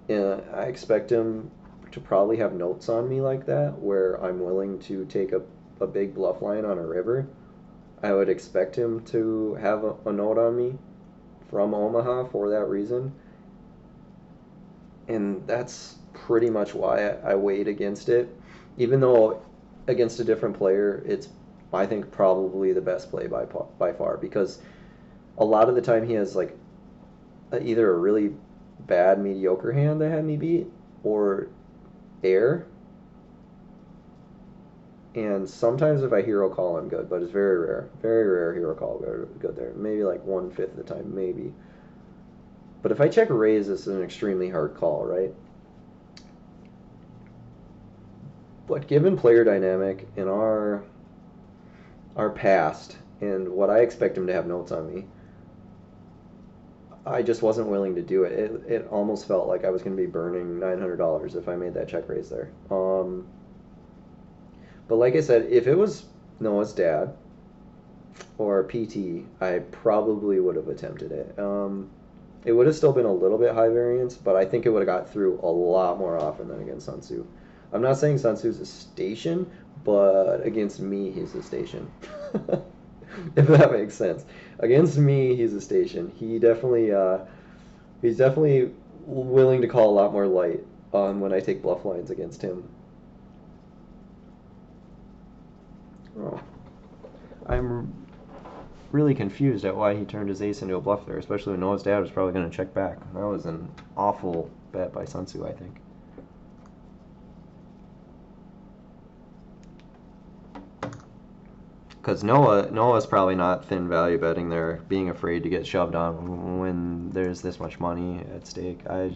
And I expect him to probably have notes on me like that, where I'm willing to take a big bluff line on a river. I would expect him to have a note on me from Omaha for that reason. And that's pretty much why I weighed against it. Even though against a different player, it's, I think, probably the best play by far, because a lot of the time he has like either a really bad mediocre hand that had me beat, or air. And sometimes if I hero call, I'm good, but it's very rare hero call good there. Maybe like 1/5 of the time, maybe. But if I check raise, this is an extremely hard call, right? But given player dynamic in our past and what I expect him to have notes on me, I just wasn't willing to do it. It almost felt like I was going to be burning $900 if I made that check raise there. But like I said, if it was Noah's dad or PT, I probably would have attempted it. It would have still been a little bit high variance, but I think it would have got through a lot more often than against Sun Tzu. I'm not saying Sun Tzu's a station, but against me, he's a station. If that makes sense. Against me, he's a station. He's definitely willing to call a lot more light when I take bluff lines against him. Oh. I'm really confused at why he turned his ace into a bluff there, especially when Noah's dad was probably going to check back. That was an awful bet by Sun Tzu, I think. Because Noah's probably not thin value betting there, being afraid to get shoved on when there's this much money at stake. I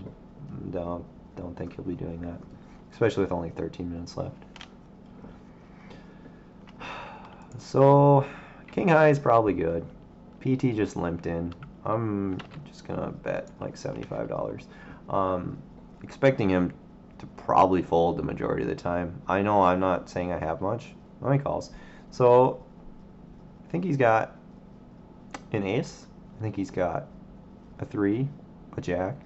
don't think he'll be doing that, especially with only 13 minutes left. So, King High is probably good. PT just limped in. I'm just gonna bet like $75. Expecting him to probably fold the majority of the time. I know I'm not saying I have much. How many calls? So, I think he's got an ace. I think he's got a 3, a jack.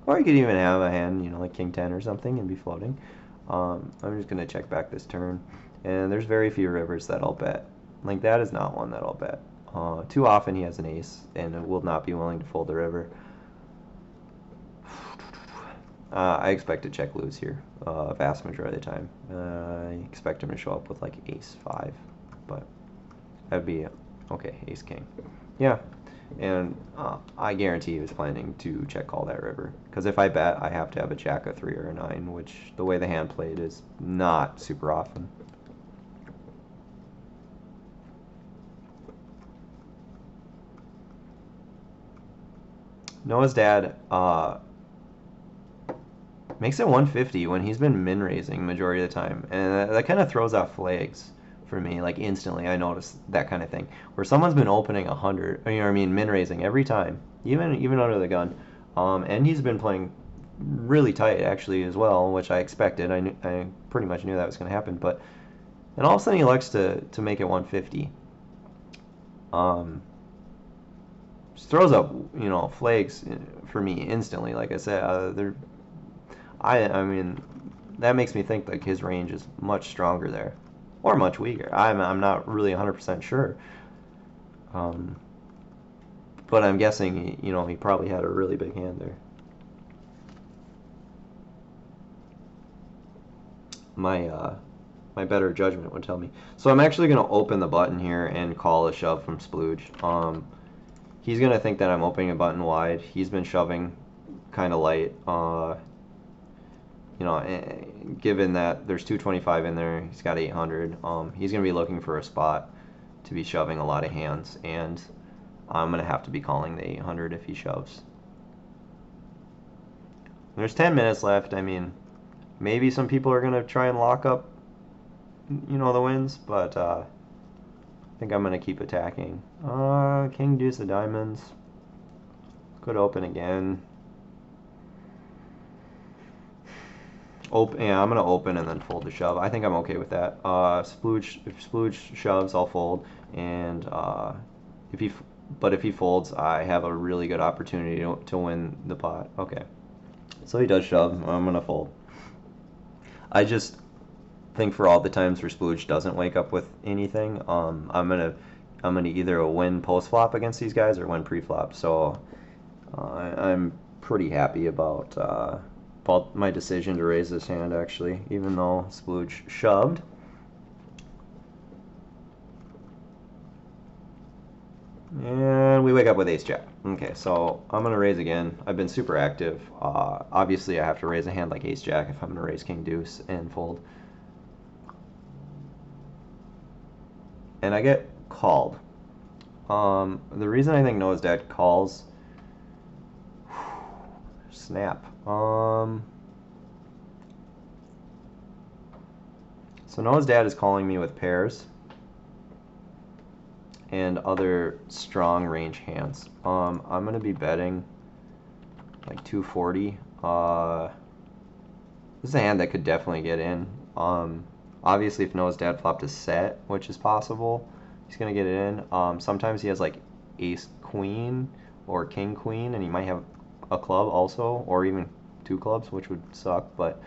Or he could even have a hand, like King 10 or something and be floating. I'm just going to check back this turn. And there's very few rivers that I'll bet. Like, that is not one that I'll bet. Too often he has an ace and will not be willing to fold the river. I expect to check lose here, vast majority of the time. I expect him to show up with like ace 5, but that'd be okay. Ace king, yeah, and I guarantee he was planning to check call that river, because if I bet, I have to have a jack, a 3, or a 9, which the way the hand played is not super often. Noah's dad makes it 150 when he's been min raising majority of the time, and that kind of throws off flags for me. Like instantly, I notice that kind of thing where someone's been opening 100, min raising every time, even under the gun, and he's been playing really tight actually as well, which I expected. I pretty much knew that was going to happen, but and all of a sudden he elects to make it 150. Just throws up flags for me instantly. Like I said, they're I mean, that makes me think like his range is much stronger there, or much weaker. I'm not really 100% sure, but I'm guessing he probably had a really big hand there. My better judgment would tell me. So I'm actually gonna open the button here and call a shove from Splooge. He's gonna think that I'm opening a button wide. He's been shoving kind of light. Given that there's 225 in there, he's got 800. He's going to be looking for a spot to be shoving a lot of hands, and I'm going to have to be calling the 800 if he shoves. There's 10 minutes left. I mean, maybe some people are going to try and lock up, the wins, but I think I'm going to keep attacking. King deuce of diamonds. Could open again. Yeah, I'm gonna open and then fold the shove. I think I'm okay with that. If Splooge shoves, I'll fold, and if he folds, I have a really good opportunity to win the pot. Okay, so he does shove. I'm gonna fold. I just think for all the times where Splooge doesn't wake up with anything, I'm gonna either win post flop against these guys or win pre flop. So I'm pretty happy about my decision to raise this hand, actually, even though Splooge shoved. And we wake up with ace jack. Okay, so I'm going to raise again. I've been super active. Obviously, I have to raise a hand like ace jack if I'm going to raise king deuce and fold. And I get called. The reason I think Noah's dad calls... Snap. So Noah's dad is calling me with pairs and other strong range hands. I'm gonna be betting like 240. This is a hand that could definitely get in. Obviously, if Noah's dad flopped a set, which is possible, he's gonna get it in. Sometimes he has like ace queen or king queen, and he might have a club also, or even 2 clubs, which would suck, but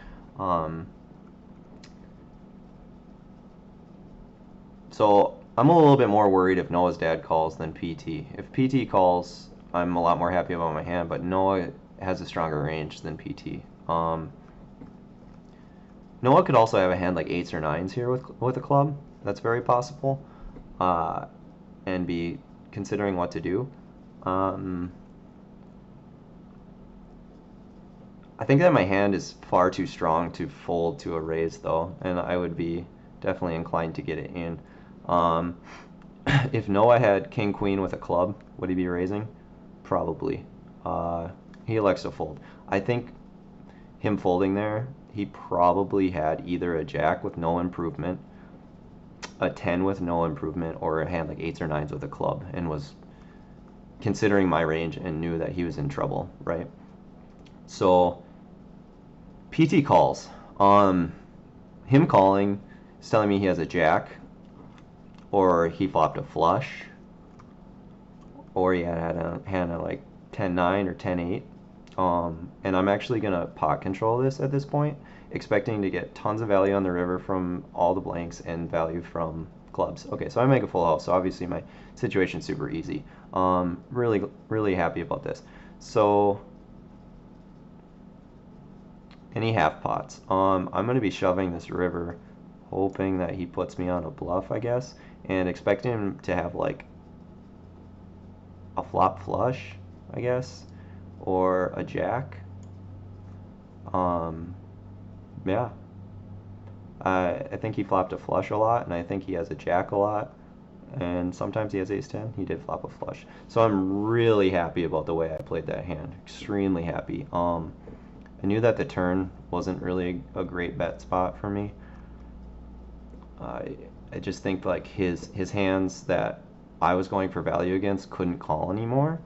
so I'm a little bit more worried if Noah's dad calls than PT. If PT calls, I'm a lot more happy about my hand, but Noah has a stronger range than PT. Noah could also have a hand like 8s or 9s here with a club. That's very possible, and be considering what to do. I think that my hand is far too strong to fold to a raise, though, and I would be definitely inclined to get it in. If Noah had king queen with a club, would he be raising? Probably. He elects to fold. I think him folding there, he probably had either a jack with no improvement, a 10 with no improvement, or a hand like 8s or 9s with a club, and was considering my range and knew that he was in trouble, right? So PT calls. Him calling is telling me he has a jack, or he flopped a flush, or he had a hand at like 10-9 or 10-8. And I'm actually going to pot control this at this point, expecting to get tons of value on the river from all the blanks and value from clubs. Okay, so I make a full house, so obviously my situation's super easy. Really, really happy about this. So, any half pots. I'm going to be shoving this river, hoping that he puts me on a bluff, I guess, and expecting him to have like a flop flush, I guess, or a jack. Yeah. I think he flopped a flush a lot, and I think he has a jack a lot, and sometimes he has ace-10. He did flop a flush. So I'm really happy about the way I played that hand. Extremely happy. I knew that the turn wasn't really a great bet spot for me. I just think like his hands that I was going for value against couldn't call anymore,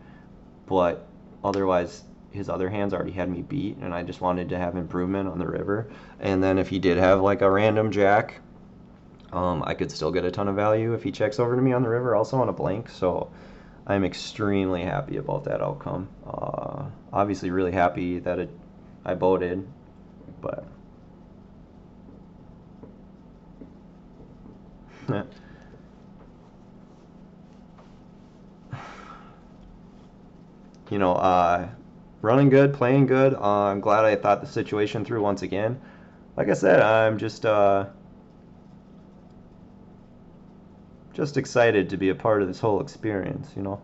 but otherwise his other hands already had me beat, and I just wanted to have improvement on the river. And then if he did have like a random jack, I could still get a ton of value if he checks over to me on the river, also on a blank. So I'm extremely happy about that outcome. Obviously really happy that I voted, but you know, running good, playing good. I'm glad I thought the situation through once again. Like I said, I'm just excited to be a part of this whole experience, you know.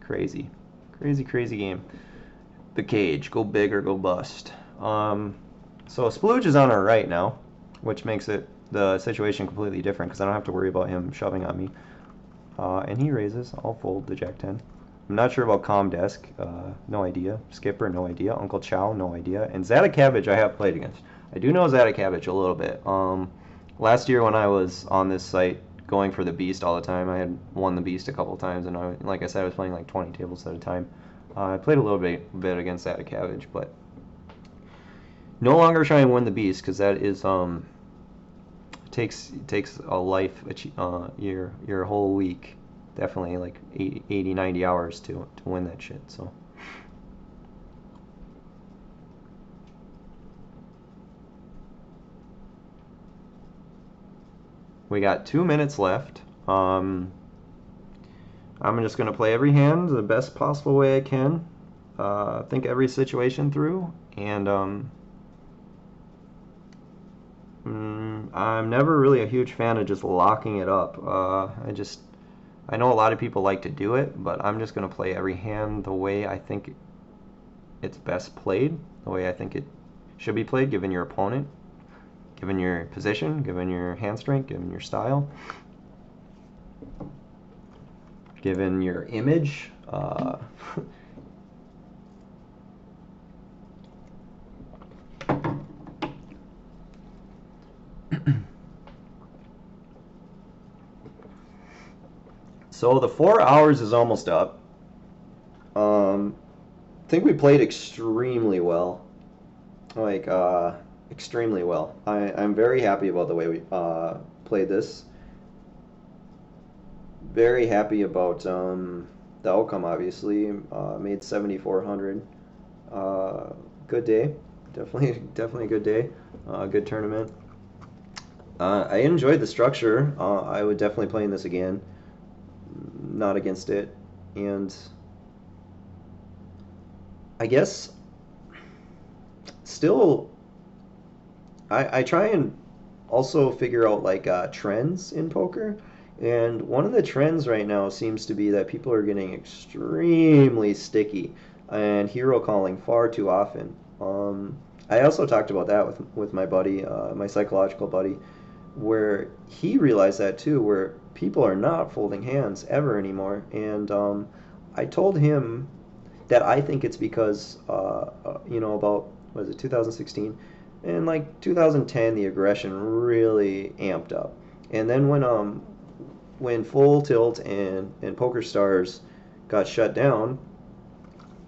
Crazy, crazy, crazy game. The cage, go big or go bust. So Splooge is on our right now, which makes the situation completely different because I don't have to worry about him shoving on me. And he raises. I'll fold the jack-10. I'm not sure about Calm Desk. No idea. Skipper, no idea. Uncle Chow, no idea. And Zatakavich I have played against. I do know Zatakavich a little bit. Last year when I was on this site going for the Beast all the time, I had won the Beast a couple times, and like I said, I was playing like 20 tables at a time. I played a little bit against Etiquette, but no longer trying to win the Beast because that is takes a life, your whole week, definitely like 80, 90 hours to win that shit. So we got 2 minutes left. I'm just gonna play every hand the best possible way I can. Think every situation through, and I'm never really a huge fan of just locking it up. I know a lot of people like to do it, but I'm just gonna play every hand the way I think it's best played, the way I think it should be played, given your opponent, given your position, given your hand strength, given your style, given your image. So the 4 hours is almost up. I think we played extremely well. Like, extremely well. I'm very happy about the way we played this. Very happy about the outcome, obviously. Made 7,400. Good day. Definitely a good day. Good tournament. I enjoyed the structure. I would definitely play in this again. Not against it. And I guess still, I try and also figure out like trends in poker. And one of the trends right now seems to be that people are getting extremely sticky and hero calling far too often. I also talked about that with my buddy, my psychological buddy, where he realized that too, where people are not folding hands ever anymore. And I told him that I think it's because, about, what is it, 2016? And like 2010, the aggression really amped up. And then when Full Tilt and Poker Stars got shut down,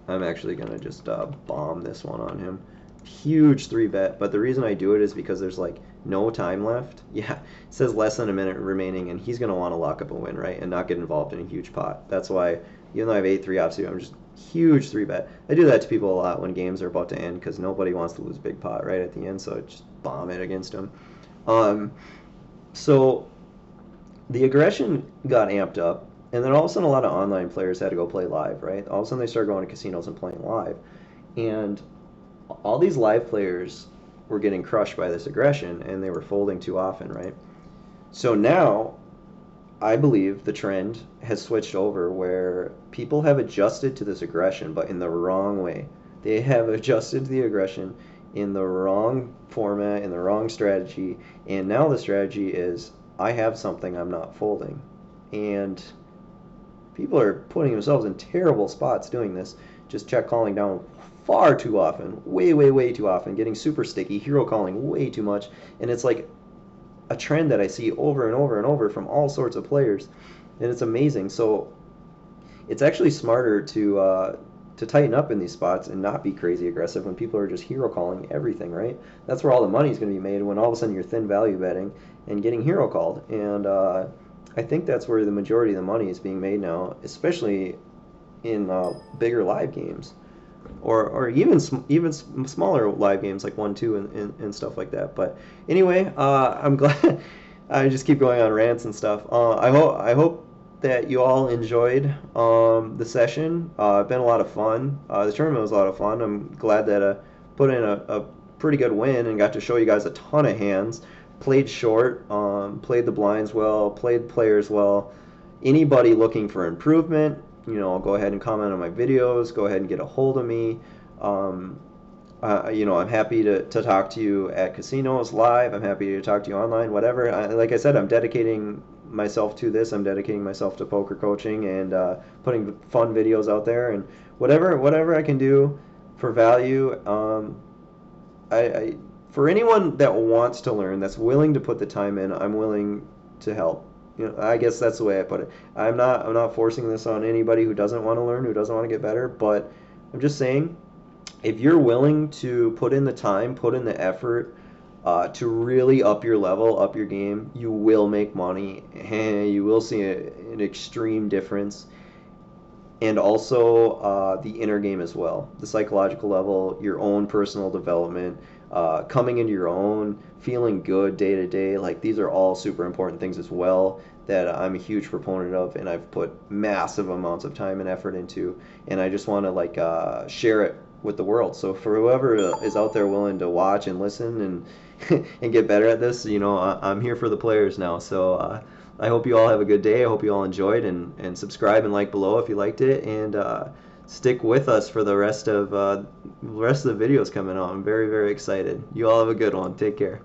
I'm actually gonna just bomb this one on him. Huge 3-bet, but the reason I do it is because there's like no time left. Yeah, it says less than a minute remaining, and he's gonna want to lock up a win, right, and not get involved in a huge pot. That's why, even though I have 8-3 offsuit, I'm just huge 3-bet. I do that to people a lot when games are about to end because nobody wants to lose big pot right at the end, so I just bomb it against them. Um, so the aggression got amped up, and then all of a sudden a lot of online players had to go play live, right? All of a sudden they started going to casinos and playing live, and all these live players were getting crushed by this aggression, and they were folding too often, right? So now I believe the trend has switched over where people have adjusted to this aggression, but in the wrong way. They have adjusted to the aggression in the wrong format, in the wrong strategy, and now the strategy is I have something I'm not folding. And people are putting themselves in terrible spots doing this, just check calling down far too often, way, way, way too often, getting super sticky, hero calling way too much, and it's like a trend that I see over and over and over from all sorts of players, and it's amazing. So it's actually smarter to tighten up in these spots and not be crazy aggressive when people are just hero calling everything, right? That's where all the money is going to be made when all of a sudden you're thin value betting and getting hero called. And I think that's where the majority of the money is being made now, especially in bigger live games. Or even smaller live games like 1-2 and stuff like that. But anyway, I'm glad. I just keep going on rants and stuff. I hope that you all enjoyed the session. It's been a lot of fun. The tournament was a lot of fun. I'm glad that I put in a pretty good win and got to show you guys a ton of hands. Played short, played the blinds well, played players well. Anybody looking for improvement, go ahead and comment on my videos. Go ahead and get a hold of me. I'm happy to talk to you at casinos live. I'm happy to talk to you online, whatever. Like I said, I'm dedicating myself to this. I'm dedicating myself to poker coaching and putting fun videos out there and whatever I can do for value. For anyone that wants to learn, that's willing to put the time in, I'm willing to help. I guess that's the way I put it. I'm not forcing this on anybody who doesn't want to learn, who doesn't want to get better, but I'm just saying, if you're willing to put in the time, put in the effort, to really up your level, up your game, you will make money, and you will see an extreme difference. And also the inner game as well, the psychological level, your own personal development, coming into your own, feeling good day to day. Like these are all super important things as well that I'm a huge proponent of, and I've put massive amounts of time and effort into, and I just want to share it with the world. So for whoever is out there willing to watch and listen and and get better at this, I'm here for the players now. So I hope you all have a good day. I hope you all enjoyed, and subscribe and like below if you liked it, and stick with us for the rest of the videos coming on. I'm very, very excited. You all have a good one. Take care.